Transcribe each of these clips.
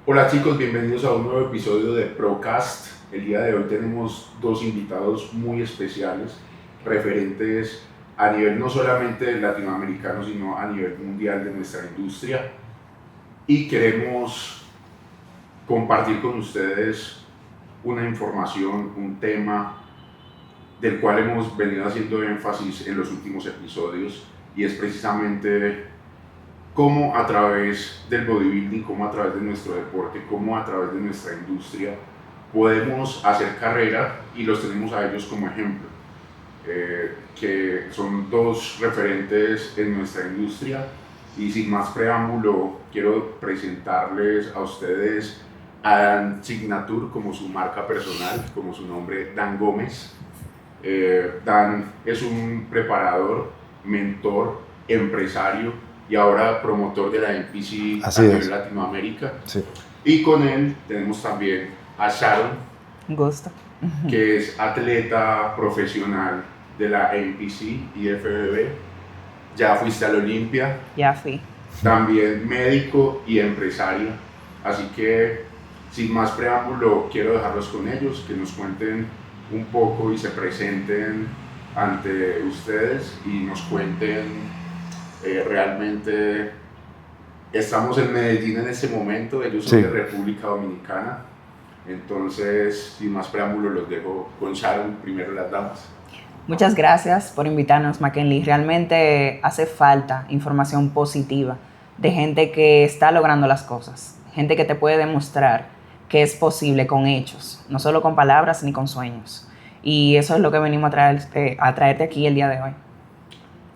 Hola chicos, bienvenidos a un nuevo episodio de Procast. El día de hoy tenemos dos invitados muy especiales, referentes a nivel no solamente latinoamericano, sino a nivel mundial de nuestra industria. Y queremos compartir con ustedes una información, un tema del cual hemos venido haciendo énfasis en los últimos episodios, y es precisamente cómo a través del bodybuilding, cómo a través de nuestro deporte, cómo a través de nuestra industria podemos hacer carrera, y los tenemos a ellos como ejemplo, que son dos referentes en nuestra industria. Y sin más preámbulo, quiero presentarles a ustedes a Dan Signature como su marca personal, como su nombre, Dan Gómez. Dan es un preparador, mentor, empresario y ahora promotor de la NPC a nivel Latinoamérica. Sí. Y con él tenemos también a Sharon, Gusto. que es atleta profesional de la NPC y FBB. Ya fuiste a la Olimpia. Ya fui. También médico y empresario. Así que, sin más preámbulo, quiero dejarlos con ellos, que nos cuenten un poco y se presenten ante ustedes y nos cuenten realmente. Estamos en Medellín en este momento, ellos son de República Dominicana. Entonces, sin más preámbulo, los dejo con Sharon, primero las damas. Muchas gracias por invitarnos, McKinley. Realmente hace falta información positiva de gente que está logrando las cosas, gente que te puede demostrar que es posible con hechos, no solo con palabras ni con sueños. Y eso es lo que venimos a traerte aquí el día de hoy.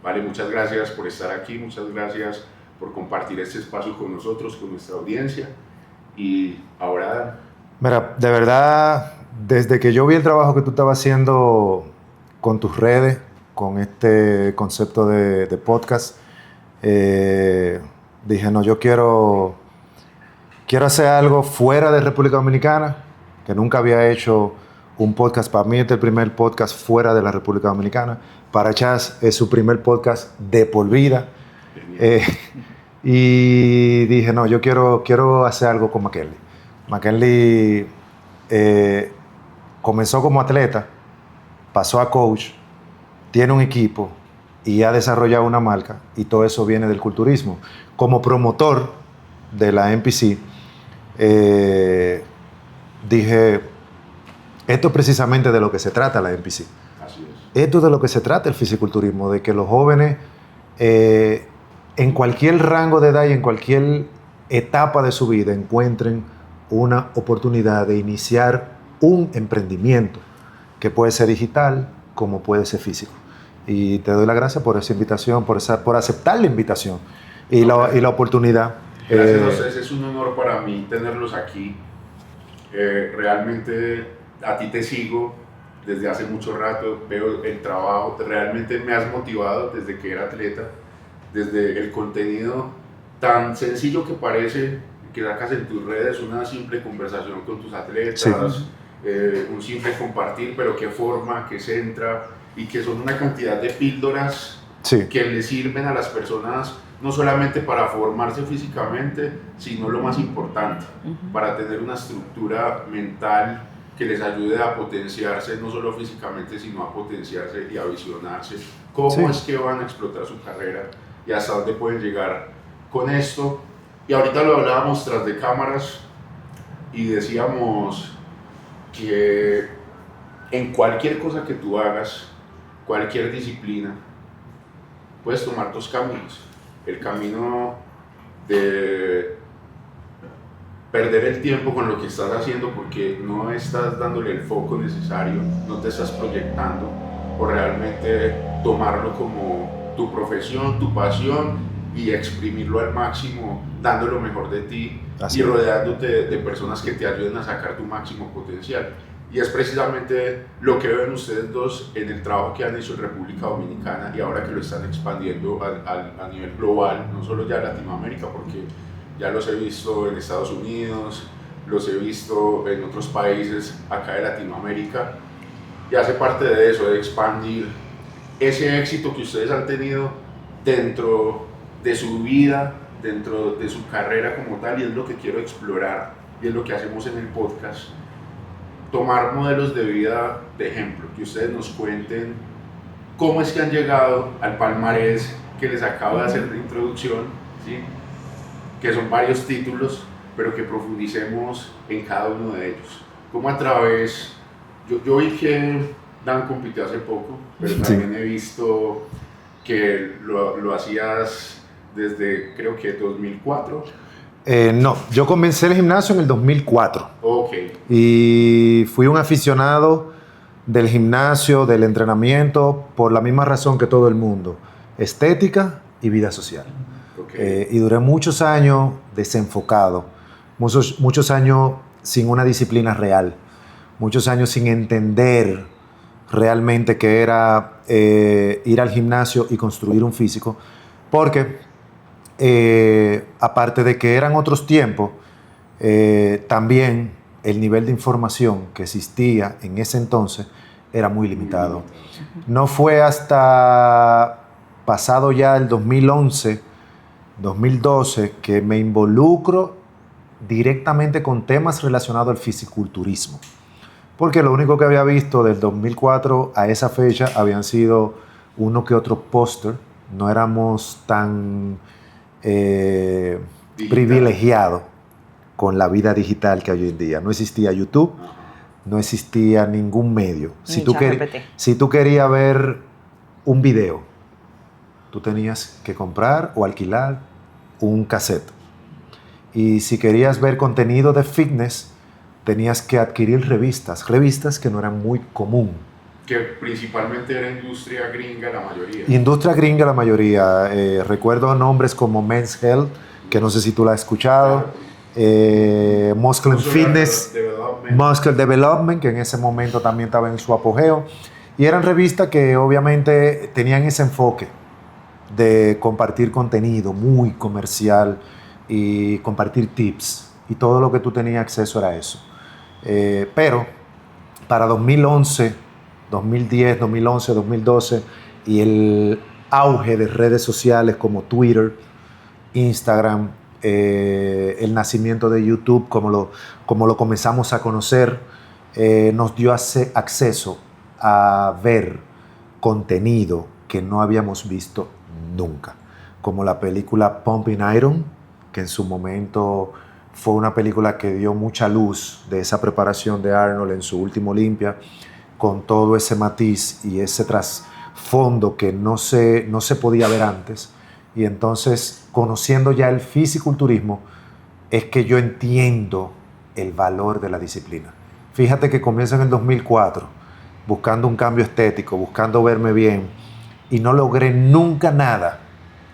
Vale, muchas gracias por estar aquí, muchas gracias por compartir este espacio con nosotros, con nuestra audiencia. Y ahora... Mira, de verdad, desde que yo vi el trabajo que tú estabas haciendo con tus redes, con este concepto de podcast, dije, no, yo quiero hacer algo fuera de República Dominicana, que nunca había hecho un podcast. Para mí este es el primer podcast fuera de la República Dominicana. Para Chas es su primer podcast de por vida. Y dije, no, yo quiero hacer algo con McKinley. McKinley comenzó como atleta, pasó a coach, tiene un equipo y ha desarrollado una marca, y todo eso viene del culturismo. Como promotor de la NPC, dije, esto es precisamente de lo que se trata la NPC. Así es. Esto es de lo que se trata el fisiculturismo, de que los jóvenes en cualquier rango de edad y en cualquier etapa de su vida encuentren una oportunidad de iniciar un emprendimiento que puede ser digital como puede ser físico. Y te doy las gracias por esa invitación, por aceptar la invitación y la oportunidad. Gracias a ustedes, es un honor para mí tenerlos aquí. Realmente a ti te sigo desde hace mucho rato, veo el trabajo, realmente me has motivado desde que era atleta, desde el contenido tan sencillo que parece, que sacas en tus redes, una simple conversación con tus atletas, sí. Un simple compartir, pero que forma, que centra, y que son una cantidad de píldoras que le sirven a las personas no solamente para formarse físicamente, sino lo más importante, para tener una estructura mental que les ayude a potenciarse, no solo físicamente, sino a potenciarse y a visionarse cómo es que van a explotar su carrera y hasta dónde pueden llegar con esto. Y ahorita lo hablábamos tras de cámaras y decíamos que en cualquier cosa que tú hagas, cualquier disciplina, puedes tomar dos caminos. El camino de perder el tiempo con lo que estás haciendo porque no estás dándole el foco necesario, no te estás proyectando, o realmente tomarlo como tu profesión, tu pasión, y exprimirlo al máximo, dando lo mejor de ti. Así y rodeándote de personas que te ayuden a sacar tu máximo potencial. Y es precisamente lo que ven ustedes dos en el trabajo que han hecho en República Dominicana, y ahora que lo están expandiendo a nivel global, no solo ya Latinoamérica, porque ya los he visto en Estados Unidos, los he visto en otros países acá de Latinoamérica, y hace parte de eso, de expandir ese éxito que ustedes han tenido dentro de su vida dentro de su carrera como tal, y es lo que quiero explorar y es lo que hacemos en el podcast, tomar modelos de vida de ejemplo, que ustedes nos cuenten cómo es que han llegado al palmarés que les acabo de hacer de introducción, ¿sí? Que son varios títulos, pero que profundicemos en cada uno de ellos. Cómo a través, yo vi que Dan compitió hace poco, pero también he visto que lo hacías desde creo que 2004. No, yo comencé el gimnasio en el 2004. Ok. Y fui un aficionado del gimnasio, del entrenamiento, por la misma razón que todo el mundo: estética y vida social. Okay. Y duré muchos años desenfocado, muchos años sin una disciplina real, muchos años sin entender realmente qué era ir al gimnasio y construir un físico, porque aparte de que eran otros tiempos, también el nivel de información que existía en ese entonces era muy limitado. No fue hasta pasado ya el 2011, 2012, que me involucro directamente con temas relacionados al fisiculturismo. Porque lo único que había visto del 2004 a esa fecha habían sido uno que otro póster. No éramos tan privilegiados con la vida digital que hay hoy en día. No existía YouTube, no existía ningún medio. Si tú querías ver un video, tú tenías que comprar o alquilar un cassette. Y si querías ver contenido de fitness, tenías que adquirir revistas que no eran muy común. Que principalmente era industria gringa la mayoría. Industria gringa la mayoría. Recuerdo nombres como Men's Health, que no sé si tú la has escuchado. Muscle and Fitness, Muscle Development, que en ese momento también estaba en su apogeo. Y eran revistas que obviamente tenían ese enfoque de compartir contenido muy comercial y compartir tips. Y todo lo que tú tenías acceso era eso. Pero para 2011, 2010, 2011, 2012 y el auge de redes sociales como Twitter, Instagram, el nacimiento de YouTube como lo comenzamos a conocer, nos dio acceso a ver contenido que no habíamos visto nunca, como la película Pumping Iron, que en su momento fue una película que dio mucha luz de esa preparación de Arnold en su último Olympia, con todo ese matiz y ese trasfondo que no se podía ver antes. Y entonces, conociendo ya el fisiculturismo, es que yo entiendo el valor de la disciplina. Fíjate que comienzo en el 2004, buscando un cambio estético, buscando verme bien, y no logré nunca nada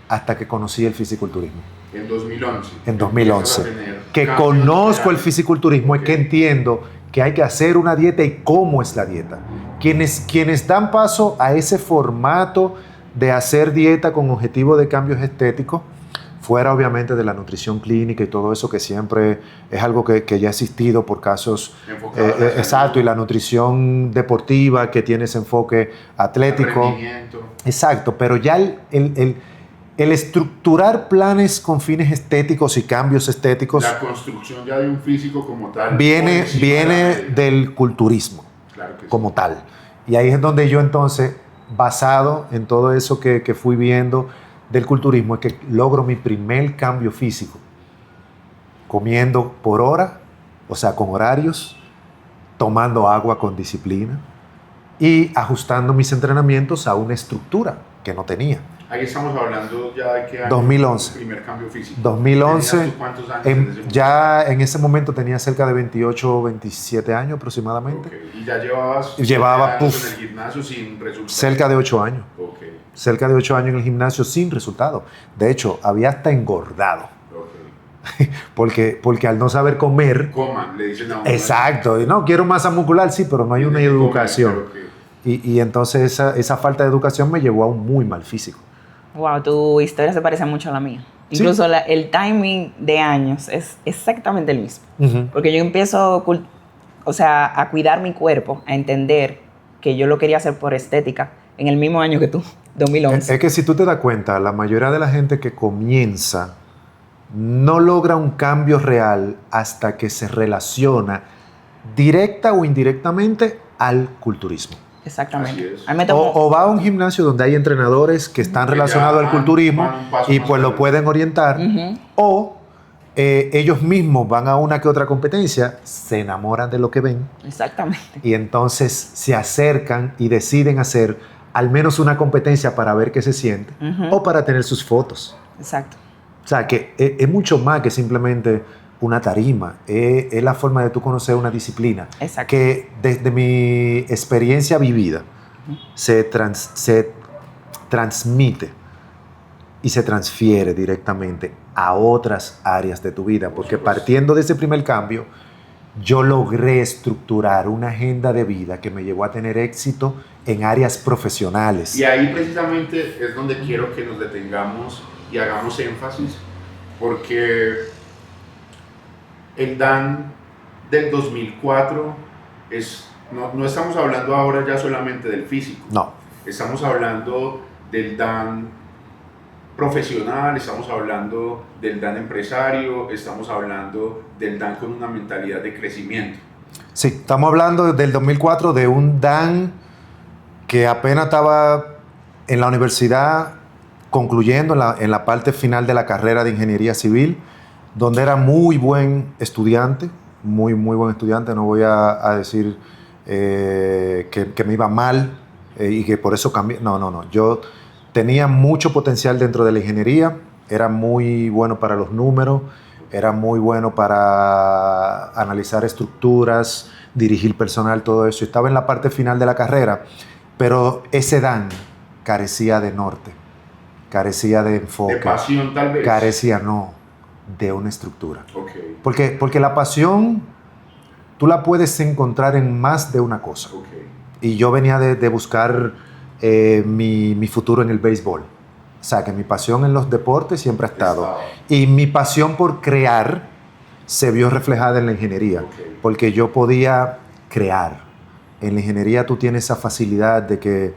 hasta que conocí el fisiculturismo. En 2011. En 2011. Que conozco el fisiculturismo, okay. Y que entiendo que hay que hacer una dieta y cómo es la dieta. Quienes dan paso a ese formato de hacer dieta con objetivo de cambios estéticos, fuera obviamente de la nutrición clínica y todo eso, que siempre es algo que ya ha existido por casos, exacto, y la nutrición deportiva que tiene ese enfoque atlético. Exacto, pero ya el estructurar planes con fines estéticos y cambios estéticos. La construcción ya de un físico como tal. Viene del culturismo, claro que sí, como tal. Y ahí es donde yo entonces, basado en todo eso que fui viendo del culturismo, es que logro mi primer cambio físico. Comiendo por hora, o sea, con horarios, tomando agua con disciplina y ajustando mis entrenamientos a una estructura que no tenía. Ahí estamos hablando ya de qué año 2011. El primer cambio físico. 2011. ¿Cuántos años? Ya en ese momento tenía cerca de 28 o 27 años aproximadamente. Okay. ¿Y ya llevaba en el gimnasio sin resultados? Cerca de 8 años. Okay. Cerca de 8 años en el gimnasio sin resultados. De hecho, había hasta engordado. Okay. porque al no saber comer... Coman, le dicen a uno. Exacto. No, quiero masa muscular, sí, pero no hay una educación. Y entonces esa falta de educación me llevó a un muy mal físico. Wow, tu historia se parece mucho a la mía. ¿Sí? Incluso el timing de años es exactamente el mismo. Uh-huh. Porque yo empiezo a cuidar mi cuerpo, a entender que yo lo quería hacer por estética en el mismo año que tú, 2011. Es que si tú te das cuenta, la mayoría de la gente que comienza no logra un cambio real hasta que se relaciona directa o indirectamente al culturismo. Exactamente. O va a un gimnasio donde hay entrenadores que están relacionados al culturismo y pues lo pueden orientar. O ellos mismos van a una que otra competencia, se enamoran de lo que ven. Exactamente. Y entonces se acercan y deciden hacer al menos una competencia para ver qué se siente o para tener sus fotos. Exacto. O sea, que es mucho más que simplemente una tarima. Es la forma de tú conocer una disciplina. Exacto. Que desde mi experiencia vivida se transmite y se transfiere directamente a otras áreas de tu vida. Porque partiendo de ese primer cambio, yo logré estructurar una agenda de vida que me llevó a tener éxito en áreas profesionales. Y ahí precisamente es donde quiero que nos detengamos y hagamos énfasis, porque el Dan del 2004 no estamos hablando ahora ya solamente del físico. No. Estamos hablando del Dan profesional, estamos hablando del Dan empresario, estamos hablando del Dan con una mentalidad de crecimiento. Sí, estamos hablando del 2004 de un Dan que apenas estaba en la universidad concluyendo en la parte final de la carrera de ingeniería civil, donde era muy buen estudiante, muy buen estudiante. No voy a decir que me iba mal y que por eso cambié. No. Yo tenía mucho potencial dentro de la ingeniería, era muy bueno para los números, era muy bueno para analizar estructuras, dirigir personal, todo eso. Estaba en la parte final de la carrera, pero ese Dan carecía de norte, carecía de enfoque. De pasión, tal vez. Carecía, no, de una estructura. Okay. Porque la pasión tú la puedes encontrar en más de una cosa. Okay. Y yo venía de buscar mi futuro en el béisbol. O sea, que mi pasión en los deportes siempre ha estado. Y mi pasión por crear se vio reflejada en la ingeniería. Okay. Porque yo podía crear. En la ingeniería tú tienes esa facilidad de que,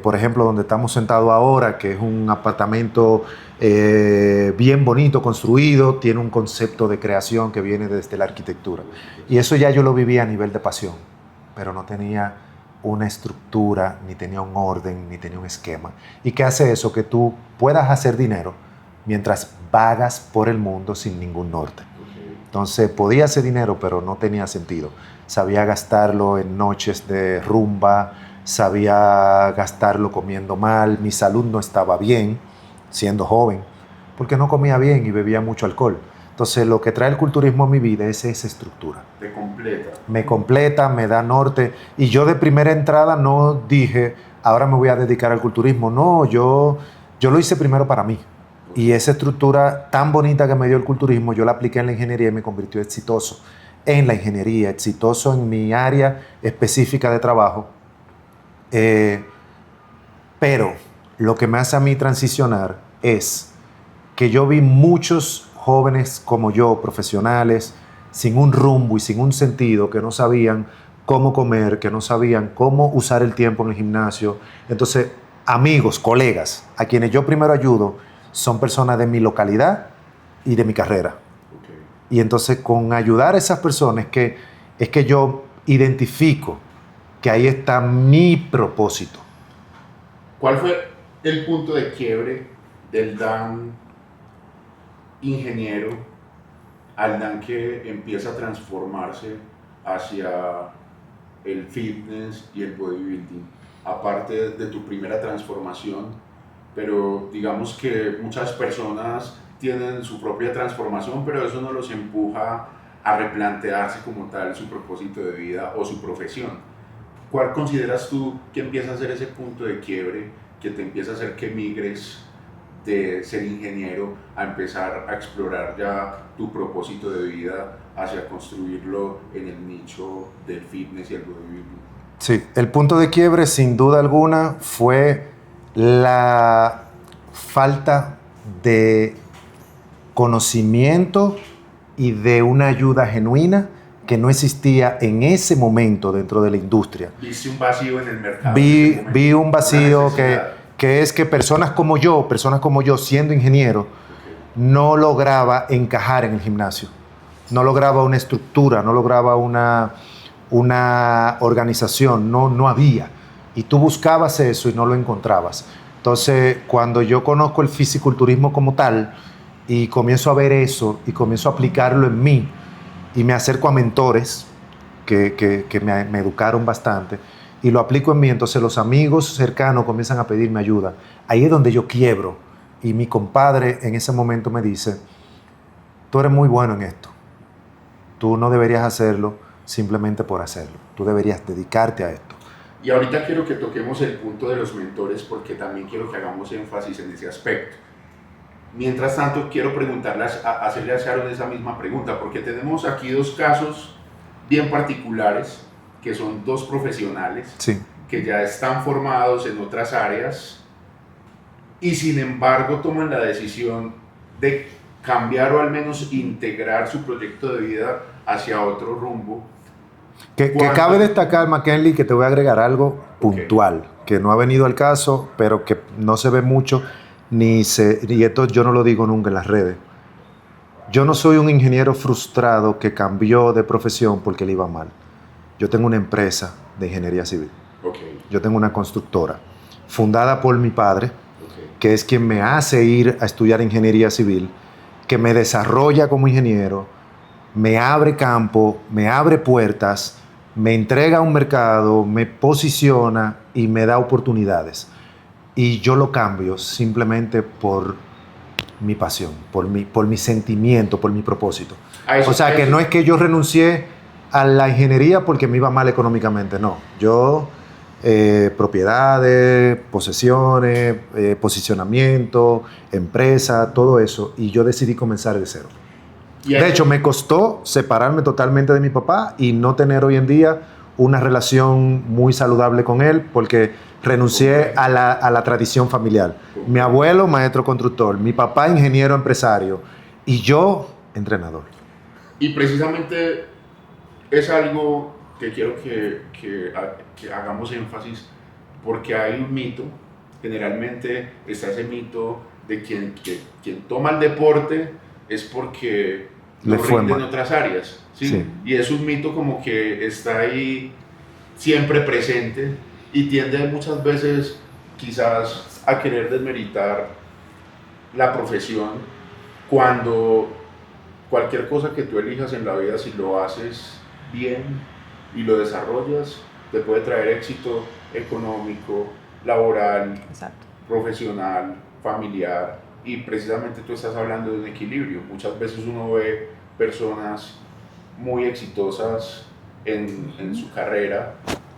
por ejemplo, donde estamos sentados ahora, que es un apartamento bien bonito, construido, tiene un concepto de creación que viene desde la arquitectura. Y eso ya yo lo vivía a nivel de pasión, pero no tenía una estructura, ni tenía un orden, ni tenía un esquema. ¿Y qué hace eso? Que tú puedas hacer dinero mientras vagas por el mundo sin ningún norte. Entonces podía hacer dinero, pero no tenía sentido. Sabía gastarlo en noches de rumba, sabía gastarlo comiendo mal, mi salud no estaba bien, siendo joven, porque no comía bien y bebía mucho alcohol. Entonces lo que trae el culturismo a mi vida es esa estructura. Te completa. Me completa, me da norte. Y yo de primera entrada no dije, ahora me voy a dedicar al culturismo. No, yo lo hice primero para mí. Y esa estructura tan bonita que me dio el culturismo, yo la apliqué en la ingeniería y me convirtió exitoso en la ingeniería, exitoso en mi área específica de trabajo. Pero lo que me hace a mí transicionar es que yo vi muchos jóvenes como yo, profesionales, sin un rumbo y sin un sentido, que no sabían cómo comer, que no sabían cómo usar el tiempo en el gimnasio. Entonces, amigos, colegas, a quienes yo primero ayudo, son personas de mi localidad y de mi carrera. Okay. Y entonces, con ayudar a esas personas, es que yo identifico que ahí está mi propósito. ¿Cuál fue el punto de quiebre del Dan ingeniero al Dan que empieza a transformarse hacia el fitness y el bodybuilding? Aparte de tu primera transformación, pero digamos que muchas personas tienen su propia transformación, pero eso no los empuja a replantearse como tal su propósito de vida o su profesión. ¿Cuál consideras tú que empieza a ser ese punto de quiebre que te empieza a hacer que migres de ser ingeniero a empezar a explorar ya tu propósito de vida hacia construirlo en el nicho del fitness y el bodybuilding? Sí, el punto de quiebre sin duda alguna fue la falta de conocimiento y de una ayuda genuina que no existía en ese momento dentro de la industria. ¿Viste un vacío en el mercado? Vi un vacío que es que personas como yo, siendo ingeniero, no lograba encajar en el gimnasio. No lograba una estructura, no lograba una organización, no había. Y tú buscabas eso y no lo encontrabas. Entonces, cuando yo conozco el fisiculturismo como tal y comienzo a ver eso y comienzo a aplicarlo en mí y me acerco a mentores que me educaron bastante y lo aplico en mí, entonces los amigos cercanos comienzan a pedirme ayuda. Ahí es donde yo quiebro. Y mi compadre en ese momento me dice, tú eres muy bueno en esto. Tú no deberías hacerlo simplemente por hacerlo. Tú deberías dedicarte a esto. Y ahorita quiero que toquemos el punto de los mentores porque también quiero que hagamos énfasis en ese aspecto. Mientras tanto, quiero hacerle a Sharon esa misma pregunta porque tenemos aquí dos casos bien particulares que son dos profesionales que ya están formados en otras áreas y sin embargo toman la decisión de cambiar o al menos integrar su proyecto de vida hacia otro rumbo. Que cabe destacar, McKinley, que te voy a agregar algo puntual, que no ha venido al caso, pero que no se ve mucho, y esto yo no lo digo nunca en las redes. Yo no soy un ingeniero frustrado que cambió de profesión porque le iba mal. Yo tengo una empresa de ingeniería civil. Yo tengo una constructora fundada por mi padre, que es quien me hace ir a estudiar ingeniería civil, que me desarrolla como ingeniero, me abre campo, me abre puertas, me entrega a un mercado, me posiciona y me da oportunidades. Y yo lo cambio simplemente por mi pasión, por mi sentimiento, por mi propósito. O sea, que no es que yo renuncié a la ingeniería porque me iba mal económicamente, no. Yo, propiedades, posesiones, posicionamiento, empresa, todo eso, y yo decidí comenzar de cero. De hecho, me costó separarme totalmente de mi papá y no tener hoy en día una relación muy saludable con él porque renuncié a la tradición familiar. Mi abuelo, maestro constructor, mi papá, ingeniero empresario y yo, entrenador. Y precisamente es algo que quiero que hagamos énfasis porque hay un mito, generalmente está ese mito de quien toma el deporte es porque no rinde en otras áreas, ¿sí? Y es un mito como que está ahí siempre presente y tiende muchas veces quizás a querer desmeritar la profesión cuando cualquier cosa que tú elijas en la vida, si lo haces bien y lo desarrollas, te puede traer éxito económico, laboral, profesional, familiar. Y precisamente tú estás hablando de un equilibrio. Muchas veces uno ve personas muy exitosas en su carrera,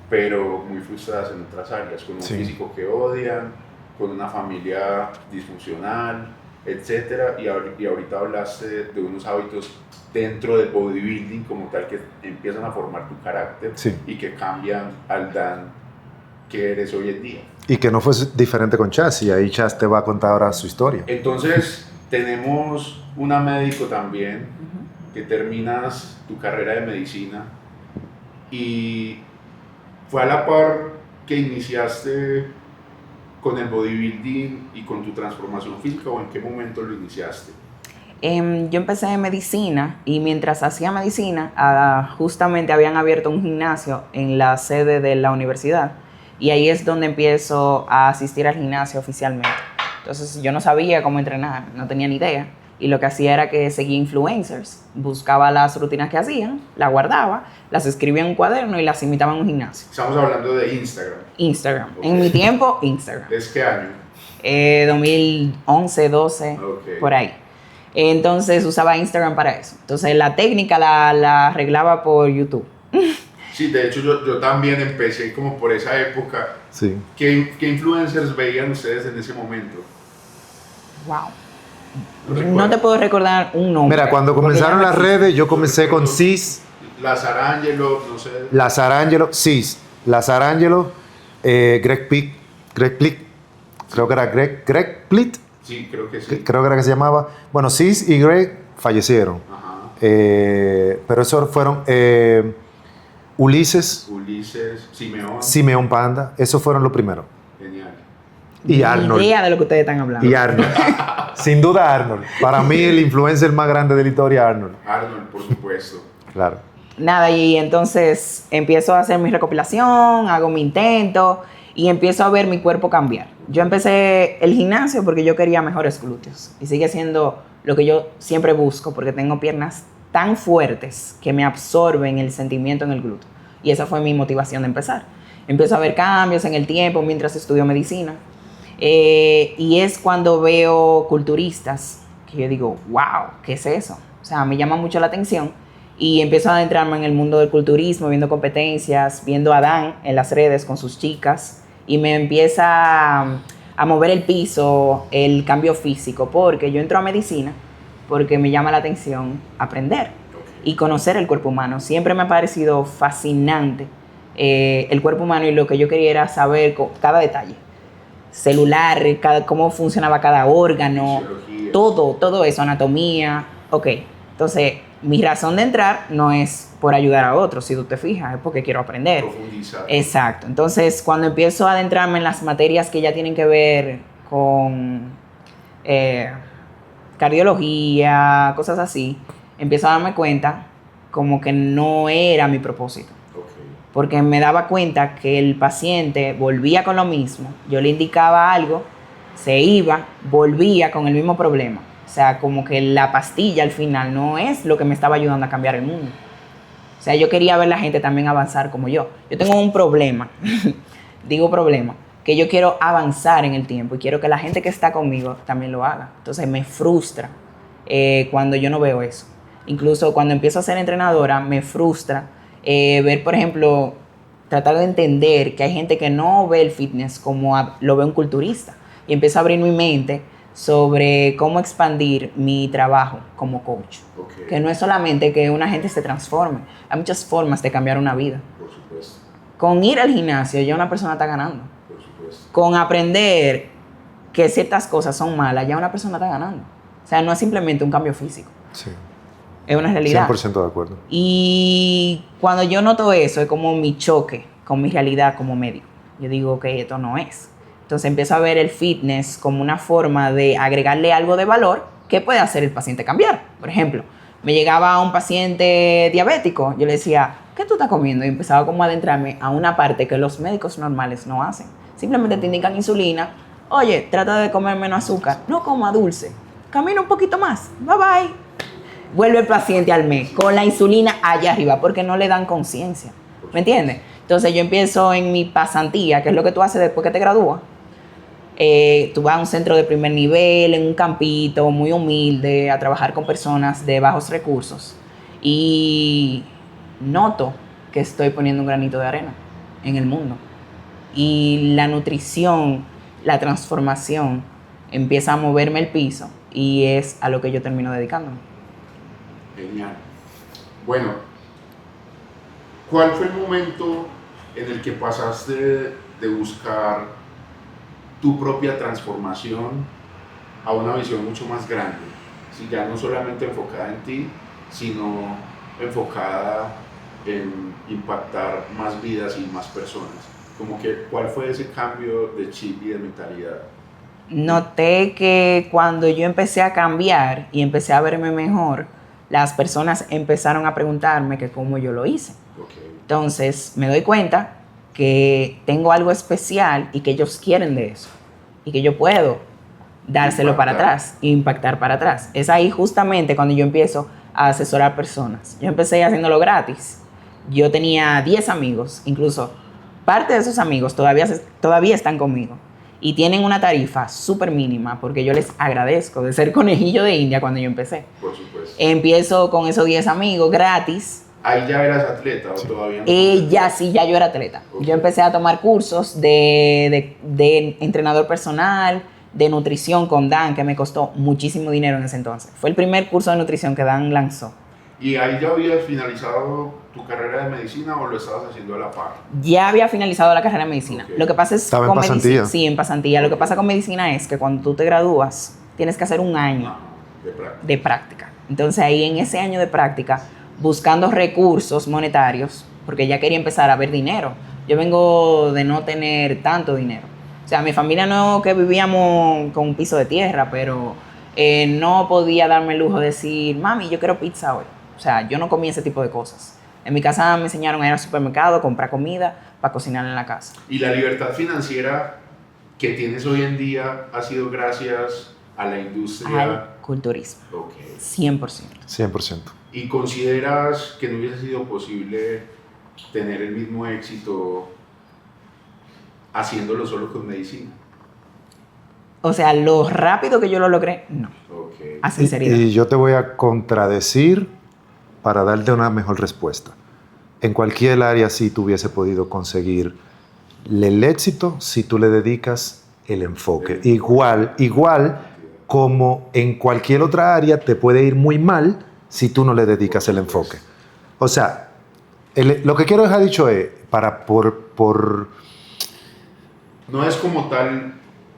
pero muy frustradas en otras áreas, con un físico que odian, con una familia disfuncional, etc. Y ahorita hablaste de unos hábitos dentro del bodybuilding como tal que empiezan a formar tu carácter y que cambian al Dan que eres hoy en día. Y que no fue diferente con Chas, y ahí Chas te va a contar ahora su historia. Entonces, tenemos una médico también, que terminas tu carrera de medicina, y fue a la par que iniciaste con el bodybuilding y con tu transformación física, ¿o en qué momento lo iniciaste? Yo empecé en medicina y mientras hacía medicina, justamente habían abierto un gimnasio en la sede de la universidad. Y ahí es donde empiezo a asistir al gimnasio oficialmente. Entonces yo no sabía cómo entrenar, no tenía ni idea. Y lo que hacía era que seguía influencers, buscaba las rutinas que hacían, las guardaba, las escribía en un cuaderno y las imitaba en un gimnasio. Estamos hablando de Instagram. Instagram. En mi tiempo, Instagram. ¿Es qué año? 2011, 12, por ahí. Entonces usaba Instagram para eso. Entonces la técnica la arreglaba por YouTube. Sí, de hecho yo también empecé como por esa época. Sí. ¿Qué influencers veían ustedes en ese momento? Wow. No te puedo recordar un nombre. Mira, cuando comenzaron las redes, yo comencé con Cis. Lazarangelo, no sé. Lazarangelo, Cis. Lazarangelo, Greg Plitt. Creo que era Greg Plitt. Sí, creo que sí. Creo que era que se llamaba. Bueno, Cis y Greg fallecieron. Ajá. Pero esos fueron Ulises, Simeón Panda. Esos fueron los primeros. Genial. Y Arnold. Ni idea de lo que ustedes están hablando. Y Arnold. Sin duda Arnold. Para mí el influencer más grande de la historia, Arnold. Arnold, por supuesto. Claro. Nada, y entonces empiezo a hacer mi recopilación, hago mi intento y empiezo a ver mi cuerpo cambiar. Yo empecé el gimnasio porque yo quería mejores glúteos y sigue siendo lo que yo siempre busco porque tengo piernas tan fuertes que me absorben el sentimiento en el glúteo. Y esa fue mi motivación de empezar. Empiezo a ver cambios en el tiempo mientras estudio medicina. Y es cuando veo culturistas que yo digo, wow, ¿qué es eso? O sea, me llama mucho la atención. Y empiezo a adentrarme en el mundo del culturismo, viendo competencias, viendo a Dan en las redes con sus chicas. Y me empieza a mover el piso, el cambio físico, porque yo entro a medicina porque me llama la atención aprender y conocer el cuerpo humano. Siempre me ha parecido fascinante el cuerpo humano y lo que yo quería era saber cada detalle. Celular, cómo funcionaba cada órgano, todo eso, anatomía. Ok, entonces mi razón de entrar no es por ayudar a otros, si tú te fijas, es porque quiero aprender. Profundizar. Exacto. Entonces, cuando empiezo a adentrarme en las materias que ya tienen que ver con cardiología, cosas así, empiezo a darme cuenta como que no era mi propósito. Porque me daba cuenta que el paciente volvía con lo mismo, yo le indicaba algo, se iba, volvía con el mismo problema. O sea, como que la pastilla al final no es lo que me estaba ayudando a cambiar el mundo. O sea, yo quería ver a la gente también avanzar como yo. Yo tengo un problema, digo problema, que yo quiero avanzar en el tiempo y quiero que la gente que está conmigo también lo haga. Entonces me frustra cuando yo no veo eso. Incluso cuando empiezo a ser entrenadora, me frustra ver, por ejemplo, tratar de entender que hay gente que no ve el fitness como lo ve un culturista. Y empiezo a abrir mi mente sobre cómo expandir mi trabajo como coach. Que no es solamente que una gente se transforme. Hay muchas formas de cambiar una vida. Por supuesto. Con ir al gimnasio ya una persona está ganando. Por supuesto. Con aprender que ciertas cosas son malas, ya una persona está ganando. O sea, no es simplemente un cambio físico. Sí. Es una realidad. 100% de acuerdo. Y cuando yo noto eso, es como mi choque con mi realidad como médico. Yo digo que esto no es. Entonces empiezo a ver el fitness como una forma de agregarle algo de valor que puede hacer el paciente cambiar. Por ejemplo, me llegaba un paciente diabético, yo le decía, ¿qué tú estás comiendo? Y empezaba como a adentrarme a una parte que los médicos normales no hacen. Simplemente te indican insulina. Oye, trata de comer menos azúcar. No coma dulce. Camina un poquito más. Bye bye. Vuelve el paciente al mes con la insulina allá arriba porque no le dan conciencia. ¿Me entiendes? Entonces yo empiezo en mi pasantía, que es lo que tú haces después que te gradúas. Tú vas a un centro de primer nivel, en un campito muy humilde, a trabajar con personas de bajos recursos. Y noto que estoy poniendo un granito de arena en el mundo. Y la nutrición, la transformación, empieza a moverme el piso y es a lo que yo termino dedicándome. Genial. Bueno, ¿cuál fue el momento en el que pasaste de buscar tu propia transformación a una visión mucho más grande? Si ya no solamente enfocada en ti, sino enfocada en impactar más vidas y más personas. Como que, ¿cuál fue ese cambio de chip y de mentalidad? Noté que cuando yo empecé a cambiar y empecé a verme mejor, las personas empezaron a preguntarme que cómo yo lo hice. Entonces me doy cuenta que tengo algo especial y que ellos quieren de eso. Y que yo puedo dárselo para atrás, impactar para atrás. Es ahí justamente cuando yo empiezo a asesorar personas. Yo empecé haciéndolo gratis. Yo tenía 10 amigos, incluso parte de esos amigos todavía están conmigo. Y tienen una tarifa súper mínima porque yo les agradezco de ser conejillo de India cuando yo empecé. Por supuesto. Empiezo con esos 10 amigos gratis. ¿Ahí ya eras atleta o todavía no? Ya yo era atleta. Yo empecé a tomar cursos de entrenador personal, de nutrición con Dan, que me costó muchísimo dinero en ese entonces. Fue el primer curso de nutrición que Dan lanzó. ¿Y ahí ya habías finalizado tu carrera de medicina o lo estabas haciendo a la par? Ya había finalizado la carrera de medicina. Lo que pasa es ¿Estaba en pasantía? Sí, en pasantía. Lo que pasa con medicina es que cuando tú te gradúas, tienes que hacer un año de práctica. Entonces ahí en ese año de práctica, buscando recursos monetarios, porque ya quería empezar a ver dinero. Yo vengo de no tener tanto dinero. O sea, mi familia no que vivíamos con un piso de tierra, pero no podía darme el lujo de decir, mami, yo quiero pizza hoy. O sea, yo no comía ese tipo de cosas. En mi casa me enseñaron a ir al supermercado, comprar comida para cocinar en la casa. ¿Y la libertad financiera que tienes hoy en día ha sido gracias a la industria? Al culturismo. Okay. 100%. 100%. ¿Y consideras que no hubiese sido posible tener el mismo éxito haciéndolo solo con medicina? O sea, lo rápido que yo lo logré, no. Okay. A sinceridad. Y yo te voy a contradecir para darte una mejor respuesta. En cualquier área sí tú hubiese podido conseguir el éxito si tú le dedicas el enfoque. Igual como en cualquier otra área te puede ir muy mal si tú no le dedicas el enfoque. O sea, lo que quiero dejar dicho es, No es como tal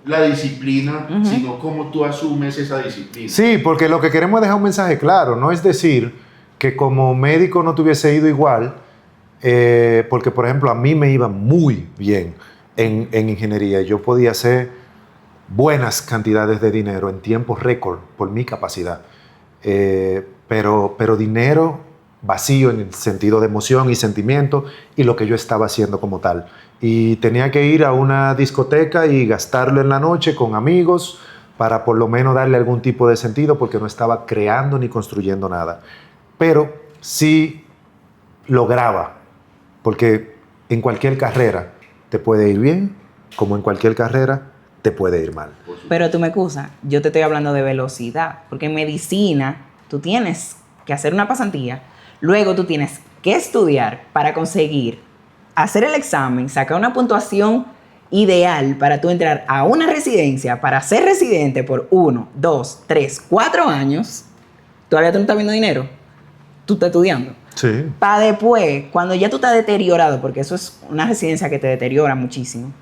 la disciplina, sino cómo tú asumes esa disciplina. Sí, porque lo que queremos es dejar un mensaje claro, no es decir que como médico no te hubiese ido igual, porque por ejemplo a mí me iba muy bien en ingeniería, yo podía hacer buenas cantidades de dinero en tiempo récord por mi capacidad, pero dinero vacío en el sentido de emoción y sentimiento y lo que yo estaba haciendo como tal. Y tenía que ir a una discoteca y gastarlo en la noche con amigos para por lo menos darle algún tipo de sentido porque no estaba creando ni construyendo nada. Pero sí lograba, porque en cualquier carrera te puede ir bien, como en cualquier carrera te puede ir mal. Pero tú me excusas, yo te estoy hablando de velocidad, porque en medicina tú tienes que hacer una pasantía, luego tú tienes que estudiar para conseguir hacer el examen, sacar una puntuación ideal para tú entrar a una residencia, para ser residente por 1, 2, 3, 4 años. Todavía tú no estás viendo dinero, tú estás estudiando. Sí. Para después, cuando ya tú estás deteriorado, porque eso es una residencia que te deteriora muchísimo,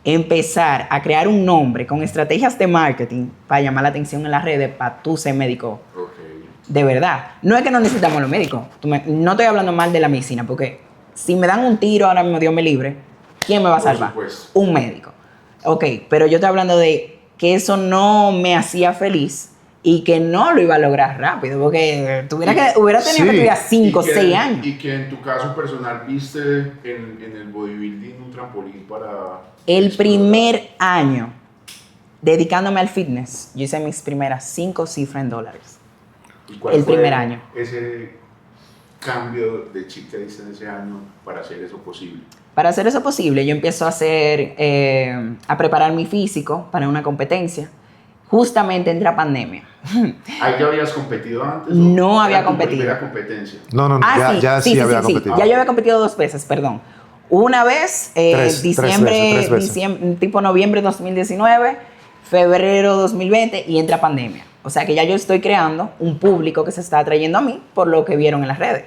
empezar a crear un nombre con estrategias de marketing para llamar la atención en las redes para tú ser médico. Okay. De verdad. No es que no necesitamos los médicos. No estoy hablando mal de la medicina, porque si me dan un tiro ahora mismo, Dios me libre, ¿quién me va a salvar? Un médico. Ok, pero yo estoy hablando de que eso no me hacía feliz y que no lo iba a lograr rápido, porque hubiera tenido que estudiar 5 o 6 años. Y que en tu caso personal viste en el bodybuilding un trampolín para... El primer año dedicándome al fitness, yo hice mis primeras 5 cifras en dólares. ¿Y cuál el fue primer año. Ese cambio de chip que diste en ese año para hacer eso posible? Para hacer eso posible, yo empiezo a preparar mi físico para una competencia. Justamente entra pandemia. ¿Ahí ya habías competido antes? No había competido. ¿Primera competencia? No, ya sí había competido. Ya yo había competido 2 veces, perdón. Una vez, tres diciembre, veces. tipo noviembre 2019, febrero 2020 y entra pandemia. O sea que ya yo estoy creando un público que se está atrayendo a mí por lo que vieron en las redes.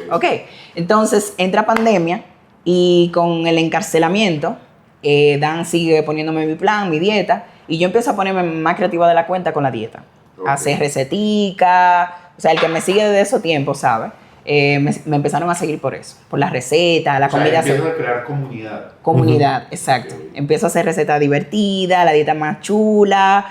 Ok. Entonces entra pandemia y con el encarcelamiento, Dan sigue poniéndome mi plan, mi dieta, y yo empiezo a ponerme más creativa de la cuenta con la dieta. Hacer recetica, o sea, el que me sigue desde esos tiempos, ¿sabe? Me empezaron a seguir por eso, por las recetas, la comida. Empiezas a crear comunidad. Comunidad, exacto. Empiezo a hacer recetas divertidas, la dieta más chula,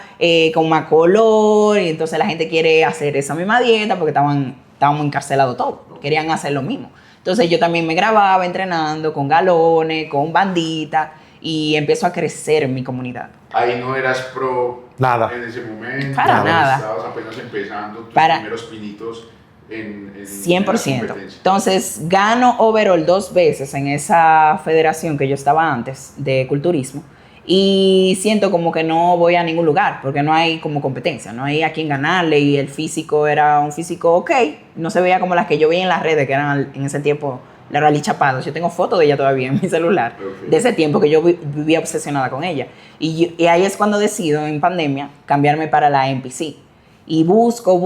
con más color, y entonces la gente quiere hacer esa misma dieta porque estaban muy encarcelados todos, querían hacer lo mismo. Entonces yo también me grababa entrenando con galones, con banditas, y empiezo a crecer en mi comunidad. Ahí no eras pro nada en ese momento. Para nada. Estabas apenas empezando tus primeros pinitos en 100%. Entonces gano overall 2 veces en esa federación que yo estaba antes de culturismo y siento como que no voy a ningún lugar porque no hay como competencia, no hay a quien ganarle y el físico era un físico ok, no se veía como las que yo veía en las redes que eran en ese tiempo la Rally Chapados. Yo tengo fotos de ella todavía en mi celular, de ese tiempo que yo vivía obsesionada con ella. Y ahí es cuando decido, en pandemia, cambiarme para la NPC. Y busco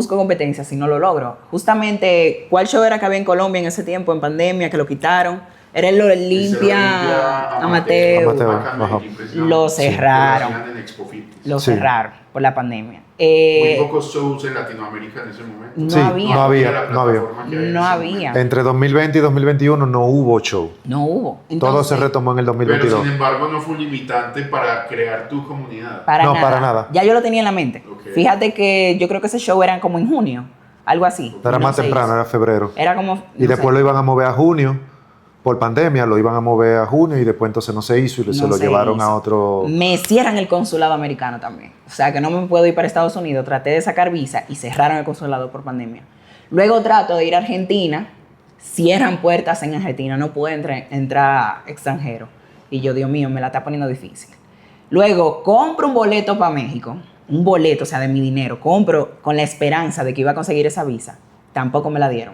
competencias y no lo logro. Justamente, ¿cuál show era que había en Colombia en ese tiempo, en pandemia, que lo quitaron? Era el Olimpia Amateur. Lo cerraron. Lo cerraron por la pandemia. Muy pocos shows en Latinoamérica en ese momento. No había. Entre 2020 y 2021 no hubo show. No hubo. Entonces, todo se retomó en el 2022. Pero sin embargo no fue un limitante para crear tu comunidad. Para nada. Ya yo lo tenía en la mente. Okay. Fíjate que yo creo que ese show era como en junio. Algo así. Era más temprano, era febrero. Era como... Y después lo iban a mover a junio. Por pandemia lo iban a mover a junio y después entonces no se hizo y se lo llevaron a otro... Me cierran el consulado americano también. O sea que no me puedo ir para Estados Unidos. Traté de sacar visa y cerraron el consulado por pandemia. Luego trato de ir a Argentina. Cierran puertas en Argentina. No puede entrar extranjero. Y yo, Dios mío, me la está poniendo difícil. Luego compro un boleto para México. Un boleto, o sea, de mi dinero. Compro con la esperanza de que iba a conseguir esa visa. Tampoco me la dieron.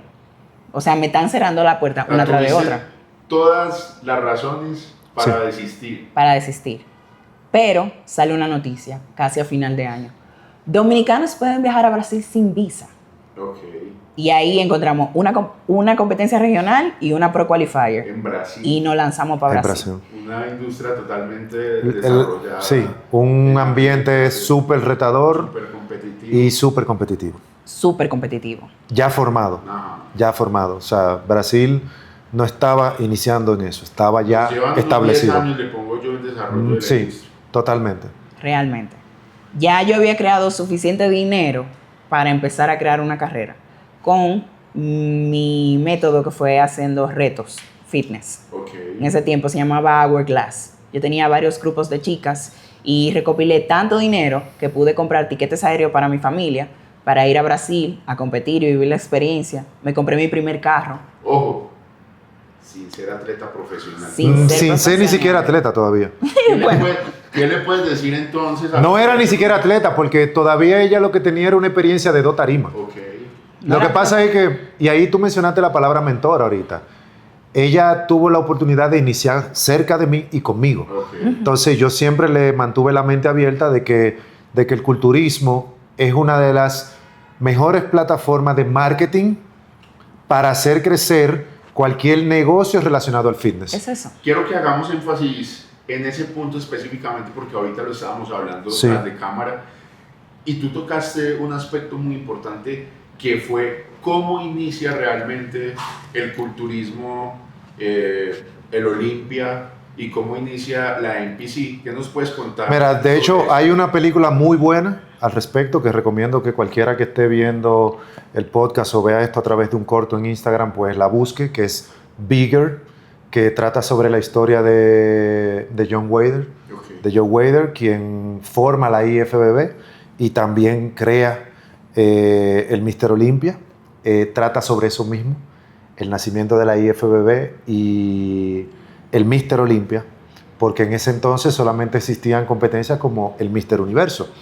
O sea, me están cerrando la puerta una tras de otra. Todas las razones para desistir. Para desistir. Pero sale una noticia, casi a final de año. Dominicanos pueden viajar a Brasil sin visa. Okay. Y ahí encontramos una competencia regional y una Pro Qualifier. En Brasil. Y nos lanzamos para Brasil. Una industria totalmente desarrollada. Sí, un ambiente súper retador. Súper competitivo. Y súper competitivo. Súper competitivo. Ya formado. Ya formado. O sea, Brasil... no estaba iniciando en eso, estaba ya establecido. 10 años le pongo yo en desarrollo de sí, totalmente. Realmente. Ya yo había creado suficiente dinero para empezar a crear una carrera con mi método que fue haciendo retos fitness. Okay. En ese tiempo se llamaba Hourglass. Yo tenía varios grupos de chicas y recopilé tanto dinero que pude comprar tiquetes aéreos para mi familia para ir a Brasil a competir y vivir la experiencia. Me compré mi primer carro. Ojo. Sin ser atleta profesional. Sin ser ni siquiera atleta todavía. ¿Qué le puedes decir entonces? No era ni siquiera atleta, porque todavía ella lo que tenía era una experiencia de 2 tarimas. Okay. Lo que pasa es que, y ahí tú mencionaste la palabra mentor ahorita, ella tuvo la oportunidad de iniciar cerca de mí y conmigo. Okay. Entonces yo siempre le mantuve la mente abierta de que el culturismo es una de las mejores plataformas de marketing para hacer crecer cualquier negocio relacionado al fitness. Es eso. Quiero que hagamos énfasis en ese punto específicamente porque ahorita lo estábamos hablando tras de cámara y tú tocaste un aspecto muy importante que fue cómo inicia realmente el culturismo, el Olimpia y cómo inicia la NPC. ¿Qué nos puedes contar? Mira, de hecho hay una película muy buena al respecto que recomiendo que cualquiera que esté viendo el podcast o vea esto a través de un corto en Instagram pues la busque, que es Bigger, que trata sobre la historia de John Wader, de Joe Wader, quien forma la IFBB y también crea el Mr. Olympia. Trata sobre eso mismo, el nacimiento de la IFBB y el Mr. Olympia, porque en ese entonces solamente existían competencias como el Mr. Universo.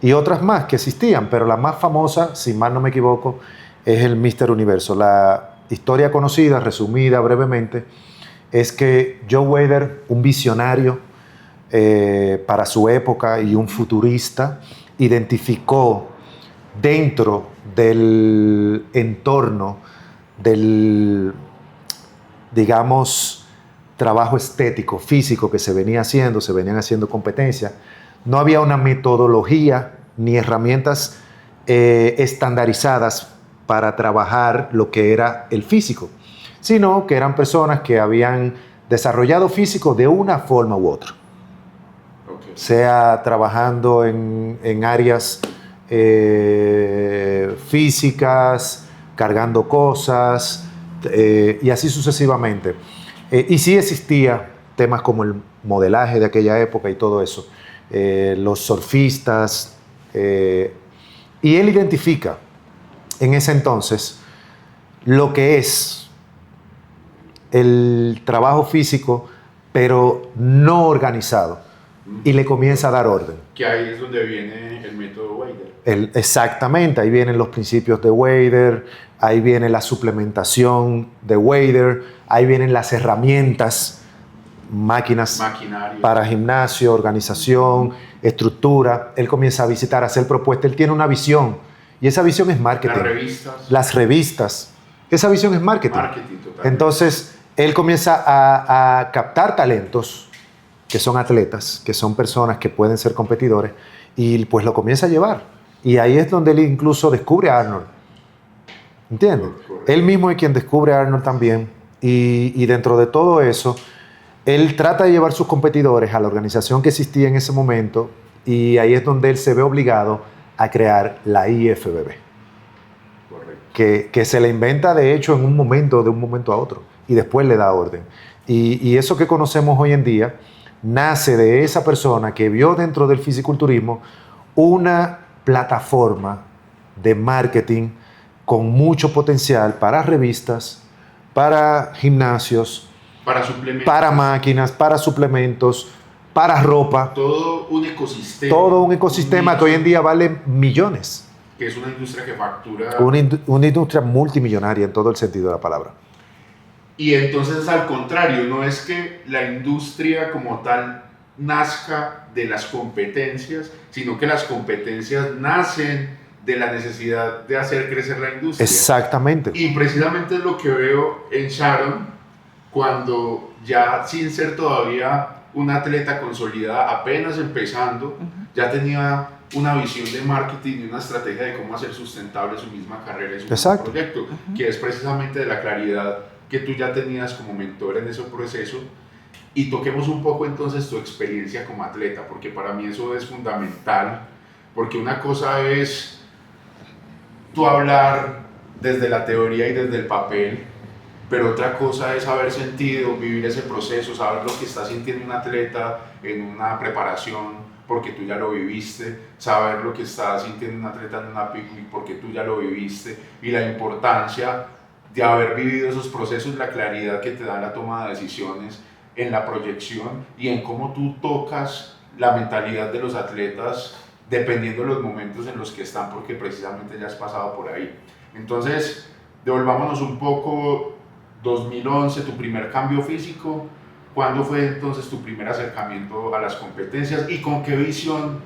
Y otras más que existían, pero la más famosa, si mal no me equivoco, es el Mr. Universo. La historia conocida, resumida brevemente, es que Joe Wader, un visionario para su época y un futurista, identificó dentro del entorno del, digamos, trabajo estético, físico que se venían haciendo competencias. No había una metodología ni herramientas estandarizadas para trabajar lo que era el físico, sino que eran personas que habían desarrollado físico de una forma u otra. Sea trabajando en áreas físicas, cargando cosas y así sucesivamente. Y sí existía temas como el modelaje de aquella época y todo eso. Los surfistas, y él identifica en ese entonces lo que es el trabajo físico, pero no organizado, y le comienza a dar orden. Que ahí es donde viene el método Wader. Exactamente, ahí vienen los principios de Wader, ahí viene la suplementación de Wader, ahí vienen las herramientas, máquinas para gimnasio, organización, estructura. Él comienza a visitar, a hacer propuestas. Él tiene una visión y esa visión es marketing. Las revistas. Las revistas. Esa visión es marketing. Marketing total. Entonces, él comienza a captar talentos que son atletas, que son personas que pueden ser competidores, y pues lo comienza a llevar. Y ahí es donde él incluso descubre a Arnold. ¿Entiendes? Él mismo es quien descubre a Arnold también. Y dentro de todo eso, él trata de llevar sus competidores a la organización que existía en ese momento, y ahí es donde él se ve obligado a crear la IFBB. Que se le inventa, de hecho, de un momento a otro, y después le da orden. Y eso que conocemos hoy en día nace de esa persona que vio dentro del fisiculturismo una plataforma de marketing con mucho potencial para revistas, para gimnasios, para suplementos, para máquinas, para suplementos, para ropa. Todo un ecosistema. Todo un ecosistema que hoy en día vale millones. Que es una industria que factura... Una industria multimillonaria en todo el sentido de la palabra. Y entonces, al contrario, no es que la industria como tal nazca de las competencias, sino que las competencias nacen de la necesidad de hacer crecer la industria. Exactamente. Y precisamente es lo que veo en Sharon, cuando ya sin ser todavía una atleta consolidada, apenas empezando, ya tenía una visión de marketing y una estrategia de cómo hacer sustentable su misma carrera y su mismo proyecto, que es precisamente de la claridad que tú ya tenías como mentor en ese proceso. Y toquemos un poco entonces tu experiencia como atleta, porque para mí eso es fundamental, porque una cosa es tú hablar desde la teoría y desde el papel, pero otra cosa es haber sentido, vivir ese proceso, saber lo que está sintiendo un atleta en una preparación, porque tú ya lo viviste, saber lo que está sintiendo un atleta en una picnic, porque tú ya lo viviste, y la importancia de haber vivido esos procesos, la claridad que te da la toma de decisiones, en la proyección y en cómo tú tocas la mentalidad de los atletas dependiendo de los momentos en los que están, porque precisamente ya has pasado por ahí. Entonces, devolvámonos un poco, 2011, tu primer cambio físico. ¿Cuándo fue entonces tu primer acercamiento a las competencias y con qué visión?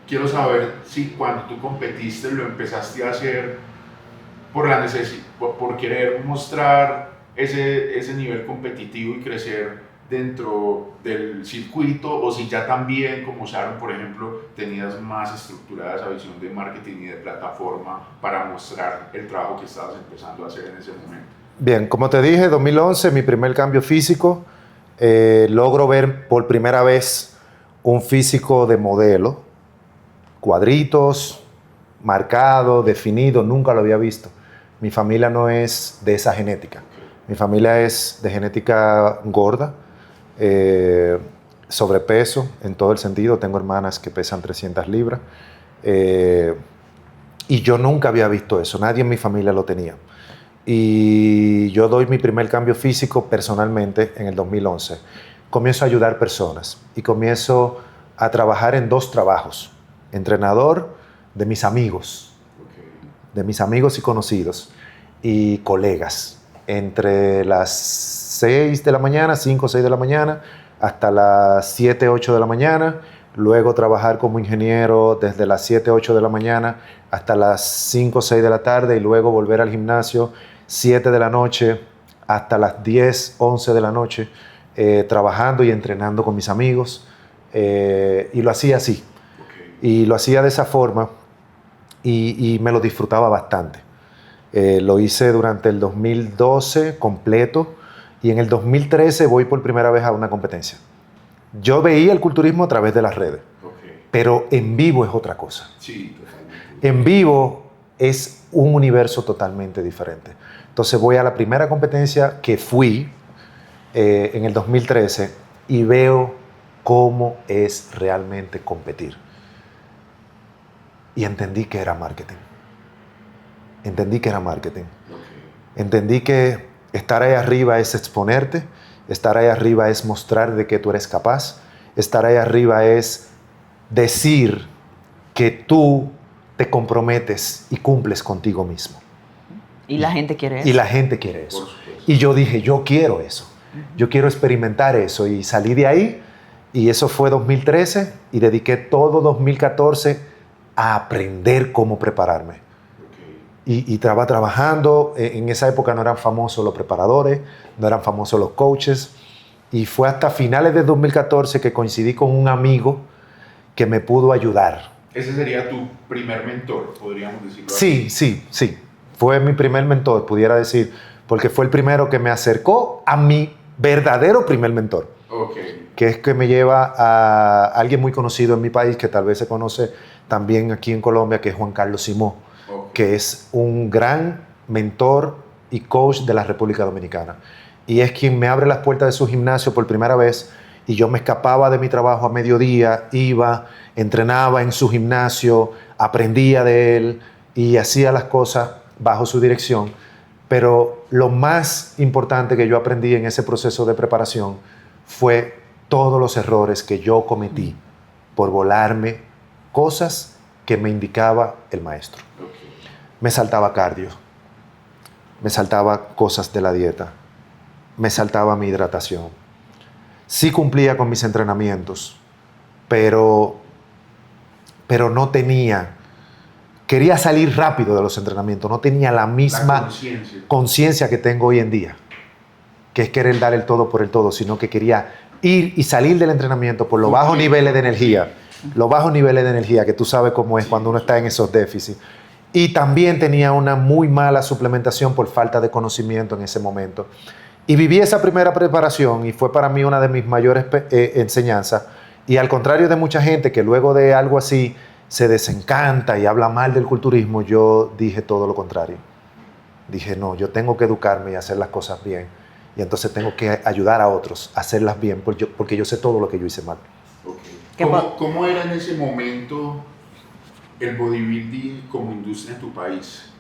Quiero saber si cuando tú competiste lo empezaste a hacer por la necesidad, por querer mostrar ese nivel competitivo y crecer dentro del circuito, o si ya también, como Sharon, por ejemplo, tenías más estructurada esa visión de marketing y de plataforma para mostrar el trabajo que estabas empezando a hacer en ese momento. Bien, como te dije, 2011, mi primer cambio físico, logro ver por primera vez un físico de modelo, cuadritos, marcado, definido, nunca lo había visto. Mi familia no es de esa genética. Mi familia es de genética gorda, sobrepeso en todo el sentido. Tengo hermanas que pesan 300 libras. Y yo nunca había visto eso. Nadie en mi familia lo tenía. Y yo doy mi primer cambio físico personalmente en el 2011. Comienzo a ayudar personas y comienzo a trabajar en 2 trabajos. Entrenador de mis amigos, de mis amigos y conocidos y colegas, entre las 6 de la mañana, 5 o 6 de la mañana, hasta las 7, 8 de la mañana, luego trabajar como ingeniero desde las 7, 8 de la mañana hasta las 5 o 6 de la tarde, y luego volver al gimnasio 7 de la noche hasta las 10, 11 de la noche, trabajando y entrenando con mis amigos, y lo hacía así, y lo hacía de esa forma. Y me lo disfrutaba bastante. Lo hice durante el 2012 completo, y en el 2013 voy por primera vez a una competencia. Yo veía el culturismo a través de las redes, pero en vivo es otra cosa. Sí, totalmente. En vivo es un universo totalmente diferente. Entonces voy a la primera competencia que fui en el 2013 y veo cómo es realmente competir. Y entendí que era marketing. Entendí que era marketing. Entendí que estar ahí arriba es exponerte, estar ahí arriba es mostrar de que tú eres capaz, estar ahí arriba es decir que tú te comprometes y cumples contigo mismo. Y la gente quiere eso. Y la gente quiere eso. Y yo dije, yo quiero eso. Yo quiero experimentar eso. Y salí de ahí, y eso fue 2013, y dediqué todo 2014 a aprender cómo prepararme. y estaba trabajando. En esa época no eran famosos los preparadores, no eran famosos los coaches. Y fue hasta finales de 2014 que coincidí con un amigo que me pudo ayudar. ¿Ese sería tu primer mentor, podríamos decirlo así? Sí. Fue mi primer mentor, pudiera decir, porque fue el primero que me acercó a mi verdadero primer mentor. Okay. Que es que me lleva a alguien muy conocido en mi país, que tal vez se conoce también aquí en Colombia, que es Juan Carlos Simó, que es un gran mentor y coach de la República Dominicana. Y es quien me abre las puertas de su gimnasio por primera vez, y yo me escapaba de mi trabajo a mediodía, iba, entrenaba en su gimnasio, aprendía de él y hacía las cosas bajo su dirección. Pero lo más importante que yo aprendí en ese proceso de preparación fue todos los errores que yo cometí por volarme cosas que me indicaba el maestro. Me saltaba cardio, me saltaba cosas de la dieta, me saltaba mi hidratación. Sí cumplía con mis entrenamientos, pero no tenía... Quería salir rápido de los entrenamientos, no tenía la misma conciencia que tengo hoy en día, que es querer dar el todo por el todo, sino que quería ir y salir del entrenamiento por los bajos niveles de energía, que tú sabes cómo es cuando uno está en esos déficits. Y también tenía una muy mala suplementación por falta de conocimiento en ese momento. Y viví esa primera preparación y fue para mí una de mis mayores enseñanzas. Y al contrario de mucha gente que luego de algo así se desencanta y habla mal del culturismo, yo dije todo lo contrario. Dije, no, yo tengo que educarme y hacer las cosas bien. Y entonces tengo que ayudar a otros a hacerlas bien porque yo sé todo lo que yo hice mal. Okay. ¿Cómo era en ese momento el bodybuilding como industria en tu país?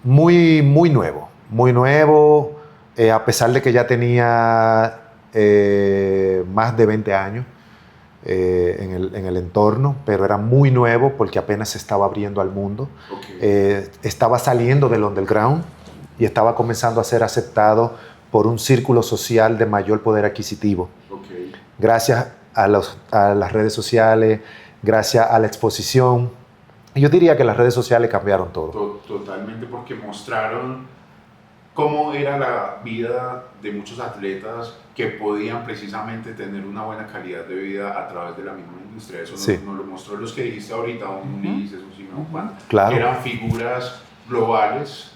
Muy nuevo. A pesar de que ya tenía más de 20 años en el entorno, pero era muy nuevo porque apenas se estaba abriendo al mundo. Estaba saliendo del underground y estaba comenzando a ser aceptado por un círculo social de mayor poder adquisitivo. Gracias a las redes sociales, gracias a la exposición. Yo diría que las redes sociales cambiaron todo. Totalmente, porque mostraron cómo era la vida de muchos atletas que podían precisamente tener una buena calidad de vida a través de la misma industria. Eso sí. nos lo mostró los que dijiste ahorita, un Ulises, un Simón Juan, claro. Que eran figuras globales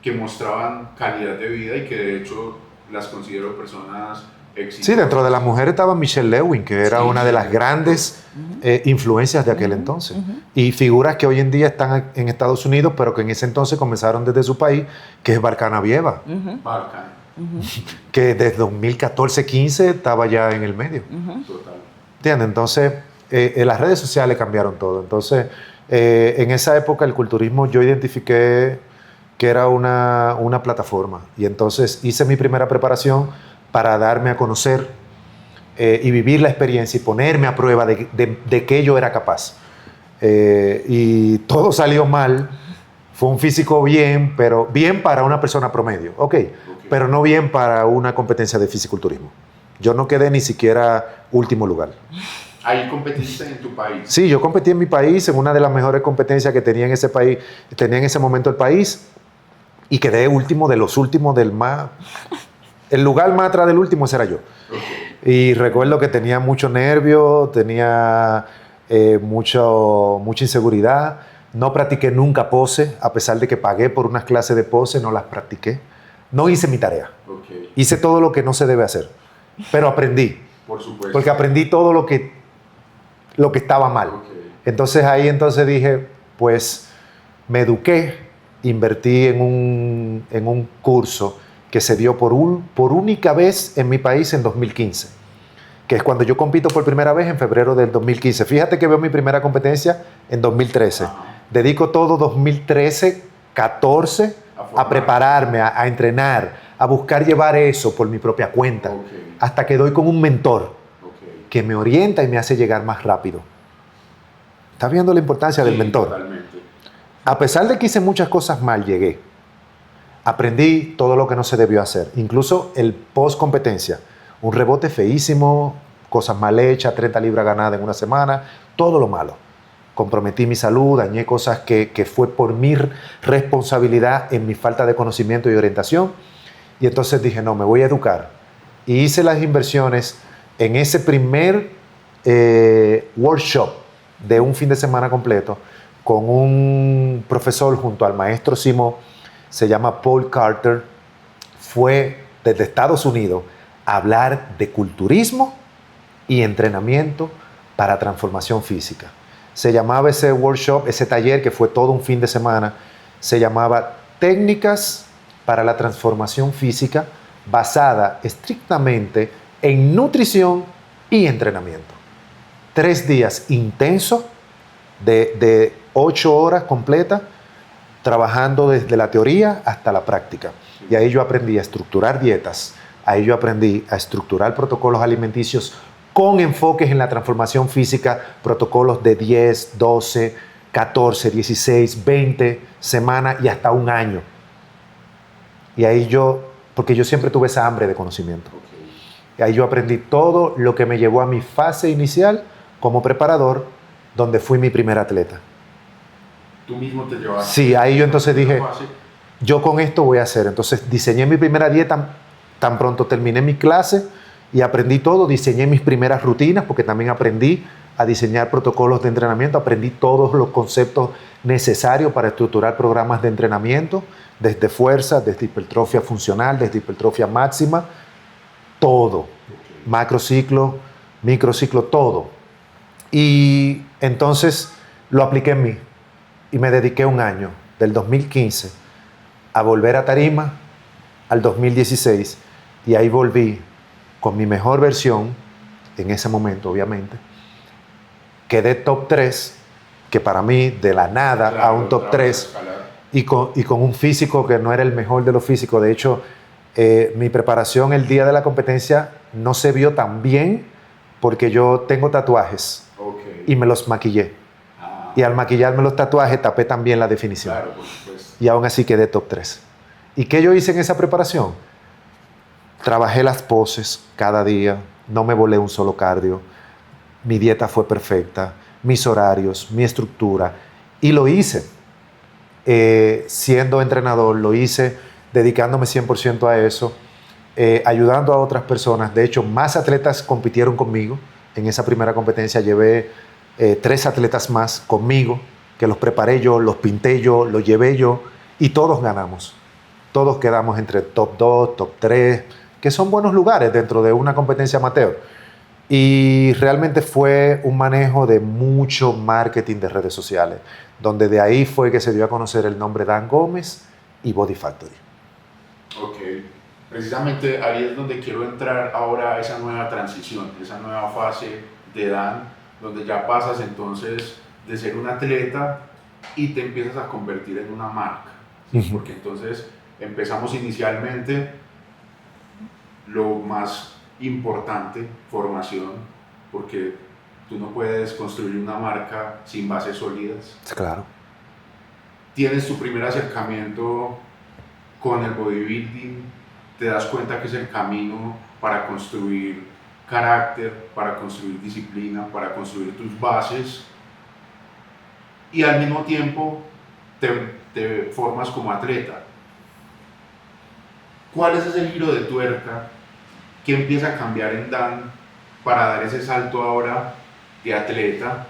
que mostraban calidad de vida y que de hecho las considero personas exitosas. Sí, dentro de las mujeres estaba Michelle Lewin, que era una de las grandes influencias de aquel entonces. Y figuras que hoy en día están en Estados Unidos, pero que en ese entonces comenzaron desde su país, que es Barcana-Vieva. Que desde 2014-15 estaba ya en el medio. Total. ¿Entiendes? Entonces, las redes sociales cambiaron todo. Entonces, en esa época el culturismo yo identifiqué que era una plataforma. Y entonces hice mi primera preparación para darme a conocer y vivir la experiencia y ponerme a prueba de que yo era capaz. Y todo salió mal. Fue un físico bien, pero bien para una persona promedio, pero no bien para una competencia de fisiculturismo. Yo no quedé ni siquiera último lugar. ¿Ahí competiste en tu país? Sí, yo competí en mi país, en una de las mejores competencias que tenía en ese país, tenía en ese momento el país, y quedé último de los últimos del más... El lugar más atrás del último ese era yo. Y recuerdo que tenía mucho nervio, tenía mucha inseguridad. No practiqué nunca pose, a pesar de que pagué por unas clases de pose, no las practiqué. No hice mi tarea. Hice todo lo que no se debe hacer. Pero aprendí. Por supuesto. Porque aprendí todo lo que estaba mal. Entonces ahí dije, pues me eduqué, invertí en un curso que se dio por única vez en mi país en 2015, que es cuando yo compito por primera vez en febrero del 2015. Fíjate que veo mi primera competencia en 2013. Dedico todo 2013, 14 a prepararme, a entrenar, a buscar llevar eso por mi propia cuenta, hasta que doy con un mentor que me orienta y me hace llegar más rápido. ¿Estás viendo la importancia del mentor? Totalmente. A pesar de que hice muchas cosas mal, llegué. Aprendí todo lo que no se debió hacer, incluso el post-competencia. Un rebote feísimo, cosas mal hechas, 30 libras ganadas en una semana, todo lo malo. comprometí mi salud, dañé cosas que fue por mi responsabilidad en mi falta de conocimiento y orientación. Y entonces dije, no, me voy a educar. Y hice las inversiones en ese primer workshop de un fin de semana completo con un profesor junto al maestro Simó, se llama Paul Carter, fue desde Estados Unidos a hablar de culturismo y entrenamiento para transformación física. Se llamaba ese workshop, ese taller que fue todo un fin de semana, se llamaba Técnicas para la Transformación Física basada estrictamente en nutrición y entrenamiento. 3 días intensos de 8 horas completas, trabajando desde la teoría hasta la práctica. Y ahí yo aprendí a estructurar dietas, ahí yo aprendí a estructurar protocolos alimenticios con enfoques en la transformación física, protocolos de 10, 12, 14, 16, 20 semanas y hasta un año. Y ahí porque yo siempre tuve esa hambre de conocimiento. Y ahí yo aprendí todo lo que me llevó a mi fase inicial como preparador, donde fui mi primer atleta. ¿Tú mismo te llevaste? Sí, ahí yo entonces dije, yo con esto voy a hacer. Entonces diseñé mi primera dieta, tan pronto terminé mi clase y aprendí todo, diseñé mis primeras rutinas, porque también aprendí a diseñar protocolos de entrenamiento, aprendí todos los conceptos necesarios para estructurar programas de entrenamiento, desde fuerza, desde hipertrofia funcional, desde hipertrofia máxima, todo, macrociclo, microciclo, todo. Y entonces lo apliqué en mí y me dediqué un año, del 2015, a volver a tarima al 2016, y ahí volví con mi mejor versión, en ese momento obviamente, quedé top 3, que para mí de la nada a un top 3, y con un físico que no era el mejor de los físicos. De hecho, mi preparación el día de la competencia no se vio tan bien porque yo tengo tatuajes y me los maquillé. Y al maquillarme los tatuajes tapé también la definición. Claro, por supuesto. Y aún así quedé top 3. ¿Y qué yo hice en esa preparación? Trabajé las poses cada día, no me volé un solo cardio, mi dieta fue perfecta, mis horarios, mi estructura, y lo hice. Siendo entrenador, lo hice dedicándome 100% a eso, ayudando a otras personas. De hecho, más atletas compitieron conmigo. En esa primera competencia llevé 3 atletas más conmigo, que los preparé yo, los pinté yo, los llevé yo, y todos ganamos. Todos quedamos entre top 2, top 3, que son buenos lugares dentro de una competencia amateur. Y realmente fue un manejo de mucho marketing de redes sociales, donde de ahí fue que se dio a conocer el nombre Dan Gómez y Body Factory. Ok, precisamente ahí es donde quiero entrar ahora a esa nueva transición, esa nueva fase de Dan, donde ya pasas entonces de ser un atleta y te empiezas a convertir en una marca, ¿sí? Porque entonces empezamos inicialmente lo más importante, formación, porque tú no puedes construir una marca sin bases sólidas. Claro. Tienes tu primer acercamiento con el bodybuilding, te das cuenta que es el camino para construir carácter, para construir disciplina, para construir tus bases, y al mismo tiempo te formas como atleta. ¿Cuál es ese giro de tuerca que empieza a cambiar en Dan para dar ese salto ahora de atleta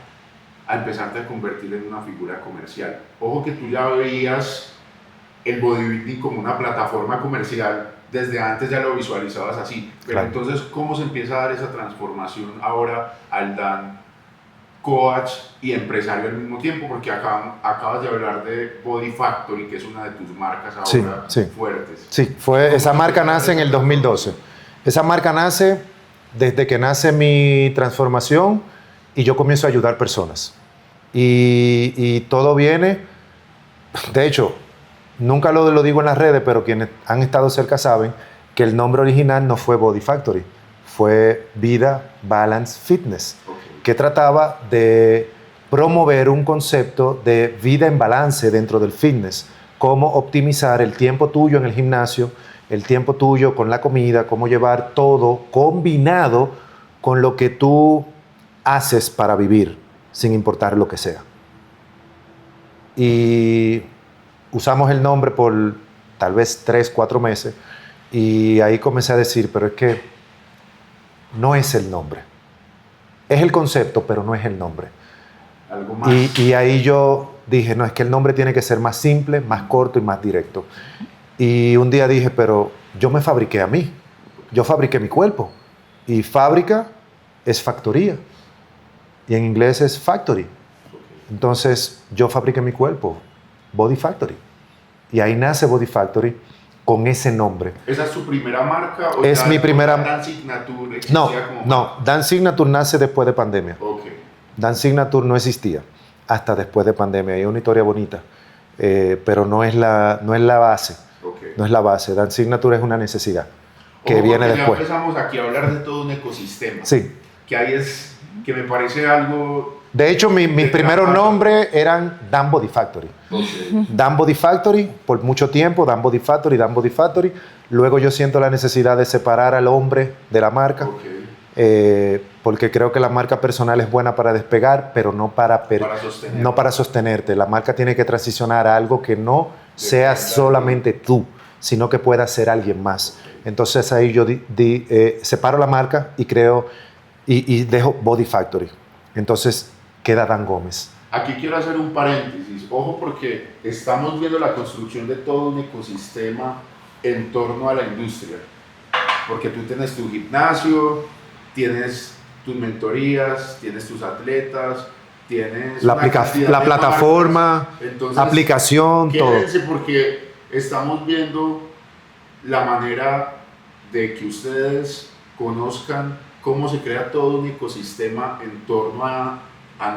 a empezarte a convertir en una figura comercial? Ojo que tú ya veías el bodybuilding como una plataforma comercial, desde antes ya lo visualizabas así, pero claro. Entonces, ¿cómo se empieza a dar esa transformación ahora al Dan coach y empresario al mismo tiempo? Porque acabas de hablar de Body Factory, que es una de tus marcas ahora fuertes. Sí, esa marca nace en el 2012. Esa marca nace desde que nace mi transformación y yo comienzo a ayudar personas. Y todo viene, de hecho, nunca lo digo en las redes, pero quienes han estado cerca saben que el nombre original no fue Body Factory, fue Vida Balance Fitness, que trataba de promover un concepto de vida en balance dentro del fitness, cómo optimizar el tiempo tuyo en el gimnasio, el tiempo tuyo con la comida, cómo llevar todo combinado con lo que tú haces para vivir, sin importar lo que sea. y usamos el nombre por tal vez 3, 4 meses y ahí comencé a decir, pero es que no es el nombre. Es el concepto, pero no es el nombre. Algo más. Y ahí yo dije, no, es que el nombre tiene que ser más simple, más corto y más directo. Y un día dije, pero yo me fabriqué a mí. Yo fabriqué mi cuerpo. Y fábrica es factoría. Y en inglés es factory. Entonces, yo fabriqué mi cuerpo. Body Factory. Y ahí nace Body Factory con ese nombre. ¿Esa es tu primera marca? ¿O es mi primera... Dance Signature existía No, Dance Signature nace después de pandemia. Okay. Dance Signature no existía hasta después de pandemia. Hay una historia bonita, pero no es la base. Okay. No es la base. Dance Signature es una necesidad que viene después. Ya empezamos aquí a hablar de todo un ecosistema. Sí. Que ahí es, que me parece algo... De hecho, mis primeros nombres eran Dan Body Factory. Okay. Dan Body Factory, por mucho tiempo, Dan Body Factory, Dan Body Factory. Luego yo siento la necesidad de separar al hombre de la marca. Okay. Porque creo que la marca personal es buena para despegar, pero no para sostenerte. La marca tiene que transicionar a algo que no sea solamente tú, sino que pueda ser alguien más. Entonces ahí yo separo la marca y creo y dejo Body Factory. Entonces queda Dan Gómez. Aquí quiero hacer un paréntesis. Ojo, porque estamos viendo la construcción de todo un ecosistema en torno a la industria. Porque tú tienes tu gimnasio, tienes tus mentorías, tienes tus atletas, tienes la plataforma, entonces, aplicación, quédense todo. Porque estamos viendo la manera de que ustedes conozcan cómo se crea todo un ecosistema en torno a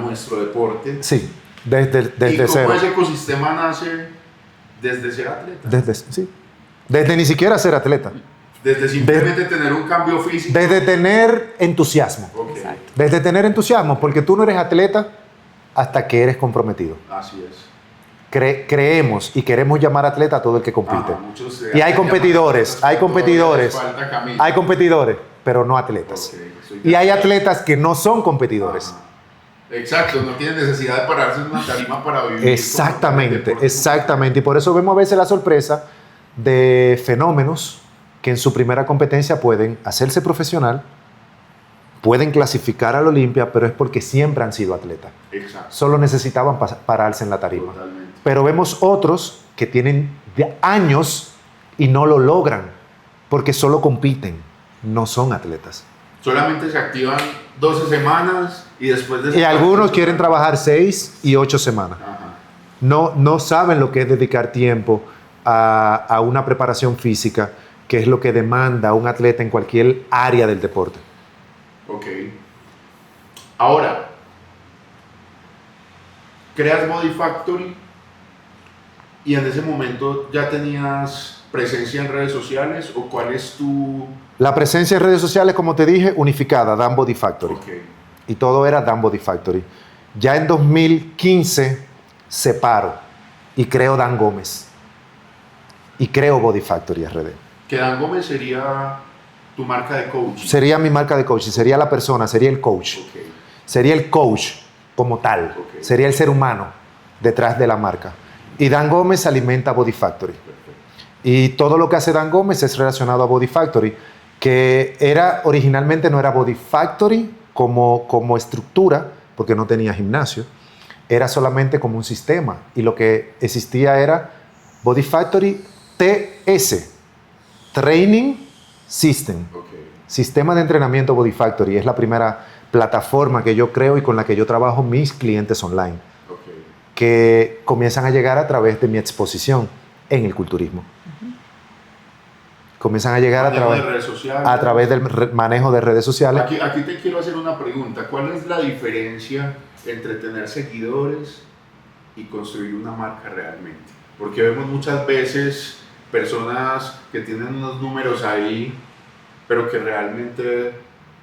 nuestro deporte. Sí, desde y cómo cero. ese ecosistema nace desde ser atleta. Desde ni siquiera ser atleta. Desde simplemente tener un cambio físico. Desde tener entusiasmo. Okay. Desde tener entusiasmo, porque tú no eres atleta hasta que eres comprometido. Así es. Creemos y queremos llamar atleta a todo el que compite. Y hay competidores, pero no atletas. Okay, y hay atletas que no son competidores. Exacto, no tienen necesidad de pararse en una tarima para vivir. Exactamente. Y por eso vemos a veces la sorpresa de fenómenos que en su primera competencia pueden hacerse profesional, pueden clasificar a la Olimpia, pero es porque siempre han sido atletas. Exacto. Solo necesitaban pararse en la tarima. Totalmente. Pero vemos otros que tienen años y no lo logran porque solo compiten, no son atletas. Solamente se activan 12 semanas y después de... Y algunos quieren trabajar 6 y 8 semanas. Ajá. No saben lo que es dedicar tiempo a una preparación física, que es lo que demanda un atleta en cualquier área del deporte. Ok. Ahora, creas Body Factory y en ese momento ya tenías presencia en redes sociales, o cuál es tu... La presencia en redes sociales, como te dije, unificada, Dan Body Factory. Okay. Y todo era Dan Body Factory. Ya en 2015 separo y creo Dan Gómez. Y creo Body Factory RD. Que Dan Gómez sería tu marca de coaching. Sería mi marca de coaching, sería la persona, sería el coach. Okay. Sería el coach como tal. Okay. Sería el ser humano detrás de la marca. Y Dan Gómez alimenta Body Factory. Perfecto. Y todo lo que hace Dan Gómez es relacionado a Body Factory, que originalmente no era Body Factory como estructura, porque no tenía gimnasio, era solamente como un sistema. Y lo que existía era Body Factory TS, Training System. Okay. Sistema de entrenamiento Body Factory. Es la primera plataforma que yo creo y con la que yo trabajo mis clientes online, Okay. que comienzan a llegar a través de mi exposición en el culturismo. Comienzan a llegar a través del manejo de redes sociales. Aquí te quiero hacer una pregunta. ¿Cuál es la diferencia entre tener seguidores y construir una marca realmente? Porque vemos muchas veces personas que tienen unos números ahí, pero que realmente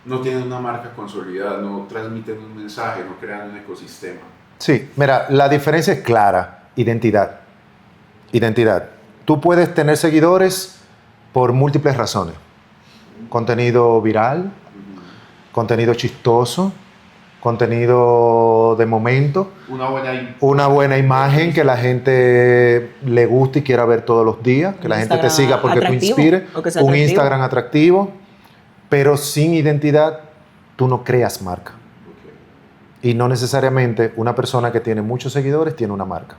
no tienen una marca consolidada, no transmiten un mensaje, no crean un ecosistema. Sí, mira, la diferencia es clara. Identidad. Tú puedes tener seguidores por múltiples razones. Contenido viral, contenido chistoso, contenido dando de momento una buena imagen que la gente le guste y quiera ver todos los días, que la gente te siga porque tú inspires, un Instagram atractivo, pero sin identidad tú no creas marca. Y no necesariamente una persona que tiene muchos seguidores tiene una marca.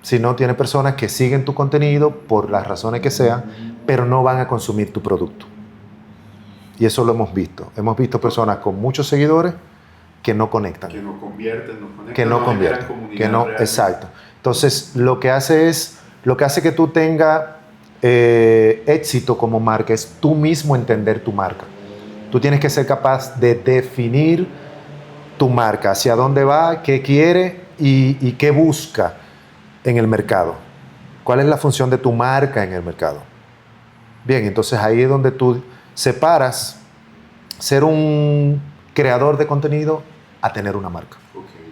Sino tiene personas que siguen tu contenido por las razones que sean, pero no van a consumir tu producto. Y eso lo hemos visto. Hemos visto personas con muchos seguidores que no conectan. Que no convierten, exacto. Entonces, lo que hace que tú tengas éxito como marca es tú mismo entender tu marca. Tú tienes que ser capaz de definir tu marca, hacia dónde va, qué quiere y qué busca en el mercado. ¿Cuál es la función de tu marca en el mercado? Bien, entonces ahí es donde tú separas ser un creador de contenido a tener una marca.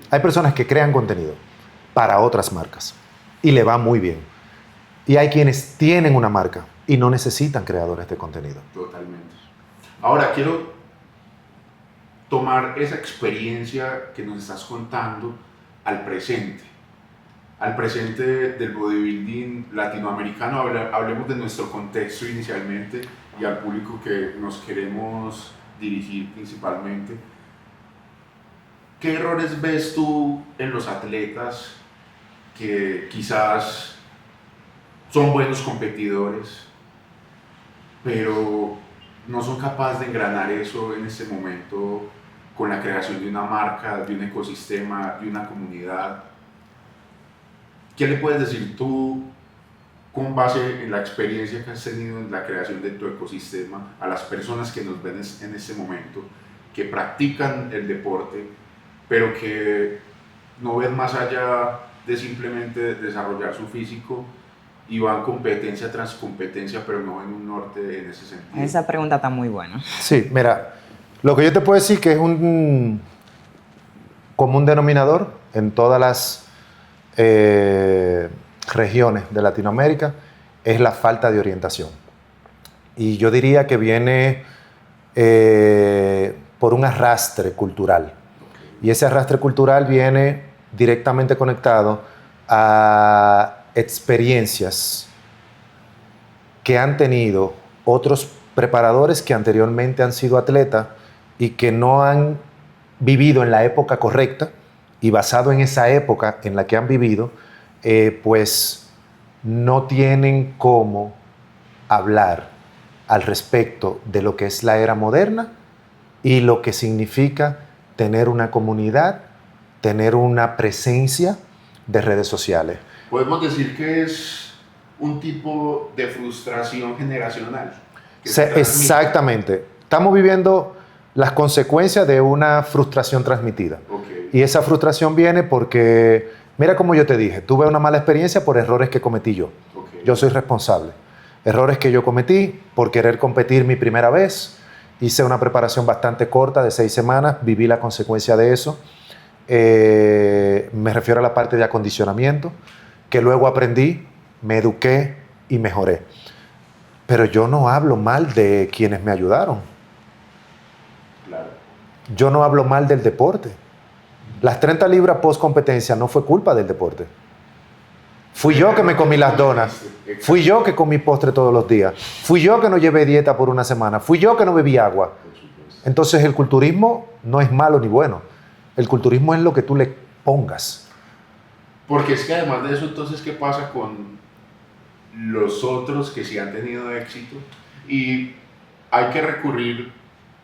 Hay personas que crean contenido para otras marcas y le va muy bien. Y hay quienes tienen una marca y no necesitan creadores de contenido. Totalmente. Ahora quiero tomar esa experiencia que nos estás contando al presente del bodybuilding latinoamericano. Hablemos de nuestro contexto inicialmente y al público que nos queremos dirigir principalmente. ¿Qué errores ves tú en los atletas que quizás son buenos competidores, pero no son capaces de engranar eso en este momento con la creación de una marca, de un ecosistema, de una comunidad? ¿Qué le puedes decir tú con base en la experiencia que has tenido en la creación de tu ecosistema a las personas que nos ven en este momento, que practican el deporte, pero que no ven más allá de simplemente desarrollar su físico y van competencia tras competencia, pero no ven un norte en ese sentido? Esa pregunta está muy buena. Sí, mira, lo que yo te puedo decir que es un común denominador en todas las regiones de Latinoamérica es la falta de orientación. Y yo diría que viene por un arrastre cultural. Y ese arrastre cultural viene directamente conectado a experiencias que han tenido otros preparadores que anteriormente han sido atletas y que no han vivido en la época correcta, y basado en esa época en la que han vivido, pues no tienen cómo hablar al respecto de lo que es la era moderna y lo que significa tener una comunidad, tener una presencia de redes sociales. Podemos decir que es un tipo de frustración generacional. Exactamente. Estamos viviendo las consecuencias de una frustración transmitida. Y esa frustración viene porque, mira como yo te dije, tuve una mala experiencia por errores que cometí yo. Yo soy responsable. Errores que yo cometí por querer competir mi primera vez. Hice una preparación bastante corta de 6 semanas, viví la consecuencia de eso. Me refiero a la parte de acondicionamiento, que luego aprendí, me eduqué y mejoré. Pero yo no hablo mal de quienes me ayudaron. Yo no hablo mal del deporte. Las 30 libras post competencia no fue culpa del deporte. Fui yo que me comí las donas. Fui yo que comí postre todos los días. Fui yo que no llevé dieta por una semana. Fui yo que no bebí agua. Entonces el culturismo no es malo ni bueno. El culturismo es lo que tú le pongas. Porque es que además de eso, entonces, ¿qué pasa con los otros que sí han tenido éxito? Y hay que recurrir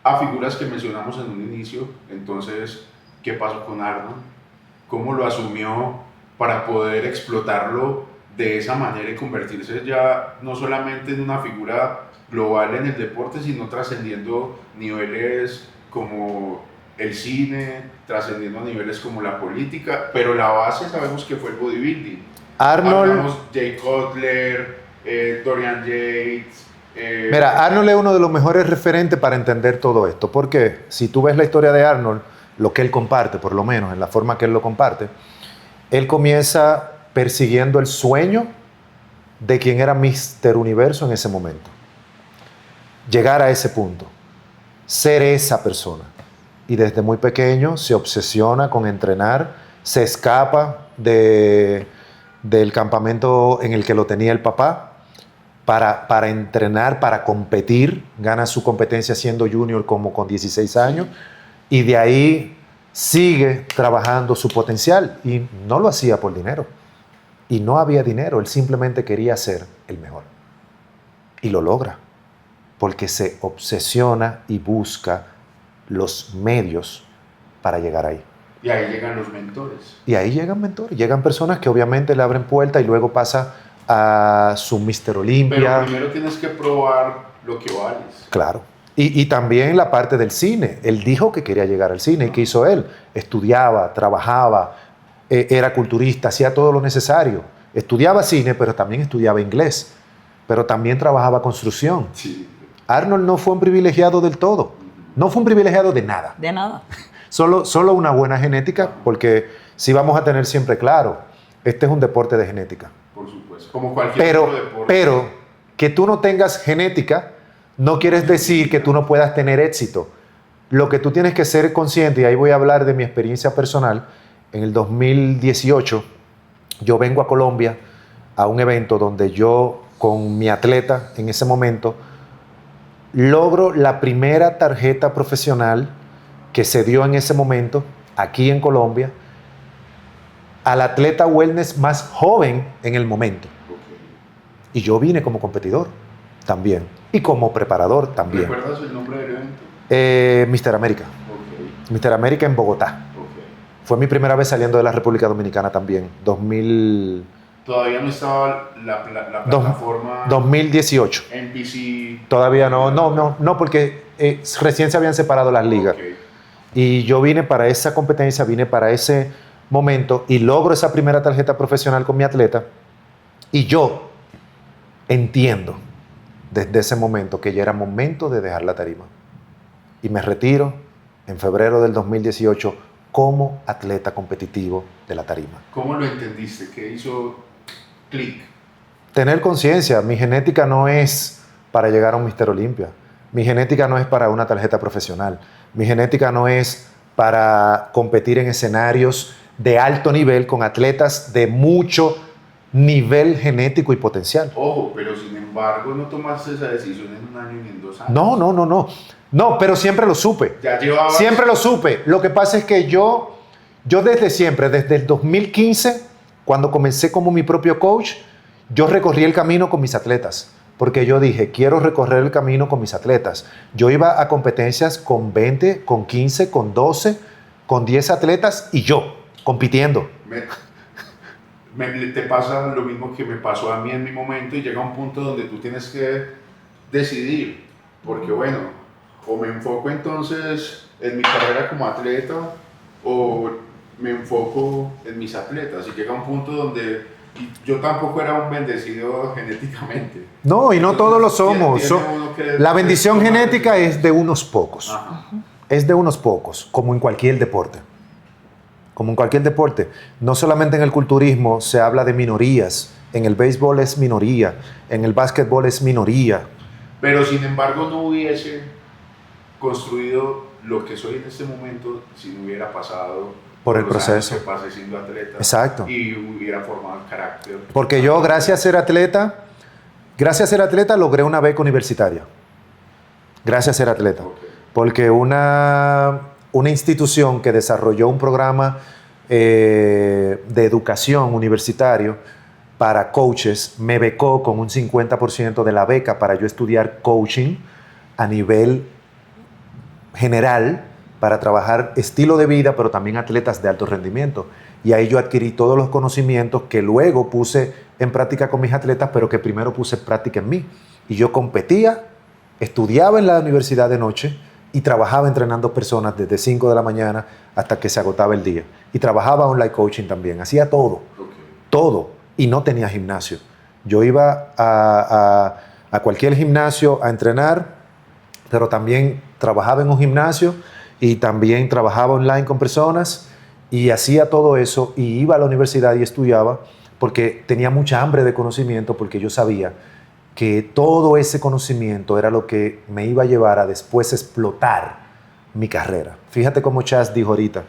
a figuras que mencionamos en un inicio. Entonces, ¿qué pasó con Arnold? ¿Cómo lo asumió para poder explotarlo de esa manera y convertirse ya no solamente en una figura global en el deporte, sino trascendiendo niveles como el cine, trascendiendo a niveles como la política, pero la base sabemos que fue el bodybuilding? Hablamos Jay Cutler, Dorian Yates. Mira, Arnold es uno de los mejores referentes para entender todo esto, porque si tú ves la historia de Arnold, lo que él comparte, por lo menos en la forma que él lo comparte, él comienza persiguiendo el sueño de quien era Mr. Universo en ese momento. Llegar a ese punto, ser esa persona. y desde muy pequeño se obsesiona con entrenar, se escapa del campamento en el que lo tenía el papá para entrenar, para competir, gana su competencia siendo junior como con 16 años y de ahí sigue trabajando su potencial y no lo hacía por dinero. Y no había dinero, él simplemente quería ser el mejor. Y lo logra, porque se obsesiona y busca los medios para llegar ahí. Y ahí llegan los mentores. Y ahí llegan mentores, llegan personas que obviamente le abren puerta y luego pasa a su Mr. Olympia. Pero primero tienes que probar lo que vales. Claro. Y también la parte del cine. Él dijo que quería llegar al cine. ¿Y qué hizo él? Estudiaba, trabajaba, era culturista, hacía todo lo necesario. Estudiaba cine, pero también estudiaba inglés. Pero también trabajaba construcción. Sí. Arnold no fue un privilegiado del todo. No fue un privilegiado de nada. De nada. Solo una buena genética, porque sí vamos a tener siempre claro, este es un deporte de genética. Por supuesto, como cualquier otro deporte. Pero que tú no tengas genética no quiere decir que tú no puedas tener éxito. Lo que tú tienes que ser consciente, y ahí voy a hablar de mi experiencia personal, en el 2018 yo vengo a Colombia a un evento donde yo con mi atleta en ese momento logro la primera tarjeta profesional que se dio en ese momento aquí en Colombia al atleta wellness más joven en el momento. Y yo vine como competidor también y como preparador también. ¿Recuerdas el nombre del evento? Mr. América. Okay. Mr. América en Bogotá. Okay. Fue mi primera vez saliendo de la República Dominicana también. 2000... Todavía no estaba la plataforma 2018. NPC. Todavía no, porque recién se habían separado las ligas. Okay. Y yo vine para esa competencia, vine para ese momento y logro esa primera tarjeta profesional con mi atleta. Y yo entiendo desde ese momento que ya era momento de dejar la tarima. Y me retiro en febrero del 2018 como atleta competitivo de la tarima. ¿Cómo lo entendiste? ¿Qué hizo clic? Tener conciencia. Mi genética no es para llegar a un Mr. Olympia. Mi genética no es para una tarjeta profesional. Mi genética no es para competir en escenarios de alto nivel con atletas de mucho nivel genético y potencial. Ojo, pero sin embargo no tomaste esa decisión en un año ni en 2 años. No, pero siempre lo supe. Ya llevabas... Siempre lo supe. Lo que pasa es que yo desde siempre, desde el 2015, cuando comencé como mi propio coach, yo recorrí el camino con mis atletas. Porque yo dije, quiero recorrer el camino con mis atletas. Yo iba a competencias con 20, con 15, con 12, con 10 atletas y yo, compitiendo. Te pasa lo mismo que me pasó a mí en mi momento y llega un punto donde tú tienes que decidir. Porque bueno, o me enfoco entonces en mi carrera como atleta o me enfoco en mis atletas. Y llega un punto donde... Y yo tampoco era un bendecido genéticamente. No, y no entonces, todos lo somos. La bendición genética es de unos pocos. Ajá. Es de unos pocos, como en cualquier deporte. Como en cualquier deporte. No solamente en el culturismo se habla de minorías. En el béisbol es minoría. En el básquetbol es minoría. Pero sin embargo no hubiese construido lo que soy en este momento si no hubiera pasado por el proceso. Que pasé siendo atleta. Exacto. Y hubiera formado el carácter. Porque yo, gracias a ser atleta, logré una beca universitaria. Gracias a ser atleta. Okay. Porque una institución que desarrolló un programa de educación universitario para coaches me becó con un 50% de la beca para yo estudiar coaching a nivel general, para trabajar estilo de vida, pero también atletas de alto rendimiento. Y ahí yo adquirí todos los conocimientos que luego puse en práctica con mis atletas, pero que primero puse en práctica en mí. Y yo competía, estudiaba en la universidad de noche y trabajaba entrenando personas desde 5 de la mañana hasta que se agotaba el día. Y trabajaba online coaching también, hacía todo, todo. Y no tenía gimnasio. Yo iba a cualquier gimnasio a entrenar, pero también trabajaba en un gimnasio y también trabajaba online con personas y hacía todo eso y iba a la universidad y estudiaba porque tenía mucha hambre de conocimiento, porque yo sabía que todo ese conocimiento era lo que me iba a llevar a después explotar mi carrera. Fíjate cómo Chas dijo ahorita,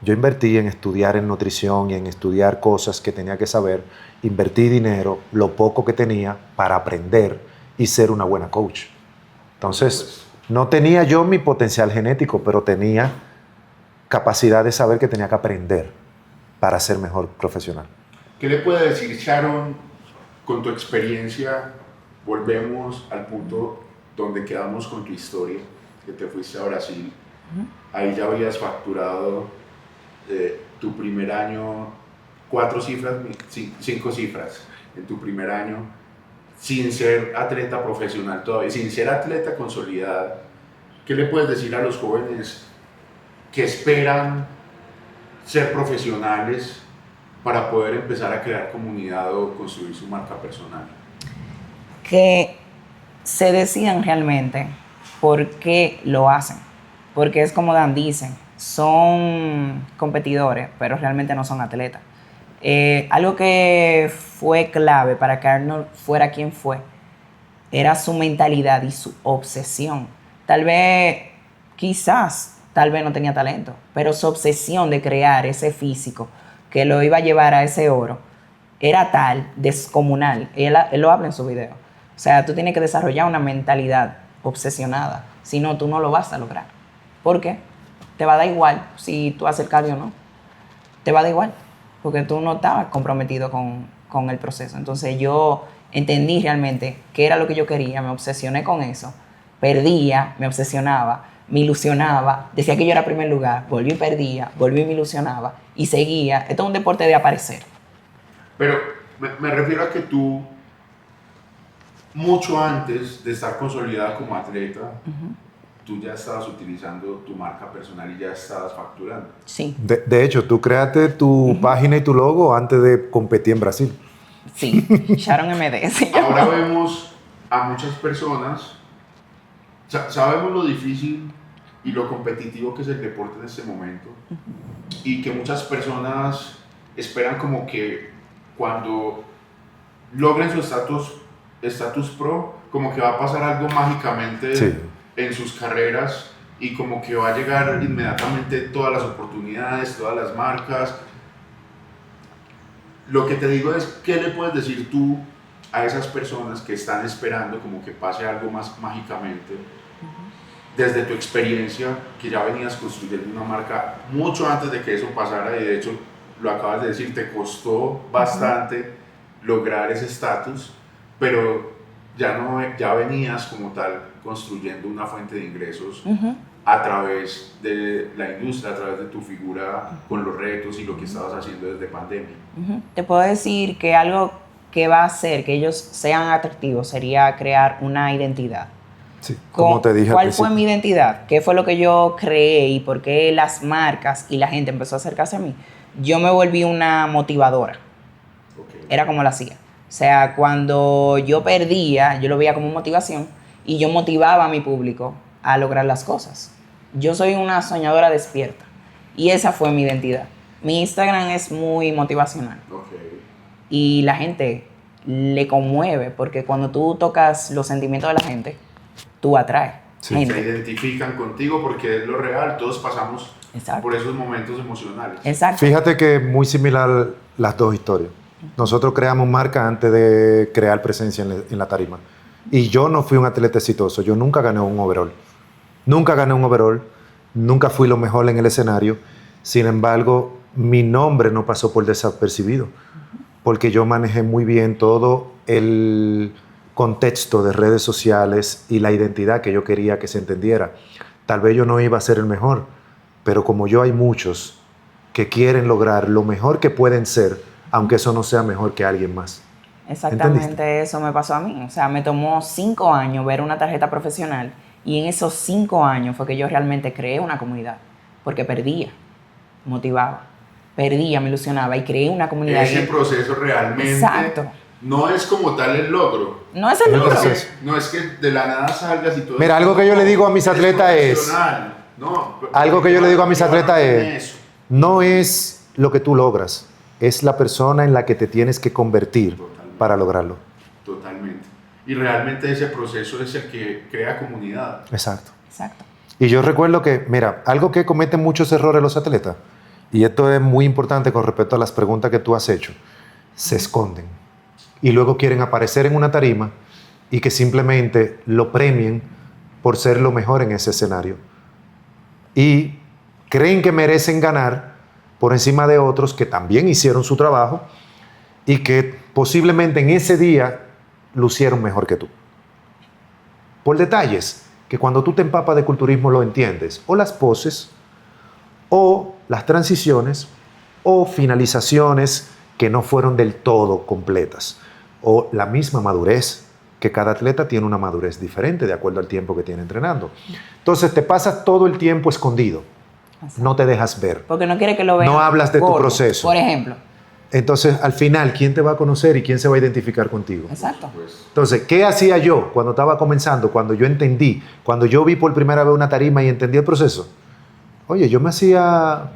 yo invertí en estudiar en nutrición y en estudiar cosas que tenía que saber, invertí dinero, lo poco que tenía, para aprender y ser una buena coach. Entonces, no tenía yo mi potencial genético, pero tenía capacidad de saber que tenía que aprender para ser mejor profesional. ¿Qué le puede decir Sharon con tu experiencia? Volvemos al punto donde quedamos con tu historia, que te fuiste a Brasil. Ahí ya habías facturado tu primer año 4 cifras, 5 cifras en tu primer año, sin ser atleta profesional todavía, sin ser atleta consolidada. ¿Qué le puedes decir a los jóvenes que esperan ser profesionales para poder empezar a crear comunidad o construir su marca personal? Que se decidan realmente por qué lo hacen. Porque es como Dan dicen, son competidores, pero realmente no son atletas. Algo que fue clave para que Arnold fuera quien fue, era su mentalidad y su obsesión. Tal vez no tenía talento, pero su obsesión de crear ese físico que lo iba a llevar a ese oro era tal, descomunal. Él lo habla en su video. O sea, tú tienes que desarrollar una mentalidad obsesionada, si no, tú no lo vas a lograr. ¿Por qué? Te va a dar igual si tú haces el cardio o no. Te va a dar igual, porque tú no estabas comprometido con el proceso. Entonces yo entendí realmente qué era lo que yo quería, me obsesioné con eso, perdía, me obsesionaba, me ilusionaba, decía que yo era primer lugar, volví y perdía, volví y me ilusionaba y seguía. Esto es un deporte de aparecer. Pero me refiero a que tú, mucho antes de estar consolidada como atleta, tú ya estabas utilizando tu marca personal y ya estabas facturando. Sí. De hecho, tú creaste tu página y tu logo antes de competir en Brasil. Sí, Sharon MD. Sí. Ahora vemos a muchas personas, sabemos lo difícil y lo competitivo que es el deporte en este momento, y que muchas personas esperan como que cuando logren su estatus pro, como que va a pasar algo mágicamente en sus carreras y como que va a llegar inmediatamente todas las oportunidades, todas las marcas. Lo que te digo es, ¿qué le puedes decir tú a esas personas que están esperando como que pase algo más mágicamente? Desde tu experiencia, que ya venías construyendo una marca mucho antes de que eso pasara, y de hecho lo acabas de decir, te costó bastante lograr ese estatus, pero ya venías como tal construyendo una fuente de ingresos a través de la industria, a través de tu figura, con los retos y lo que estabas haciendo desde pandemia. Te puedo decir que algo que va a hacer que ellos sean atractivos sería crear una identidad. Sí, como te dije. ¿Cuál fue mi identidad? ¿Qué fue lo que yo creé y por qué las marcas y la gente empezó a acercarse a mí? Yo me volví una motivadora. Era como lo hacía. O sea, cuando yo perdía, yo lo veía como motivación y yo motivaba a mi público a lograr las cosas. Yo soy una soñadora despierta y esa fue mi identidad. Mi Instagram es muy motivacional. Y la gente le conmueve porque cuando tú tocas los sentimientos de la gente, tú atraes. Gente. Se identifican contigo porque es lo real, todos pasamos por esos momentos emocionales. Exacto. Fíjate que es muy similar las dos historias. Nosotros creamos marca antes de crear presencia en la tarima. Y yo no fui un atleta exitoso, yo nunca gané un overall. Nunca fui lo mejor en el escenario. Sin embargo, mi nombre no pasó por desapercibido, porque yo manejé muy bien todo el contexto de redes sociales y la identidad que yo quería que se entendiera. Tal vez yo no iba a ser el mejor, pero como yo hay muchos que quieren lograr lo mejor que pueden ser, aunque eso no sea mejor que alguien más. Exactamente. ¿Entendiste? Eso me pasó a mí. O sea, me tomó 5 años ver una tarjeta profesional y en esos 5 años fue que yo realmente creé una comunidad, porque perdía, motivaba, perdía, me ilusionaba y creé una comunidad. Ese proceso realmente no es como tal el logro. No es el logro. No es que de la nada salgas y todo. Mira, algo que yo le digo a mis atletas es... Algo que yo le digo a mis atletas es... No es lo que tú logras, es la persona en la que te tienes que convertir para lograrlo. Totalmente. Y realmente ese proceso es el que crea comunidad. Exacto. Y yo recuerdo que, mira, algo que cometen muchos errores los atletas, y esto es muy importante con respecto a las preguntas que tú has hecho, se esconden. Y luego quieren aparecer en una tarima y que simplemente lo premien por ser lo mejor en ese escenario. Y creen que merecen ganar por encima de otros que también hicieron su trabajo y que posiblemente en ese día lucieron mejor que tú. Por detalles que cuando tú te empapas de culturismo lo entiendes, o las poses, o las transiciones, o finalizaciones que no fueron del todo completas, o la misma madurez, que cada atleta tiene una madurez diferente de acuerdo al tiempo que tiene entrenando. Entonces te pasas todo el tiempo escondido, no te dejas ver. Porque no quiere que lo vean. No hablas de gordo, tu proceso. Por ejemplo. Entonces, al final, ¿quién te va a conocer y quién se va a identificar contigo? Exacto. Entonces, ¿qué hacía yo cuando estaba comenzando, cuando yo entendí, cuando yo vi por primera vez una tarima y entendí el proceso? Oye, yo me hacía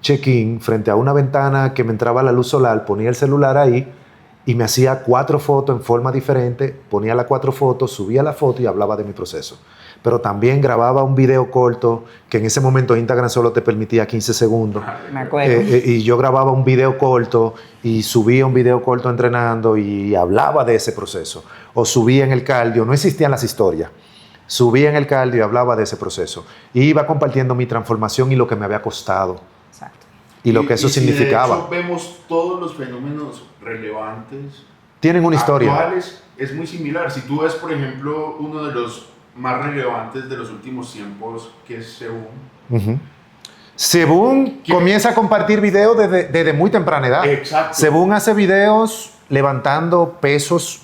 check-in frente a una ventana que me entraba la luz solar, ponía el celular ahí y me hacía 4 fotos en forma diferente, ponía las 4 fotos, subía la foto y hablaba de mi proceso. Pero también grababa un video corto, que en ese momento Instagram solo te permitía 15 segundos. Me acuerdo. Y yo grababa un video corto y subía un video corto entrenando y hablaba de ese proceso. O subía en el cardio, no existían las historias. Subía en el cardio y hablaba de ese proceso. Y iba compartiendo mi transformación y lo que me había costado. Exacto. Y lo que eso significaba. De hecho, vemos todos los fenómenos relevantes. Tienen una historia. Actuales, es muy similar. Si tú ves, por ejemplo, uno de los más relevantes de los últimos tiempos, que es Sebum. Sebum comienza a compartir videos desde muy temprana edad. Exacto. Sebum hace videos levantando pesos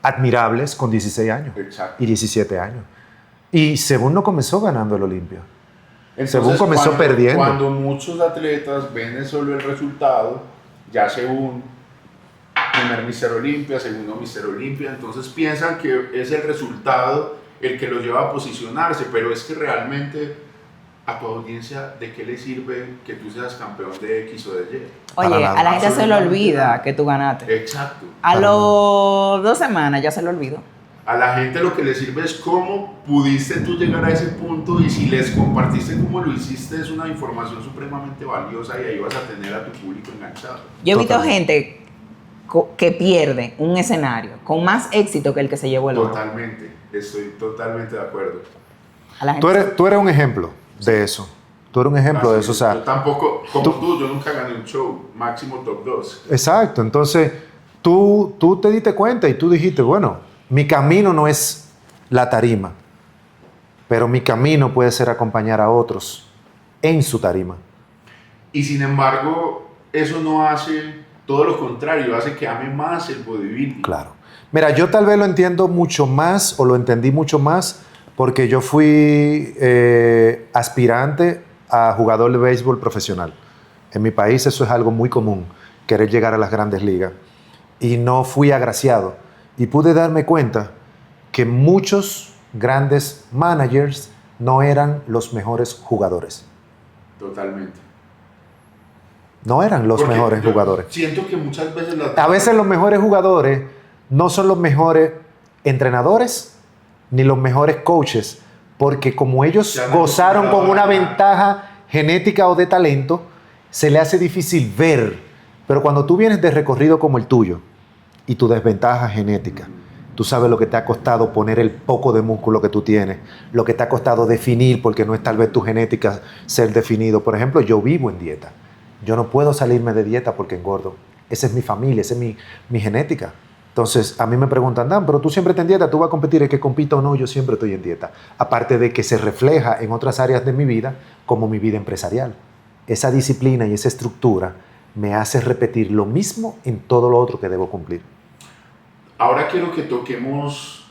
admirables con 16 años. Exacto. Y 17 años. Y Sebum no comenzó ganando el Olimpia. Entonces, Sebum comenzó perdiendo. Cuando muchos atletas ven solo el resultado, ya Sebum, primer Mr. Olimpia, segundo Mr. Olimpia, entonces piensan que es el resultado el que los lleva a posicionarse, pero es que realmente a tu audiencia, ¿de qué le sirve que tú seas campeón de X o de Y? Oye, a la gente se le olvida que tú ganaste. Exacto. A los 2 semanas ya se le olvidó. A la gente lo que le sirve es cómo pudiste tú llegar a ese punto, y si les compartiste cómo lo hiciste es una información supremamente valiosa, y ahí vas a tener a tu público enganchado. Yo he visto gente que pierde un escenario con más éxito que el que se llevó el oro. Totalmente, estoy totalmente de acuerdo. A la gente Tú eres un ejemplo de eso. Tú eres un ejemplo de eso. O sea, yo tampoco, como yo nunca gané un show, máximo top 2. Exacto. Entonces, tú te diste cuenta y tú dijiste, bueno, mi camino no es la tarima, pero mi camino puede ser acompañar a otros en su tarima. Y sin embargo, eso no hace, todo lo contrario, hace que ame más el bodybuilding. Claro. Mira, yo tal vez lo entiendo mucho más, o lo entendí mucho más, porque yo fui aspirante a jugador de béisbol profesional. En mi país eso es algo muy común, querer llegar a las grandes ligas. Y no fui agraciado. Y pude darme cuenta que muchos grandes managers no eran los mejores jugadores. Totalmente. No eran los mejores jugadores. Siento que muchas veces... A veces los mejores jugadores no son los mejores entrenadores ni los mejores coaches, porque como ellos gozaron con una ventaja genética o de talento, se le hace difícil ver. Pero cuando tú vienes de recorrido como el tuyo y tu desventaja genética, tú sabes lo que te ha costado poner el poco de músculo que tú tienes, lo que te ha costado definir, porque no es tal vez tu genética ser definido. Por ejemplo, yo vivo en dieta. Yo no puedo salirme de dieta porque engordo. Esa es mi familia, esa es mi genética. Entonces, a mí me preguntan, Dan, pero tú siempre estás en dieta, tú vas a competir, el que compita o no, yo siempre estoy en dieta. Aparte de que se refleja en otras áreas de mi vida, como mi vida empresarial. Esa disciplina y esa estructura me hace repetir lo mismo en todo lo otro que debo cumplir. Ahora quiero que toquemos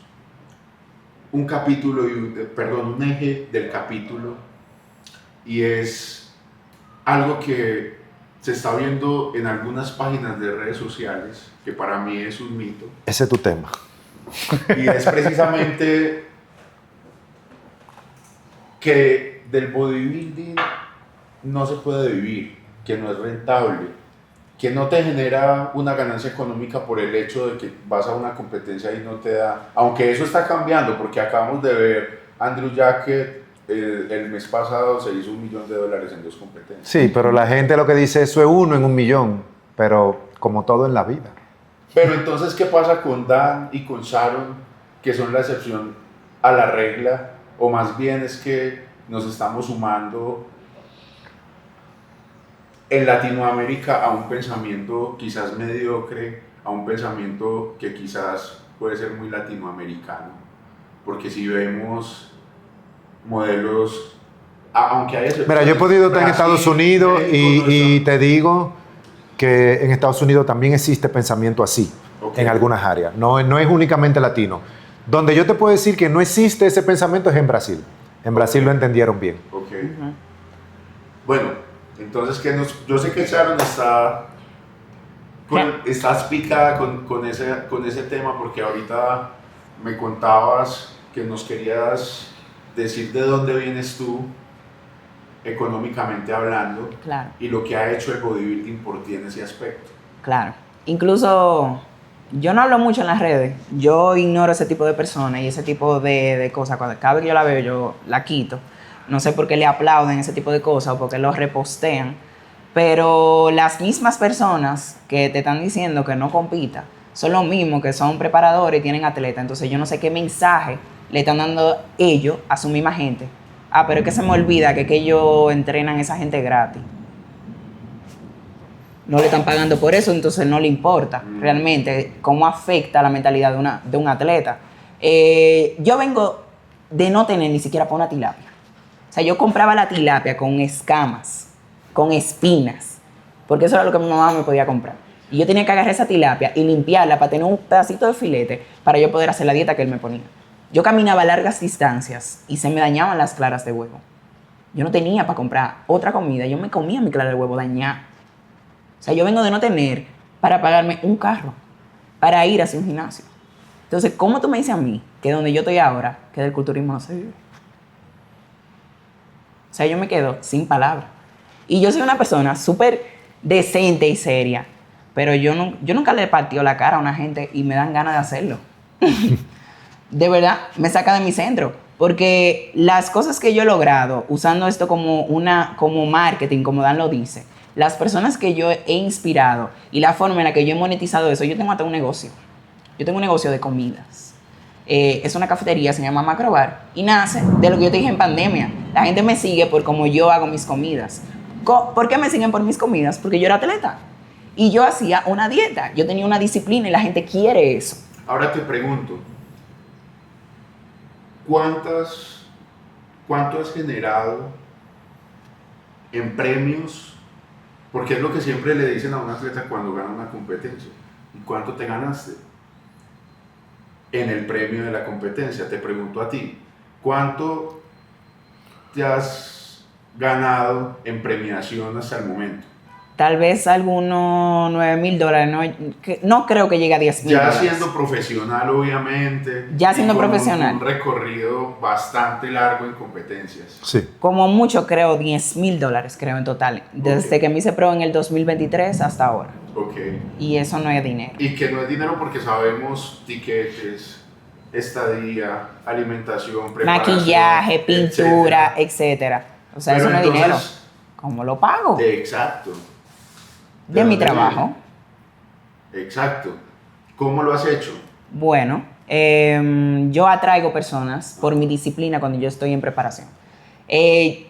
un capítulo, un eje del capítulo, y es algo que se está viendo en algunas páginas de redes sociales, que para mí es un mito. Ese es tu tema. Y es precisamente que del bodybuilding no se puede vivir, que no es rentable, que no te genera una ganancia económica por el hecho de que vas a una competencia y no te da, aunque eso está cambiando, porque acabamos de ver Andrew Jackett el mes pasado se hizo $1 millón en 2 competencias. Sí, pero la gente lo que dice, eso es 1 en 1 millón, pero como todo en la vida. Pero entonces, ¿qué pasa con Dan y con Sharon, que son la excepción a la regla? O más bien es que nos estamos sumando en Latinoamérica a un pensamiento quizás mediocre, a un pensamiento que quizás puede ser muy latinoamericano, porque si vemos modelos, aunque hay excepciones. Mira, yo he podido estar en Estados Unidos y te digo que en Estados Unidos también existe pensamiento así, en algunas áreas, no es únicamente latino. Donde yo te puedo decir que no existe ese pensamiento es en Brasil. En Brasil lo entendieron bien. Bueno, entonces, yo sé que Sharon estás picada con ese tema, porque ahorita me contabas que nos querías decir de dónde vienes tú, económicamente hablando, claro, y lo que ha hecho el bodybuilding por ti en ese aspecto. Claro. Incluso yo no hablo mucho en las redes. Yo ignoro ese tipo de personas y ese tipo de cosas. Cada vez que yo la veo, yo la quito. No sé por qué le aplauden ese tipo de cosas o por qué lo repostean. Pero las mismas personas que te están diciendo que no compita son los mismos que son preparadores y tienen atletas. Entonces yo no sé qué mensaje le están dando ellos a su misma gente. Pero es que se me olvida que ellos entrenan a esa gente gratis. No le están pagando por eso, entonces no le importa realmente cómo afecta la mentalidad de un atleta. Yo vengo de no tener ni siquiera para una tilapia. O sea, yo compraba la tilapia con escamas, con espinas, porque eso era lo que mi mamá me podía comprar. Y yo tenía que agarrar esa tilapia y limpiarla para tener un pedacito de filete para yo poder hacer la dieta que él me ponía. Yo caminaba largas distancias y se me dañaban las claras de huevo. Yo no tenía para comprar otra comida, yo me comía mi clara de huevo dañada. O sea, yo vengo de no tener para pagarme un carro, para ir hacia un gimnasio. Entonces, ¿cómo tú me dices a mí que donde yo estoy ahora, que del culturismo no se vive? O sea, yo me quedo sin palabras. Y yo soy una persona súper decente y seria, pero yo nunca le he partido la cara a una gente y me dan ganas de hacerlo. De verdad, me saca de mi centro. Porque las cosas que yo he logrado, usando esto como marketing, como Dan lo dice, las personas que yo he inspirado y la forma en la que yo he monetizado eso, yo tengo hasta un negocio. Yo tengo un negocio de comidas. Es una cafetería, se llama Macrobar, y nace de lo que yo te dije en pandemia. La gente me sigue por cómo yo hago mis comidas. ¿Por qué me siguen por mis comidas? Porque yo era atleta. Y yo hacía una dieta. Yo tenía una disciplina y la gente quiere eso. Ahora te pregunto, ¿cuánto has generado en premios? Porque es lo que siempre le dicen a un atleta cuando gana una competencia. ¿Y cuánto te ganaste en el premio de la competencia? Te pregunto a ti, ¿cuánto te has ganado en premiación hasta el momento? Tal vez algunos $9,000. No creo que llegue a $10,000. Ya siendo profesional, obviamente. Ya siendo profesional. Un recorrido bastante largo en competencias. Sí. Como mucho, creo $10,000, creo en total. Desde que me hice pro en el 2023 hasta ahora. Y eso no es dinero. Y que no es dinero porque sabemos tiquetes, estadía, alimentación, preparación, maquillaje, pintura, etcétera. O sea, pero eso no es dinero. ¿Cómo lo pago? Exacto. De mi trabajo. Exacto. ¿Cómo lo has hecho? Bueno, yo atraigo personas por mi disciplina cuando yo estoy en preparación.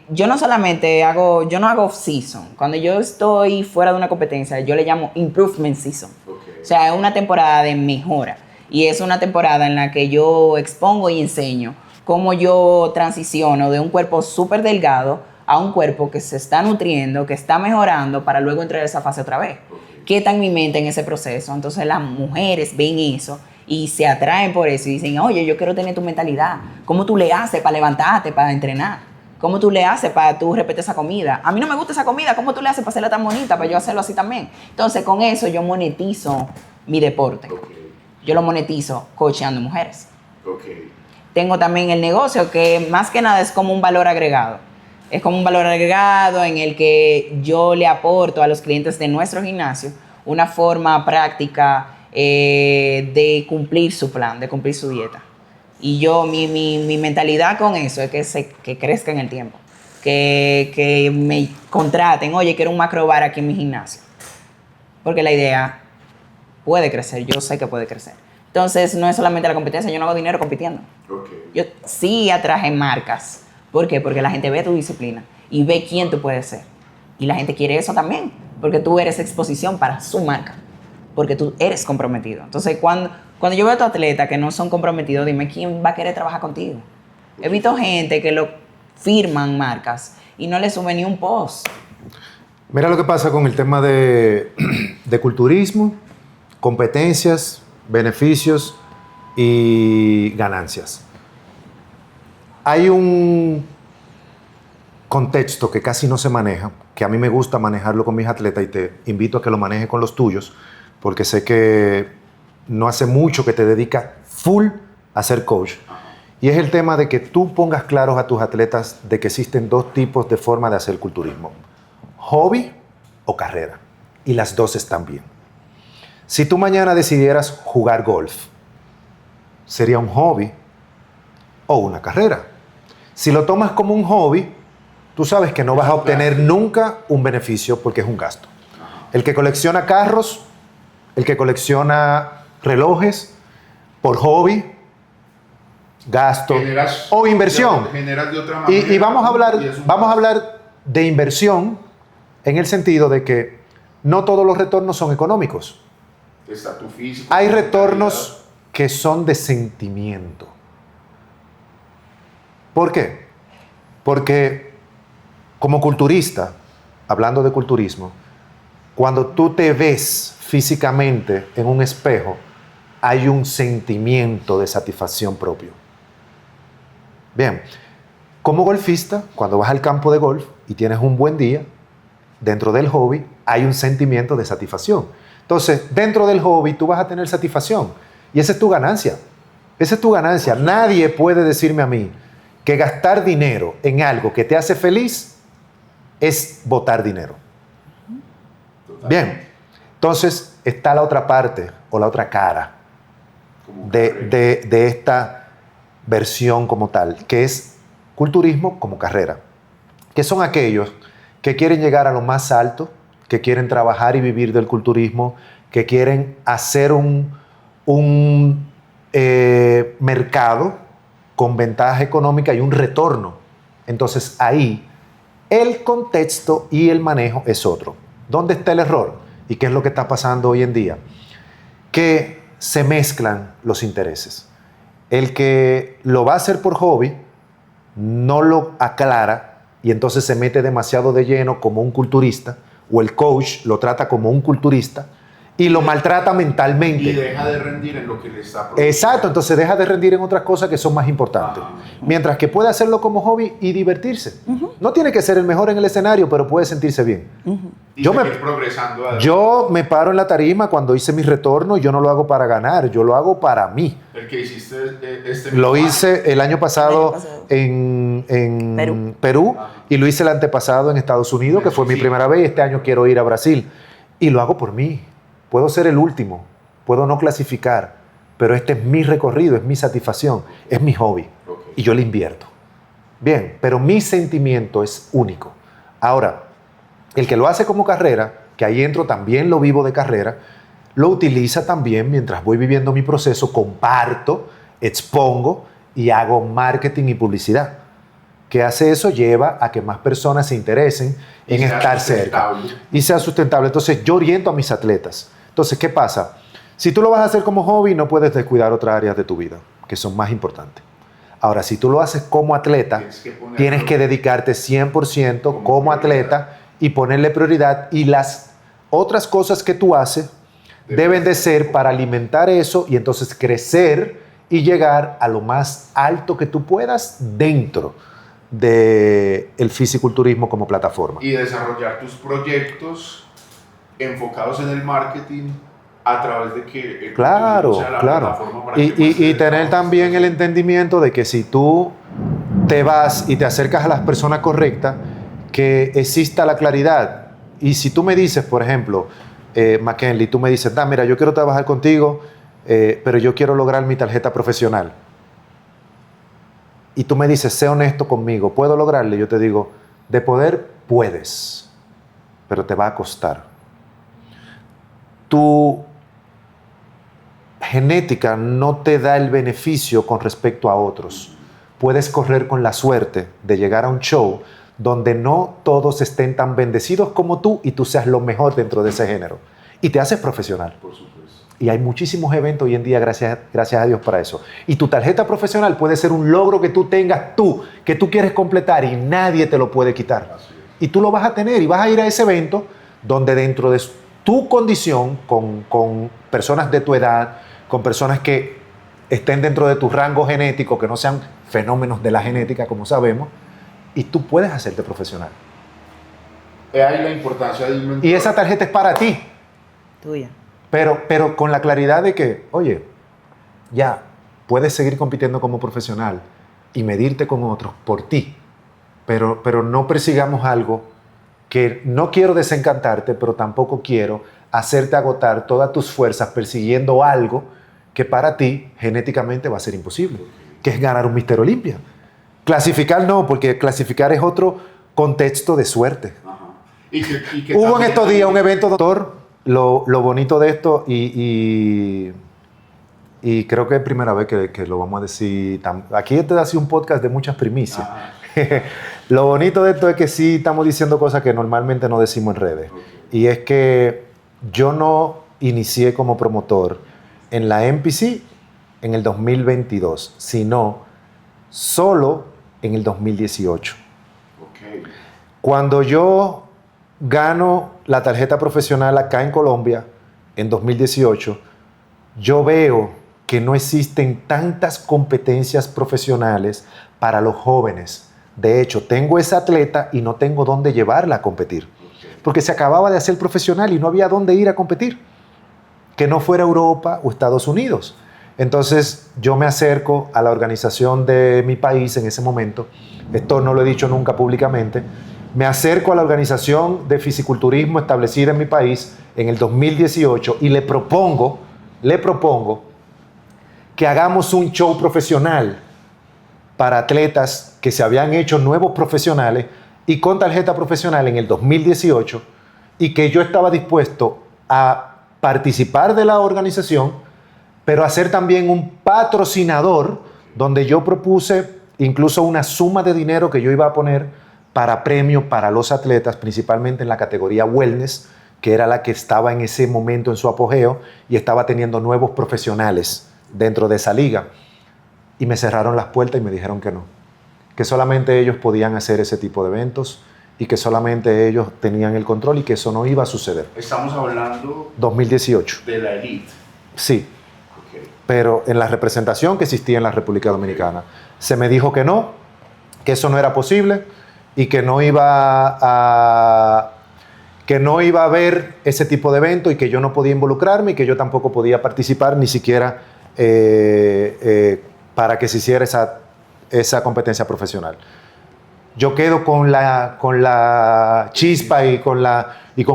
Yo no solamente hago off-season. Cuando yo estoy fuera de una competencia, yo le llamo improvement season. O sea, es una temporada de mejora. Y es una temporada en la que yo expongo y enseño cómo yo transiciono de un cuerpo súper delgado a un cuerpo que se está nutriendo, que está mejorando para luego entrar a esa fase otra vez. ¿Qué está en mi mente en ese proceso? Entonces las mujeres ven eso y se atraen por eso y dicen, oye, yo quiero tener tu mentalidad. ¿Cómo tú le haces para levantarte, para entrenar? ¿Cómo tú le haces para tú repetir esa comida? A mí no me gusta esa comida, ¿cómo tú le haces para hacerla tan bonita, para yo hacerlo así también? Entonces con eso yo monetizo mi deporte. Yo lo monetizo coacheando mujeres. Tengo también el negocio que más que nada es como un valor agregado. Es como un valor agregado en el que yo le aporto a los clientes de nuestro gimnasio una forma práctica de cumplir su plan, de cumplir su dieta. Y yo, mi mentalidad con eso es que crezca en el tiempo. Que me contraten, oye, quiero un macrobar aquí en mi gimnasio. Porque la idea puede crecer, yo sé que puede crecer. Entonces, no es solamente la competencia, yo no hago dinero compitiendo. Okay. Yo sí atraje marcas. ¿Por qué? Porque la gente ve tu disciplina y ve quién tú puedes ser. Y la gente quiere eso también, porque tú eres exposición para su marca, porque tú eres comprometido. Entonces, cuando yo veo a tu atleta que no son comprometidos, dime quién va a querer trabajar contigo. He visto gente que lo firman marcas y no le suben ni un post. Mira lo que pasa con el tema de culturismo, competencias, beneficios y ganancias. Hay un contexto que casi no se maneja, que a mí me gusta manejarlo con mis atletas y te invito a que lo manejes con los tuyos, porque sé que no hace mucho que te dedicas full a ser coach. Y es el tema de que tú pongas claros a tus atletas de que existen dos tipos de forma de hacer culturismo: hobby o carrera. Y las dos están bien. Si tú mañana decidieras jugar golf, sería un hobby o una carrera. Si lo tomas como un hobby, tú sabes que no vas a obtener nunca un beneficio porque es un gasto. El que colecciona carros, el que colecciona relojes, por hobby, gasto o inversión. Generas de otra manera. Y vamos a hablar de inversión en el sentido de que no todos los retornos son económicos. Está tu físico. Hay retornos que son de sentimiento. ¿Por qué? Porque como culturista, hablando de culturismo, cuando tú te ves físicamente en un espejo, hay un sentimiento de satisfacción propio. Bien, como golfista, cuando vas al campo de golf y tienes un buen día, dentro del hobby hay un sentimiento de satisfacción. Entonces, dentro del hobby tú vas a tener satisfacción y esa es tu ganancia. Esa es tu ganancia. Nadie puede decirme a mí que gastar dinero en algo que te hace feliz es botar dinero. Bien, entonces está la otra parte o la otra cara de esta versión como tal, que es culturismo como carrera, que son aquellos que quieren llegar a lo más alto, que quieren trabajar y vivir del culturismo, que quieren hacer un mercado con ventaja económica y un retorno. Entonces ahí el contexto y el manejo es otro. ¿Dónde está el error? ¿Y qué es lo que está pasando hoy en día? Que se mezclan los intereses. El que lo va a hacer por hobby no lo aclara y entonces se mete demasiado de lleno como un culturista, o el coach lo trata como un culturista y lo maltrata mentalmente. Y deja de rendir en lo que le está produciendo. Exacto, entonces deja de rendir en otras cosas que son más importantes. Mientras que puede hacerlo como hobby y divertirse. No tiene que ser el mejor en el escenario, pero puede sentirse bien. Y seguir progresando. Yo me paro en la tarima cuando hice mi retorno, yo no lo hago para ganar, yo lo hago para mí. El que hiciste lo hice el año pasado en Perú y lo hice el antepasado en Estados Unidos, que fue mi primera vez, y este año quiero ir a Brasil. Y lo hago por mí. Puedo ser el último, puedo no clasificar, pero este es mi recorrido, es mi satisfacción, es mi hobby. Y yo le invierto. Bien, pero mi sentimiento es único. Ahora, el que lo hace como carrera, que ahí entro, también lo vivo de carrera, lo utiliza también mientras voy viviendo mi proceso, comparto, expongo y hago marketing y publicidad. ¿Qué hace eso? Lleva a que más personas se interesen en estar cerca y sea sustentable. Entonces yo oriento a mis atletas. Entonces, ¿qué pasa? Si tú lo vas a hacer como hobby, no puedes descuidar otras áreas de tu vida que son más importantes. Ahora, si tú lo haces como atleta, tienes que dedicarte 100% como atleta y ponerle prioridad, y las otras cosas que tú haces deben de ser para alimentar eso y entonces crecer y llegar a lo más alto que tú puedas dentro del fisiculturismo como plataforma. Y desarrollar tus proyectos enfocados en el marketing a través de que el claro, sea la claro. plataforma para y tener también el entendimiento de que si tú te vas y te acercas a las personas correctas, que exista la claridad. Y si tú me dices, por ejemplo, McKinley, tú me dices, mira, yo quiero trabajar contigo, pero yo quiero lograr mi tarjeta profesional. y tú me dices, sé honesto conmigo, ¿puedo lograrlo? Yo te digo, de poder puedes, pero te va a costar. Tu genética no te da el beneficio con respecto a otros. Puedes correr con la suerte de llegar a un show donde no todos estén tan bendecidos como tú y tú seas lo mejor dentro de ese género. Y te haces profesional. Por supuesto. Y hay muchísimos eventos hoy en día, gracias a Dios para eso. Y tu tarjeta profesional puede ser un logro que tú tengas que tú quieres completar y nadie te lo puede quitar. Y tú lo vas a tener y vas a ir a ese evento donde dentro de tu condición, con personas de tu edad, con personas que estén dentro de tu rango genético, que no sean fenómenos de la genética, como sabemos, y tú puedes hacerte profesional. Hay la importancia de un mentor. Y esa tarjeta es para ti. Tuya. Pero con la claridad de que, oye, ya, puedes seguir compitiendo como profesional y medirte con otros por ti, pero no persigamos algo que no quiero desencantarte, pero tampoco quiero hacerte agotar todas tus fuerzas persiguiendo algo que para ti genéticamente va a ser imposible, que es ganar un Mister Olympia. Clasificar no, porque clasificar es otro contexto de suerte. Ajá. Y que Hubo en estos días un evento, doctor, lo bonito de esto, y creo que es primera vez que lo vamos a decir. Aquí este ha sido un podcast de muchas primicias. Lo bonito de esto es que sí estamos diciendo cosas que normalmente no decimos en redes. Okay. Y es que yo no inicié como promotor en la NPC en el 2022, sino solo en el 2018. Okay. Cuando yo gano la tarjeta profesional acá en Colombia en 2018, yo veo que no existen tantas competencias profesionales para los jóvenes. De hecho, tengo esa atleta y no tengo dónde llevarla a competir. Porque se acababa de hacer profesional y no había dónde ir a competir, que no fuera Europa o Estados Unidos. Entonces yo me acerco a la organización de mi país en ese momento, esto no lo he dicho nunca públicamente, me acerco a la organización de fisiculturismo establecida en mi país en el 2018 y le propongo que hagamos un show profesional para atletas que se habían hecho nuevos profesionales y con tarjeta profesional en el 2018, y que yo estaba dispuesto a participar de la organización, pero a ser también un patrocinador, donde yo propuse incluso una suma de dinero que yo iba a poner para premio para los atletas, principalmente en la categoría wellness, que era la que estaba en ese momento en su apogeo y estaba teniendo nuevos profesionales dentro de esa liga. Y me cerraron las puertas y me dijeron que no, que solamente ellos podían hacer ese tipo de eventos y que solamente ellos tenían el control y que eso no iba a suceder. Estamos hablando 2018. De la elite. Sí. Okay. Pero en la representación que existía en la República Dominicana, se me dijo que no, que eso no era posible y que no iba a haber ese tipo de evento y que yo no podía involucrarme y que yo tampoco podía participar ni siquiera para que se hiciera esa competencia profesional. Yo quedo con la chispa y con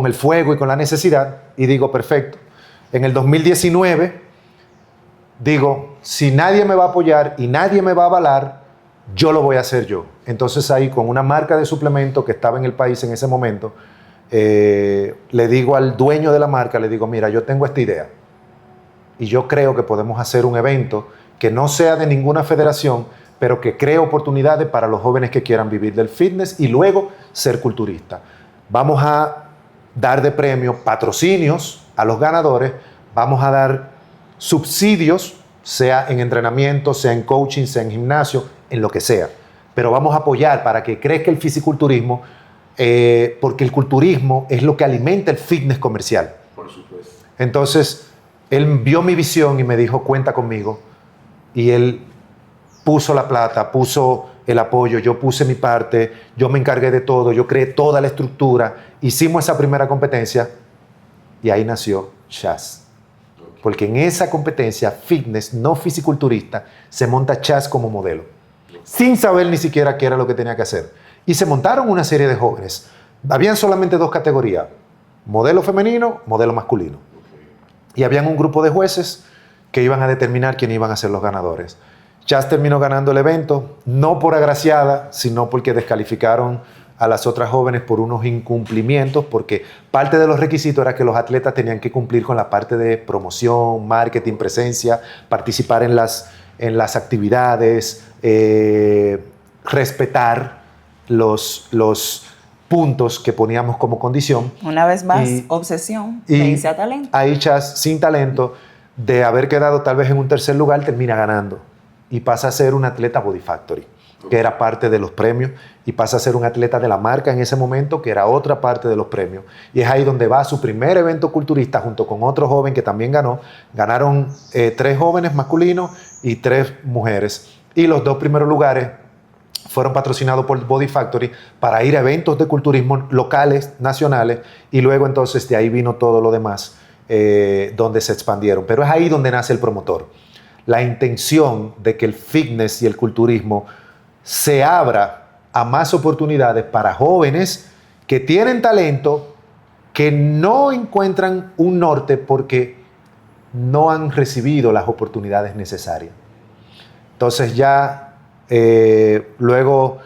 el fuego y con la necesidad y digo, perfecto. En el 2019 digo, si nadie me va a apoyar y nadie me va a avalar, yo lo voy a hacer yo. Entonces ahí, con una marca de suplemento que estaba en el país en ese momento, le digo al dueño de la marca, le digo, mira, yo tengo esta idea y yo creo que podemos hacer un evento que no sea de ninguna federación, pero que cree oportunidades para los jóvenes que quieran vivir del fitness y luego ser culturista. Vamos a dar de premio patrocinios a los ganadores, vamos a dar subsidios, sea en entrenamiento, sea en coaching, sea en gimnasio, en lo que sea. Pero vamos a apoyar para que crezca el fisiculturismo, porque el culturismo es lo que alimenta el fitness comercial. Por supuesto. Entonces, él vio mi visión y me dijo, cuenta conmigo. Y él puso la plata, puso el apoyo, yo puse mi parte, yo me encargué de todo, yo creé toda la estructura, hicimos esa primera competencia y ahí nació Chas. Porque en esa competencia fitness no fisiculturista se monta Chas como modelo, sin saber ni siquiera qué era lo que tenía que hacer. Y se montaron una serie de jóvenes. Habían solamente dos categorías, modelo femenino, modelo masculino. Y habían un grupo de jueces que iban a determinar quién iban a ser los ganadores. Chas terminó ganando el evento, no por agraciada, sino porque descalificaron a las otras jóvenes por unos incumplimientos, porque parte de los requisitos era que los atletas tenían que cumplir con la parte de promoción, marketing, presencia, participar en las actividades, respetar los puntos que poníamos como condición. Una vez más, obsesión, me dice a talento. Ahí Chas, sin talento, de haber quedado tal vez en un tercer lugar, termina ganando y pasa a ser un atleta Body Factory, que era parte de los premios, y pasa a ser un atleta de la marca en ese momento, que era otra parte de los premios. Y es ahí donde va su primer evento culturista junto con otro joven que también ganó. Ganaron 3 jóvenes masculinos y 3 mujeres. Y los 2 primeros lugares fueron patrocinados por Body Factory para ir a eventos de culturismo locales, nacionales, y luego entonces de ahí vino todo lo demás, donde se expandieron. Pero es ahí donde nace el promotor. La intención de que el fitness y el culturismo se abra a más oportunidades para jóvenes que tienen talento, que no encuentran un norte porque no han recibido las oportunidades necesarias. Entonces ya luego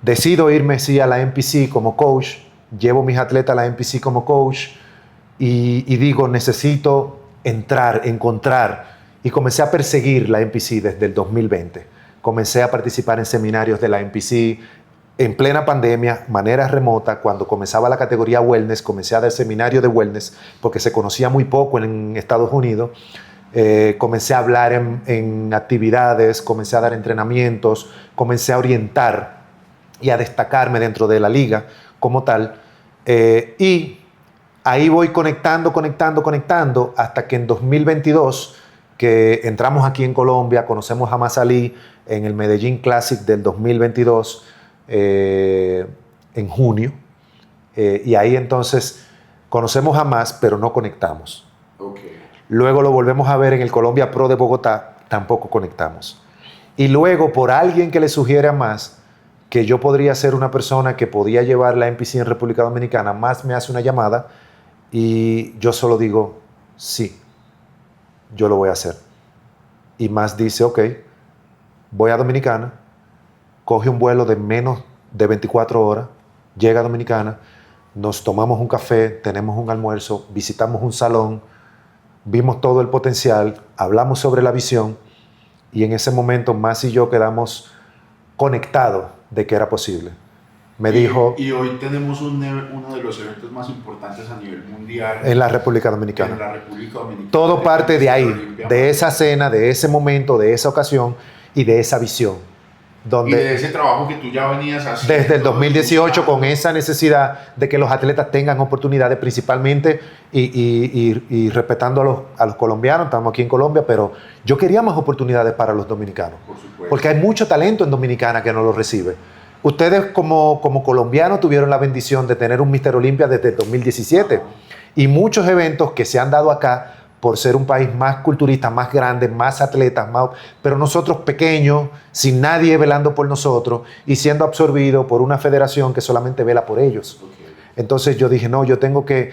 decido irme sí, a la NPC como coach, llevo mis atletas a la NPC como coach y digo, necesito encontrar, y comencé a perseguir la NPC desde el 2020. Comencé a participar en seminarios de la NPC en plena pandemia, manera remota. Cuando comenzaba la categoría wellness, comencé a dar seminarios de wellness porque se conocía muy poco en Estados Unidos. Comencé a hablar en actividades, comencé a dar entrenamientos, comencé a orientar y a destacarme dentro de la liga como tal. Y ahí voy conectando, hasta que en 2022, que entramos aquí en Colombia, conocemos a Masalí en el Medellín Classic del 2022, en junio, y ahí entonces conocemos a Mas, pero no conectamos. Okay. Luego lo volvemos a ver en el Colombia Pro de Bogotá, tampoco conectamos. Y luego, por alguien que le sugiere a Mas que yo podría ser una persona que podía llevar la NPC en República Dominicana, Mas me hace una llamada y yo solo digo, sí, yo lo voy a hacer. Y Mas dice, ok, voy a Dominicana, coge un vuelo de menos de 24 horas, llega a Dominicana, nos tomamos un café, tenemos un almuerzo, visitamos un salón, vimos todo el potencial, hablamos sobre la visión y en ese momento Mas y yo quedamos conectados de que era posible. Me dijo... Y hoy tenemos uno de los eventos más importantes a nivel mundial. En la República Dominicana. En la República Dominicana. Todo parte de ahí, de esa cena, de ese momento, de esa ocasión y de esa visión. Y de ese trabajo que tú ya venías haciendo. Desde el 2018 con esa necesidad de que los atletas tengan oportunidades principalmente y respetando a los colombianos. Estamos aquí en Colombia, pero yo quería más oportunidades para los dominicanos. Por supuesto. Porque hay mucho talento en Dominicana que no lo recibe. Ustedes como colombianos tuvieron la bendición de tener un Mister Olympia desde el 2017 y muchos eventos que se han dado acá por ser un país más culturista, más grande, más atletas, pero nosotros pequeños, sin nadie velando por nosotros y siendo absorbidos por una federación que solamente vela por ellos. Okay. Entonces yo dije, no, yo tengo que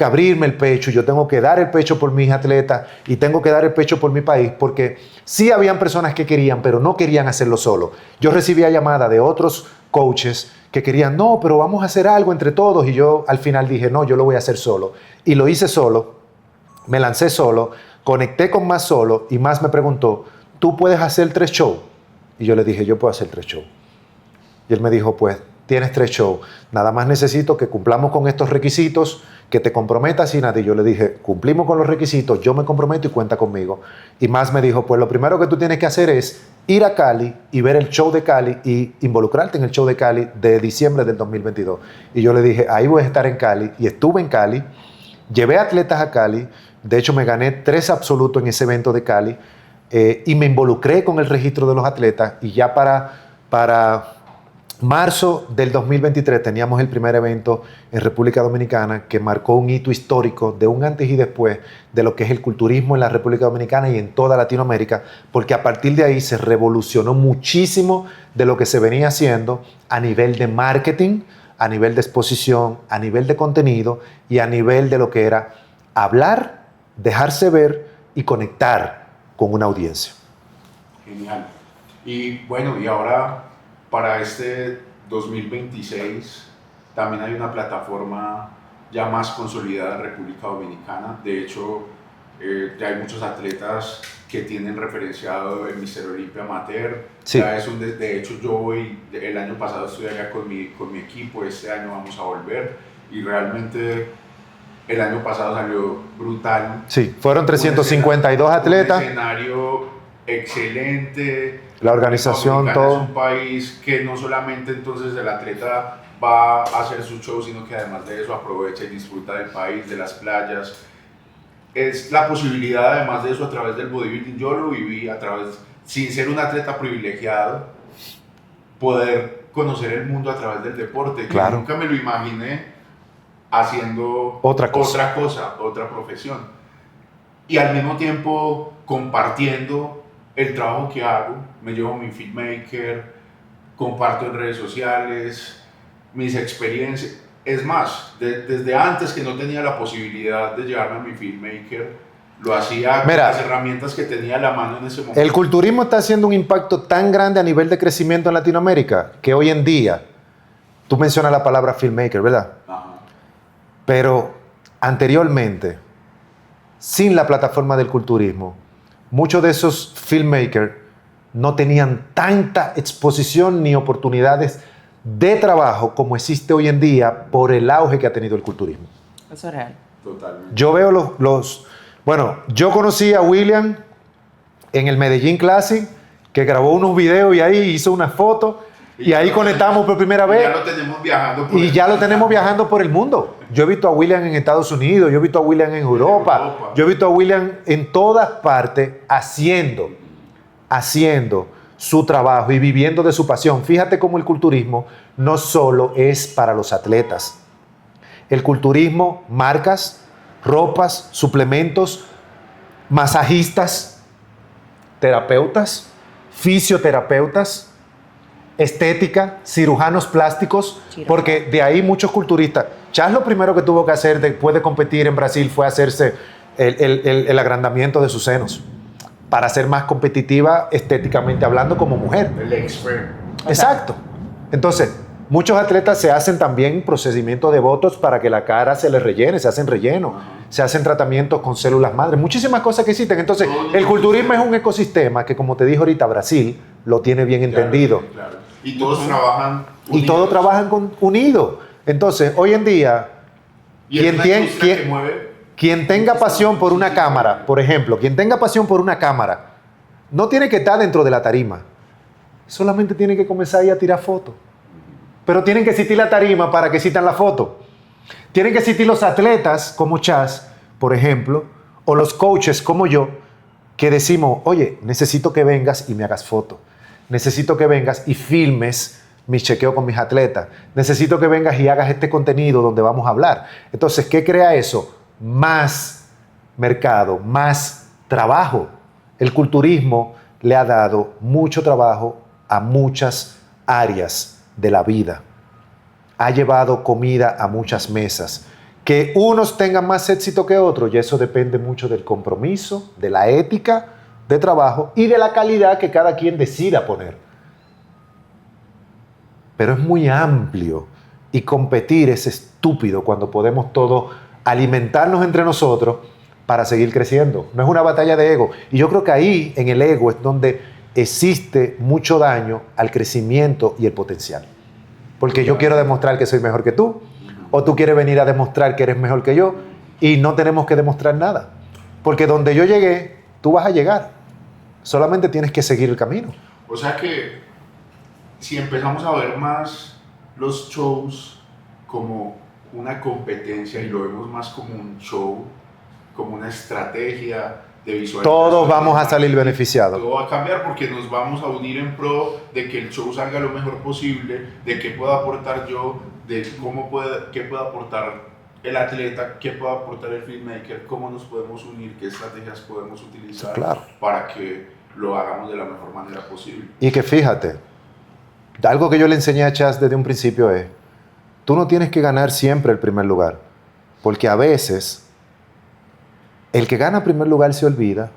abrirme el pecho, yo tengo que dar el pecho por mis atletas y tengo que dar el pecho por mi país, porque sí habían personas que querían, pero no querían hacerlo solo. Yo recibía llamadas de otros coaches que querían, no, pero vamos a hacer algo entre todos, y yo al final dije, no, yo lo voy a hacer solo. Y lo hice solo, me lancé solo, conecté con Mas solo, y Mas me preguntó, ¿tú puedes hacer 3 shows? Y yo le dije, yo puedo hacer 3 shows. Y él me dijo, pues, tienes 3 shows, nada más necesito que cumplamos con estos requisitos, que te comprometas y nada. Y yo le dije, cumplimos con los requisitos, yo me comprometo y cuenta conmigo. Y Mas me dijo, pues lo primero que tú tienes que hacer es ir a Cali y ver el show de Cali y involucrarte en el show de Cali de diciembre del 2022. Y yo le dije, ahí voy a estar en Cali, y estuve en Cali, llevé atletas a Cali, de hecho me gané 3 absolutos en ese evento de Cali, y me involucré con el registro de los atletas, y ya para marzo del 2023 teníamos el primer evento en República Dominicana que marcó un hito histórico de un antes y después de lo que es el culturismo en la República Dominicana y en toda Latinoamérica, porque a partir de ahí se revolucionó muchísimo de lo que se venía haciendo a nivel de marketing, a nivel de exposición, a nivel de contenido y a nivel de lo que era hablar, dejarse ver y conectar con una audiencia. Genial. Y bueno, y ahora para este 2026 también hay una plataforma ya más consolidada en República Dominicana. De hecho, ya hay muchos atletas que tienen referenciado el Mister Olympia Amateur. Sí. Ya de hecho, yo voy, el año pasado estuve allá con mi equipo, este año vamos a volver y realmente el año pasado salió brutal. Sí, fueron 352 atletas. Un escenario excelente. La organización, todo. Es un país que no solamente entonces el atleta va a hacer su show, sino que además de eso aprovecha y disfruta del país, de las playas. Es la posibilidad, además de eso, a través del bodybuilding, yo lo viví a través, sin ser un atleta privilegiado, poder conocer el mundo a través del deporte. Claro. Que nunca me lo imaginé haciendo otra profesión. Y al mismo tiempo compartiendo el trabajo que hago, me llevo mi filmmaker, comparto en redes sociales, mis experiencias. Es más, desde antes que no tenía la posibilidad de llevarme a mi filmmaker, lo hacía con las herramientas que tenía a la mano en ese momento. El culturismo está haciendo un impacto tan grande a nivel de crecimiento en Latinoamérica que hoy en día, tú mencionas la palabra filmmaker, ¿verdad? Ajá. Pero anteriormente, sin la plataforma del culturismo, muchos de esos filmmakers no tenían tanta exposición ni oportunidades de trabajo como existe hoy en día por el auge que ha tenido el culturismo. Eso es real. Totalmente. Yo veo bueno, yo conocí a William en el Medellín Classic, que grabó unos videos y ahí hizo unas fotos y ahí conectamos por primera vez. Ya lo tenemos viajando y ya lo tenemos viajando por el mundo. Yo he visto a William en Estados Unidos, yo he visto a William en Europa, yo he visto a William en todas partes haciendo su trabajo y viviendo de su pasión. Fíjate cómo el culturismo no solo es para los atletas. El culturismo, marcas, ropas, suplementos, masajistas, terapeutas, fisioterapeutas, estética, cirujanos plásticos, porque de ahí muchos culturistas. Chas lo primero que tuvo que hacer después de competir en Brasil fue hacerse el agrandamiento de sus senos para ser más competitiva estéticamente hablando como mujer. El expert. Exacto. Entonces, muchos atletas se hacen también procedimientos de botox para que la cara se les rellene, se hacen relleno, se hacen tratamientos con células madre, muchísimas cosas que existen. Entonces, el culturismo es un ecosistema que, como te dije ahorita, Brasil lo tiene bien entendido. Claro. Y todos trabajan unidos. Y todos trabajan unidos. Entonces, hoy en día, quien tenga pasión por una cámara, por ejemplo, quien tenga pasión por una cámara, no tiene que estar dentro de la tarima. Solamente tiene que comenzar ahí a tirar fotos. Pero tienen que existir la tarima para que existan la foto. Tienen que existir los atletas como Chas, por ejemplo, o los coaches como yo, que decimos, oye, necesito que vengas y me hagas foto. Necesito que vengas y filmes mi chequeo con mis atletas. Necesito que vengas y hagas este contenido donde vamos a hablar. Entonces, ¿qué crea eso? Más mercado, más trabajo. El culturismo le ha dado mucho trabajo a muchas áreas de la vida. Ha llevado comida a muchas mesas. Que unos tengan más éxito que otros, y eso depende mucho del compromiso, de la ética de trabajo y de la calidad que cada quien decida poner. Pero es muy amplio y competir es estúpido cuando podemos todos alimentarnos entre nosotros para seguir creciendo. No es una batalla de ego. Y yo creo que ahí, en el ego, es donde existe mucho daño al crecimiento y el potencial. Porque yo quiero demostrar que soy mejor que tú, o tú quieres venir a demostrar que eres mejor que yo, y no tenemos que demostrar nada. Porque donde yo llegué, tú vas a llegar. Solamente tienes que seguir el camino. O sea que si empezamos a ver más los shows como una competencia y lo vemos más como un show, como una estrategia de visualización, todos vamos a salir beneficiados. Todo va a cambiar porque nos vamos a unir en pro de que el show salga lo mejor posible, de qué puedo aportar yo, de qué puede aportar el atleta, qué puede aportar el filmmaker, cómo nos podemos unir, qué estrategias podemos utilizar para que lo hagamos de la mejor manera posible. Y que fíjate, algo que yo le enseñé a Chas desde un principio es, tú no tienes que ganar siempre el primer lugar, porque a veces el que gana primer lugar se olvida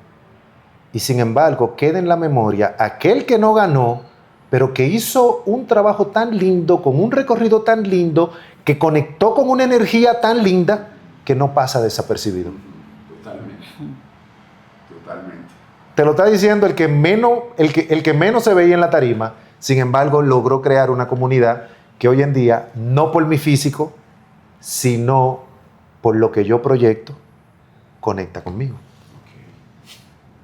Y sin embargo, queda en la memoria aquel que no ganó, pero que hizo un trabajo tan lindo, con un recorrido tan lindo, que conectó con una energía tan linda, que no pasa desapercibido. Totalmente. Totalmente. Te lo está diciendo el que menos se veía en la tarima, sin embargo, logró crear una comunidad que hoy en día, no por mi físico, sino por lo que yo proyecto, conecta conmigo.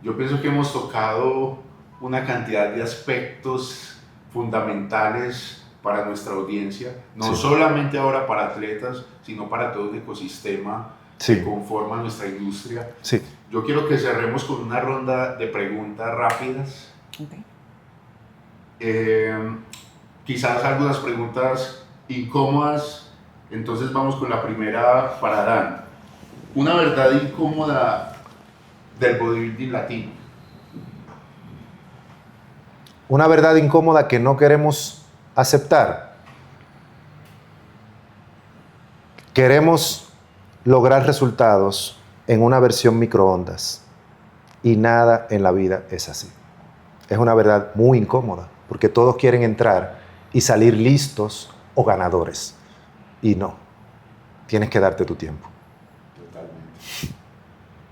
Yo pienso que hemos tocado una cantidad de aspectos fundamentales para nuestra audiencia, no solamente ahora para atletas, sino para todo el ecosistema que conforma nuestra industria. Sí. Yo quiero que cerremos con una ronda de preguntas rápidas. Quizás algunas preguntas incómodas, entonces vamos con la primera para Dan. Una verdad incómoda del bodybuilding latino. Una verdad incómoda que no queremos aceptar. Queremos lograr resultados en una versión microondas y nada en la vida es así. Es una verdad muy incómoda porque todos quieren entrar y salir listos o ganadores y no. Tienes que darte tu tiempo. Totalmente.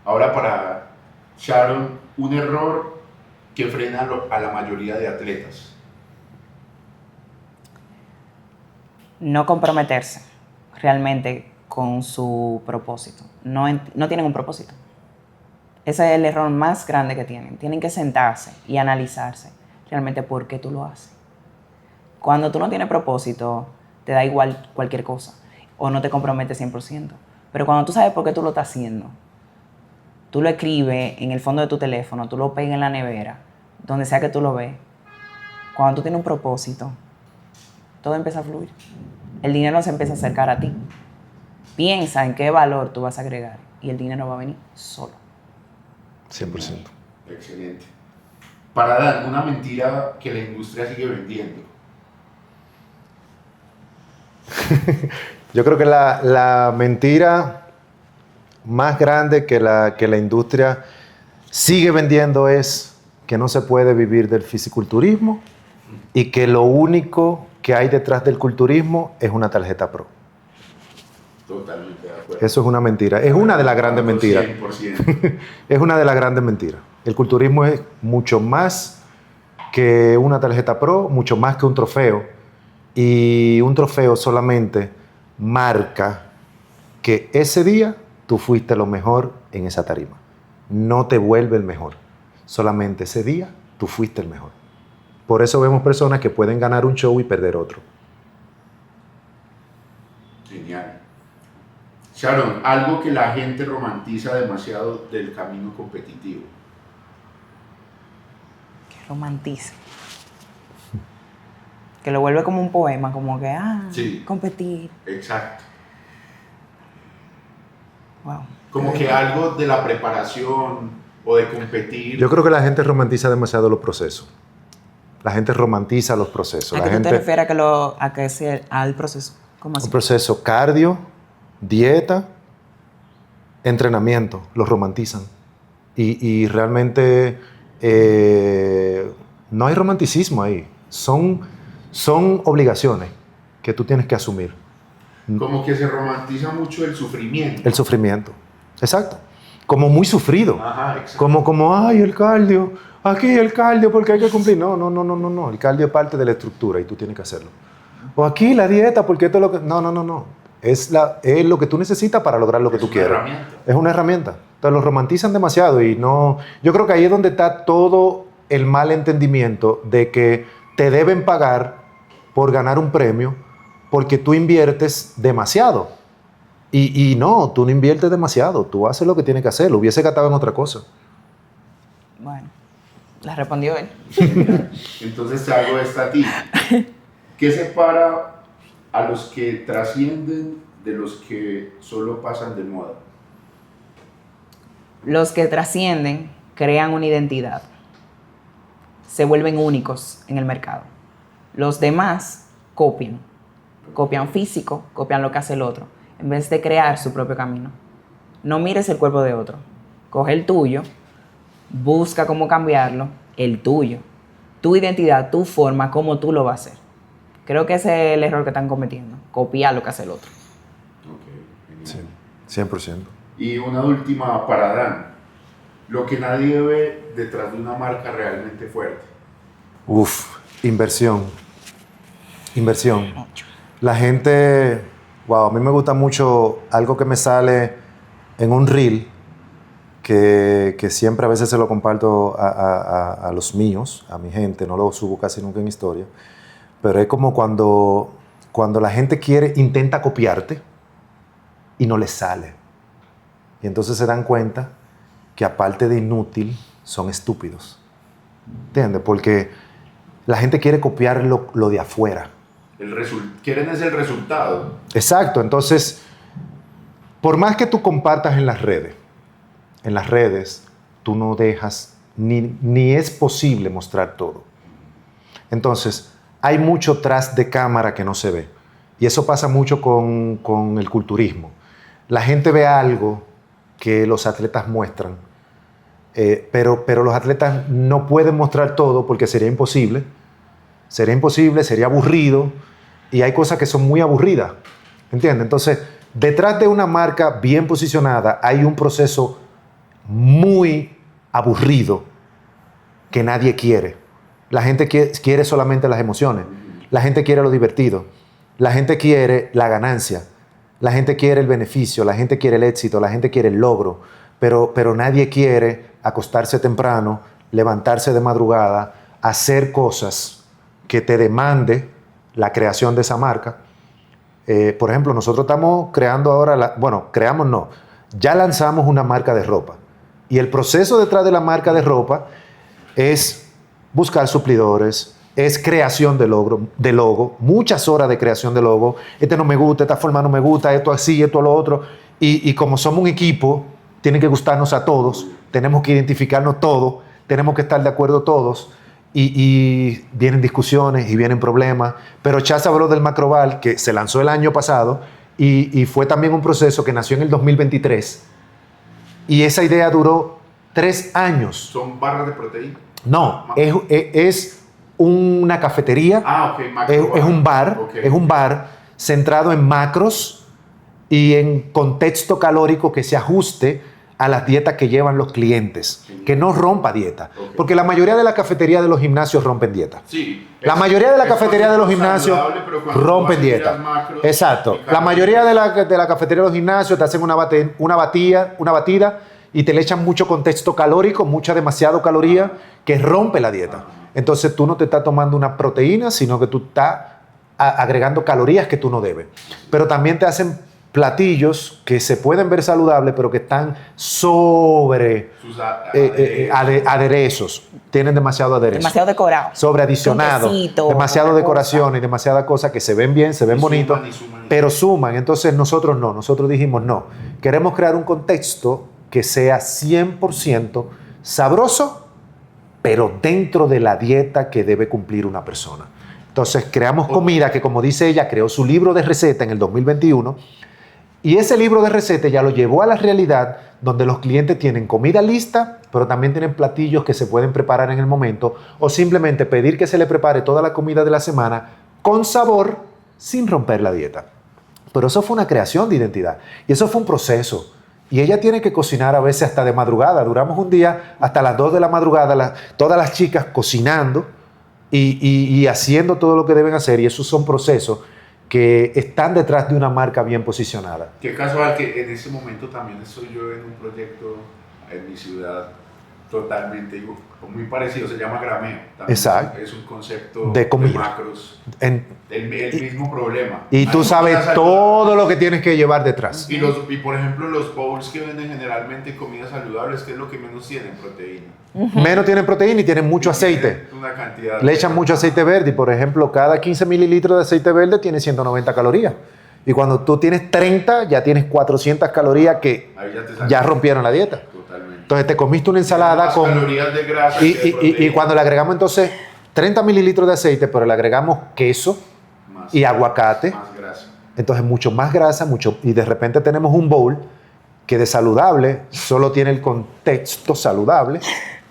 Ahora para Sharon, un error que frena a la mayoría de atletas. No comprometerse realmente con su propósito. No tienen un propósito. Ese es el error más grande que tienen. Tienen que sentarse y analizarse realmente por qué tú lo haces. Cuando tú no tienes propósito, te da igual cualquier cosa o no te comprometes 100%. Pero cuando tú sabes por qué tú lo estás haciendo, tú lo escribes en el fondo de tu teléfono, tú lo pegas en la nevera, donde sea que tú lo ves. Cuando tú tienes un propósito, todo empieza a fluir. El dinero se empieza a acercar a ti. Piensa en qué valor tú vas a agregar y el dinero va a venir solo. 100%. Excelente. Para dar una mentira que la industria sigue vendiendo. Yo creo que la mentira más grande que la industria sigue vendiendo es que no se puede vivir del fisiculturismo y que lo único que hay detrás del culturismo es una tarjeta pro. Totalmente de acuerdo. Eso es una mentira. Es una de las grandes mentiras. 100%. Es una de las grandes mentiras. El culturismo es mucho más que una tarjeta pro, mucho más que un trofeo. Y un trofeo solamente marca que ese día tú fuiste lo mejor en esa tarima. No te vuelve el mejor. Solamente ese día tú fuiste el mejor. Por eso vemos personas que pueden ganar un show y perder otro. Genial. Sharon, algo que la gente romantiza demasiado del camino competitivo. Que romantiza. Que lo vuelve como un poema, como que, sí, competir. Exacto. Wow. Como que algo de la preparación o de competir. Yo creo que la gente romantiza demasiado los procesos. La gente romantiza los procesos. ¿A qué tú te refieres a que sea al proceso? ¿Cómo así? Un proceso cardio, dieta, entrenamiento, los romantizan. Y realmente no hay romanticismo ahí. Son obligaciones que tú tienes que asumir. Como que se romantiza mucho el sufrimiento. El sufrimiento, exacto. Como muy sufrido. Ajá, exacto. Como, ay, el cardio, aquí el cardio porque hay que cumplir. No. El cardio es parte de la estructura y tú tienes que hacerlo. O aquí la dieta porque esto es lo que... No. Es lo que tú necesitas para lograr lo que tú quieres. Es una herramienta. Entonces lo romantizan demasiado y no... Yo creo que ahí es donde está todo el mal entendimiento de que te deben pagar por ganar un premio porque tú inviertes demasiado. Y no, tú no inviertes demasiado. Tú haces lo que tienes que hacer. Lo hubiese gastado en otra cosa. Bueno, la respondió él. Entonces te hago esta a ti. ¿Qué separa a los que trascienden de los que solo pasan de moda? Los que trascienden crean una identidad. Se vuelven únicos en el mercado. Los demás copian. Copian físico, copian lo que hace el otro, en vez de crear su propio camino. No mires el cuerpo de otro. Coge el tuyo, busca cómo cambiarlo, el tuyo. Tu identidad, tu forma, cómo tú lo vas a hacer. Creo que ese es el error que están cometiendo, copiar lo que hace el otro. Sí, 100%. Y una última para Dan. Lo que nadie ve detrás de una marca realmente fuerte. Inversión. La gente, a mí me gusta mucho algo que me sale en un reel, que siempre a veces se lo comparto a los míos, a mi gente, no lo subo casi nunca en historia, pero es como cuando la gente intenta copiarte y no les sale. Y entonces se dan cuenta que aparte de inútil, son estúpidos. ¿Entiendes? Porque la gente quiere copiar lo de afuera. Quieren es el resultado. Exacto. Entonces, por más que tú compartas en las redes, tú no dejas, ni es posible mostrar todo. Entonces, hay mucho tras de cámara que no se ve. Y eso pasa mucho con el culturismo. La gente ve algo que los atletas muestran, pero los atletas no pueden mostrar todo porque sería imposible, sería aburrido, y hay cosas que son muy aburridas, ¿entiendes? Entonces, detrás de una marca bien posicionada hay un proceso muy aburrido que nadie quiere. La gente quiere solamente las emociones, la gente quiere lo divertido, la gente quiere la ganancia, la gente quiere el beneficio, la gente quiere el éxito, la gente quiere el logro, pero nadie quiere acostarse temprano, levantarse de madrugada, hacer cosas que te demande la creación de esa marca. Por ejemplo, nosotros estamos creando ahora, ya lanzamos una marca de ropa. Y el proceso detrás de la marca de ropa es buscar suplidores, es creación de logo, muchas horas de creación de logo. Este no me gusta, esta forma no me gusta, esto así, esto lo otro. Y como somos un equipo, tiene que gustarnos a todos, tenemos que identificarnos todos, tenemos que estar de acuerdo todos. Y vienen discusiones y vienen problemas. Pero Chas habló del Macrobal, que se lanzó el año pasado, y fue también un proceso que nació en el 2023. Y esa idea duró 3 años. ¿Son barras de proteína? No, es una cafetería. Es un bar. Es un bar centrado en macros y en contexto calórico que se ajuste a las dietas que llevan los clientes, que no rompa dieta. Porque la mayoría de la cafetería de los gimnasios rompen dieta. Sí. La mayoría de la cafetería de los gimnasios rompen dieta. Exacto. La mayoría de la cafetería de los gimnasios te hacen una batida y te le echan mucho contexto calórico, demasiado caloría, que rompe la dieta. Entonces tú no te estás tomando una proteína, sino que tú estás agregando calorías que tú no debes. Pero también te hacen platillos que se pueden ver saludables, pero que están sobre aderezos. Tienen demasiado aderezo. Demasiado decorado. Sobreadicionado. Demasiado decoración y demasiadas cosas que se ven bien, se ven bonitos, pero suman. Entonces nosotros no. Nosotros dijimos no. Queremos crear un contexto que sea 100% sabroso, pero dentro de la dieta que debe cumplir una persona. Entonces creamos comida que, como dice ella, creó su libro de receta en el 2021. Y ese libro de recetas ya lo llevó a la realidad donde los clientes tienen comida lista, pero también tienen platillos que se pueden preparar en el momento, o simplemente pedir que se le prepare toda la comida de la semana con sabor, sin romper la dieta. Pero eso fue una creación de identidad y eso fue un proceso. Y ella tiene que cocinar a veces hasta de madrugada. Duramos un día hasta las 2 de la madrugada, todas las chicas cocinando y haciendo todo lo que deben hacer, y esos son procesos que están detrás de una marca bien posicionada. Qué casual que en ese momento también estoy yo en un proyecto en mi ciudad totalmente muy parecido, se llama Grameo. También exacto. Es un concepto de macros, el mismo problema. Y tú sabes todo lo que tienes que llevar detrás. Y por ejemplo, los bowls que venden generalmente comidas saludables, ¿qué es lo que menos tienen? Proteína. Menos tienen proteína y tienen mucho aceite. Una cantidad. Le echan mucho aceite verde y, por ejemplo, cada 15 mililitros de aceite verde tiene 190 calorías. Y cuando tú tienes 30, ya tienes 400 calorías que ya rompieron la dieta. Totalmente. Entonces te comiste una ensalada con calorías de grasa y cuando le agregamos entonces 30 mililitros de aceite, pero le agregamos queso y aguacate, más grasa. Entonces mucho más grasa, y de repente tenemos un bowl que de saludable solo tiene el contexto saludable,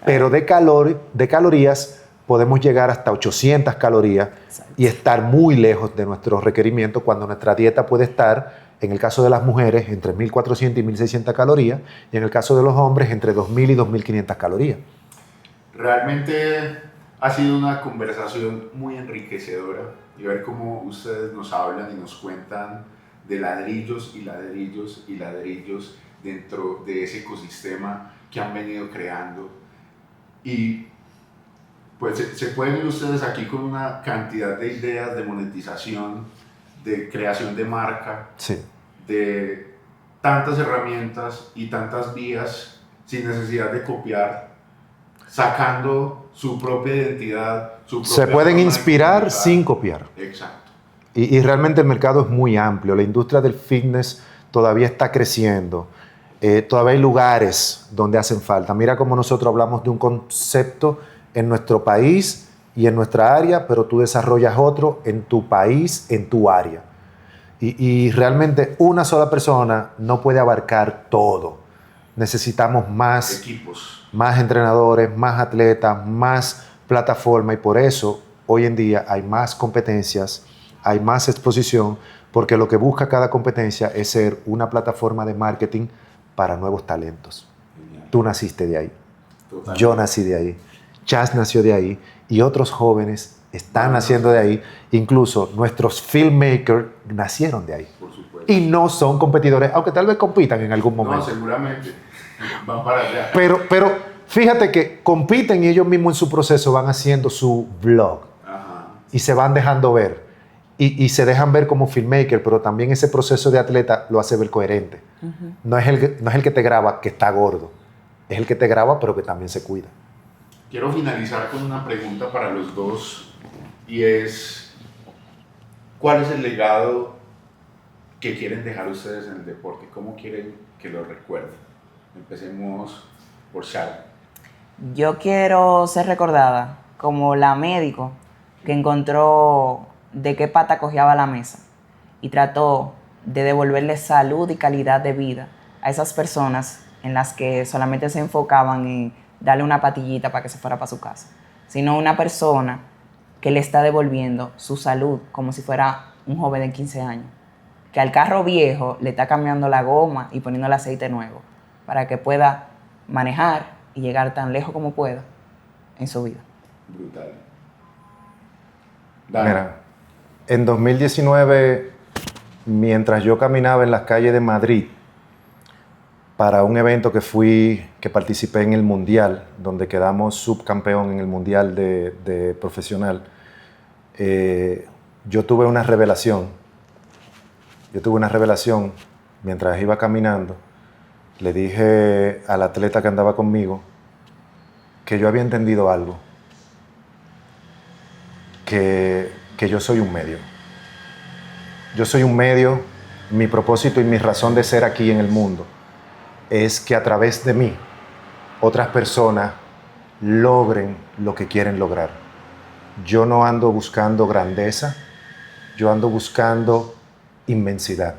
Pero de calorías podemos llegar hasta 800 calorías. Exacto. Y estar muy lejos de nuestros requerimientos cuando nuestra dieta puede estar, en el caso de las mujeres, entre 1.400 y 1.600 calorías, y en el caso de los hombres, entre 2.000 y 2.500 calorías. Realmente ha sido una conversación muy enriquecedora y ver cómo ustedes nos hablan y nos cuentan de ladrillos y ladrillos y ladrillos dentro de ese ecosistema que han venido creando. Y pues se pueden ir ustedes aquí con una cantidad de ideas de monetización, de creación de marca, sí, de tantas herramientas y tantas vías sin necesidad de copiar, sacando su propia identidad, su propia se pueden inspirar sin copiar. Exacto. Y realmente el mercado es muy amplio. La industria del fitness todavía está creciendo. Todavía hay lugares donde hacen falta. Mira cómo nosotros hablamos de un concepto en nuestro país y en nuestra área, pero tú desarrollas otro en tu país, en tu área. Y realmente una sola persona no puede abarcar todo. Necesitamos más equipos, más entrenadores, más atletas, más plataforma, y por eso hoy en día hay más competencias, hay más exposición, porque lo que busca cada competencia es ser una plataforma de marketing para nuevos talentos. Genial. Tú naciste de ahí. Totalmente. Yo nací de ahí. Chas nació de ahí y otros jóvenes están naciendo de ahí. Incluso nuestros filmmakers nacieron de ahí. Por supuesto. Y no son competidores, aunque tal vez compitan en algún momento. No, seguramente. Van para allá. Pero fíjate que compiten y ellos mismos en su proceso van haciendo su vlog. Ajá. Y se van dejando ver. Y se dejan ver como filmmaker, pero también ese proceso de atleta lo hace ver coherente. Uh-huh. No es el que te graba que está gordo. Es el que te graba pero que también se cuida. Quiero finalizar con una pregunta para los dos y es ¿cuál es el legado que quieren dejar ustedes en el deporte? ¿Cómo quieren que lo recuerden? Empecemos por Sharon. Yo quiero ser recordada como la médico que encontró de qué pata cojeaba la mesa y trató de devolverle salud y calidad de vida a esas personas en las que solamente se enfocaban en darle una patillita para que se fuera para su casa, sino una persona que le está devolviendo su salud como si fuera un joven de 15 años, que al carro viejo le está cambiando la goma y poniendo el aceite nuevo para que pueda manejar y llegar tan lejos como pueda en su vida. Brutal. Mira, en 2019, mientras yo caminaba en las calles de Madrid para un evento que participé en el Mundial, donde quedamos subcampeón en el Mundial de profesional, yo tuve una revelación. Mientras iba caminando. Le dije al atleta que andaba conmigo que yo había entendido algo, que yo soy un medio. Yo soy un medio, mi propósito y mi razón de ser aquí en el mundo es que a través de mí otras personas logren lo que quieren lograr. Yo no ando buscando grandeza, yo ando buscando inmensidad,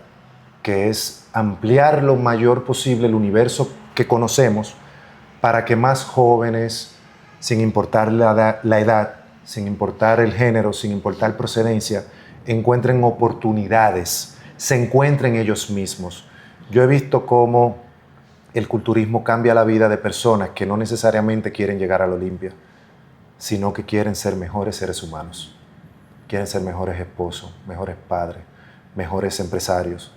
que es ampliar lo mayor posible el universo que conocemos para que más jóvenes, sin importar la edad, sin importar el género, sin importar procedencia, encuentren oportunidades, se encuentren ellos mismos. Yo he visto cómo el culturismo cambia la vida de personas que no necesariamente quieren llegar a la Olimpia, sino que quieren ser mejores seres humanos, quieren ser mejores esposos, mejores padres, mejores empresarios,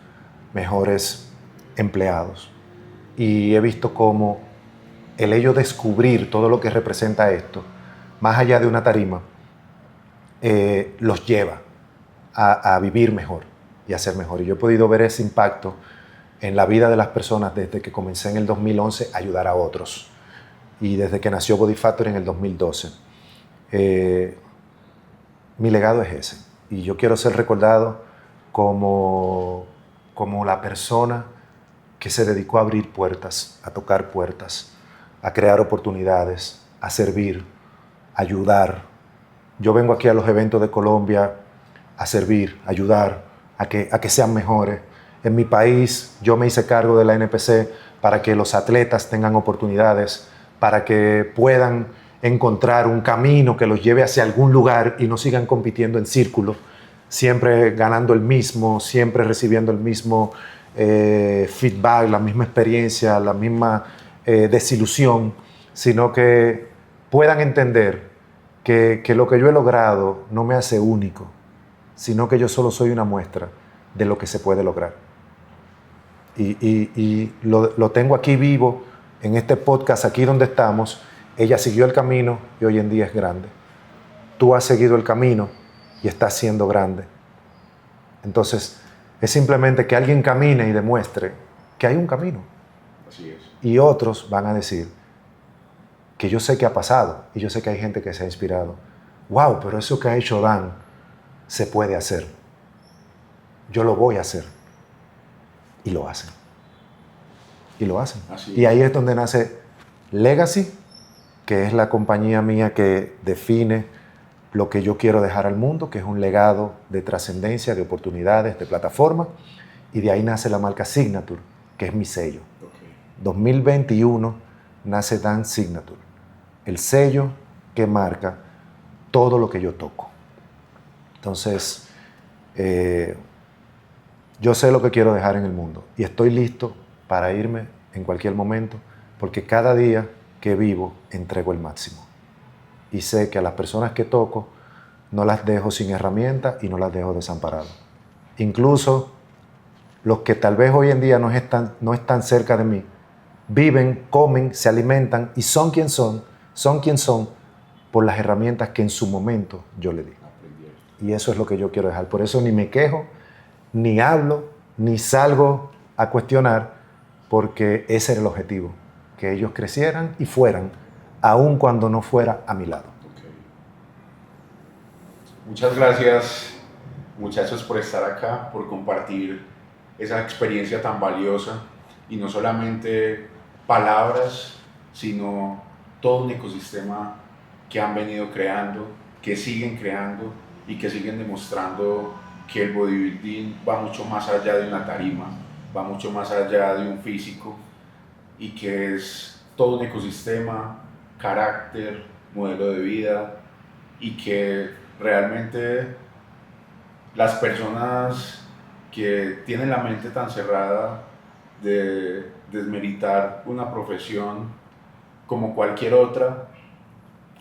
mejores empleados. Y he visto cómo el ello descubrir todo lo que representa esto, más allá de una tarima, los lleva a vivir mejor y a ser mejor. Y yo he podido ver ese impacto en la vida de las personas desde que comencé en el 2011 a ayudar a otros y desde que nació Body Factory en el 2012. Mi legado es ese y yo quiero ser recordado como la persona que se dedicó a abrir puertas, a tocar puertas, a crear oportunidades, a servir, a ayudar. Yo vengo aquí a los eventos de Colombia a servir, a ayudar, a que sean mejores. En mi país yo me hice cargo de la NPC para que los atletas tengan oportunidades para que puedan encontrar un camino que los lleve hacia algún lugar y no sigan compitiendo en círculos, siempre ganando el mismo, siempre recibiendo el mismo feedback, la misma experiencia, la misma desilusión, sino que puedan entender que lo que yo he logrado no me hace único, sino que yo solo soy una muestra de lo que se puede lograr. Y lo tengo aquí vivo, en este podcast, aquí donde estamos. Ella siguió el camino y hoy en día es grande. Tú has seguido el camino y estás siendo grande. Entonces, es simplemente que alguien camine y demuestre que hay un camino. Así es. Y otros van a decir que yo sé que ha pasado y yo sé que hay gente que se ha inspirado. Wow, pero eso que ha hecho Dan se puede hacer. Yo lo voy a hacer. Y lo hacen. Y lo hacen. Y ahí es donde nace Legacy, que es la compañía mía que define lo que yo quiero dejar al mundo, que es un legado de trascendencia, de oportunidades, de plataforma. Y de ahí nace la marca Signature, que es mi sello. 2021 nace Dan Signature, el sello que marca todo lo que yo toco. Entonces, yo sé lo que quiero dejar en el mundo y estoy listo para irme en cualquier momento, porque cada día que vivo entrego el máximo. Y sé que a las personas que toco no las dejo sin herramientas y no las dejo desamparadas. Incluso los que tal vez hoy en día no están cerca de mí, viven, comen, se alimentan y son quien son por las herramientas que en su momento yo le di. Y eso es lo que yo quiero dejar. Por eso ni me quejo, ni hablo, ni salgo a cuestionar, porque ese era el objetivo, que ellos crecieran y fueran, aun cuando no fuera a mi lado. Okay. Muchas gracias, muchachos, por estar acá, por compartir esa experiencia tan valiosa, y no solamente palabras, sino todo un ecosistema que han venido creando, que siguen creando y que siguen demostrando que el bodybuilding va mucho más allá de una tarima, va mucho más allá de un físico, y que es todo un ecosistema, carácter, modelo de vida, y que realmente las personas que tienen la mente tan cerrada de desmeritar una profesión como cualquier otra,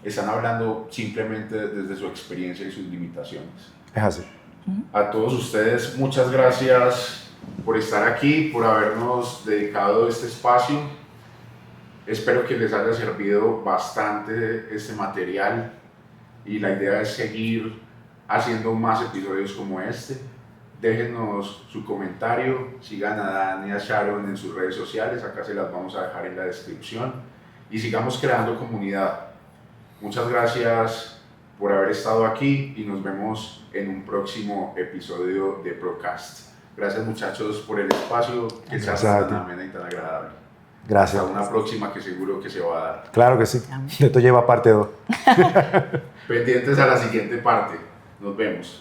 están hablando simplemente desde su experiencia y sus limitaciones. Es así. A todos ustedes, muchas gracias por estar aquí, por habernos dedicado este espacio. Espero que les haya servido bastante este material, y la idea es seguir haciendo más episodios como este. Déjenos su comentario, sigan a Dan y a Sharon en sus redes sociales, acá se las vamos a dejar en la descripción, y sigamos creando comunidad. Muchas gracias por haber estado aquí y nos vemos en un próximo episodio de Procast. Gracias, muchachos, por el espacio que sea tan ameno y tan agradable. Gracias. Hasta una próxima que seguro que se va a dar. Claro que sí. Esto lleva parte 2. Pendientes a la siguiente parte. Nos vemos.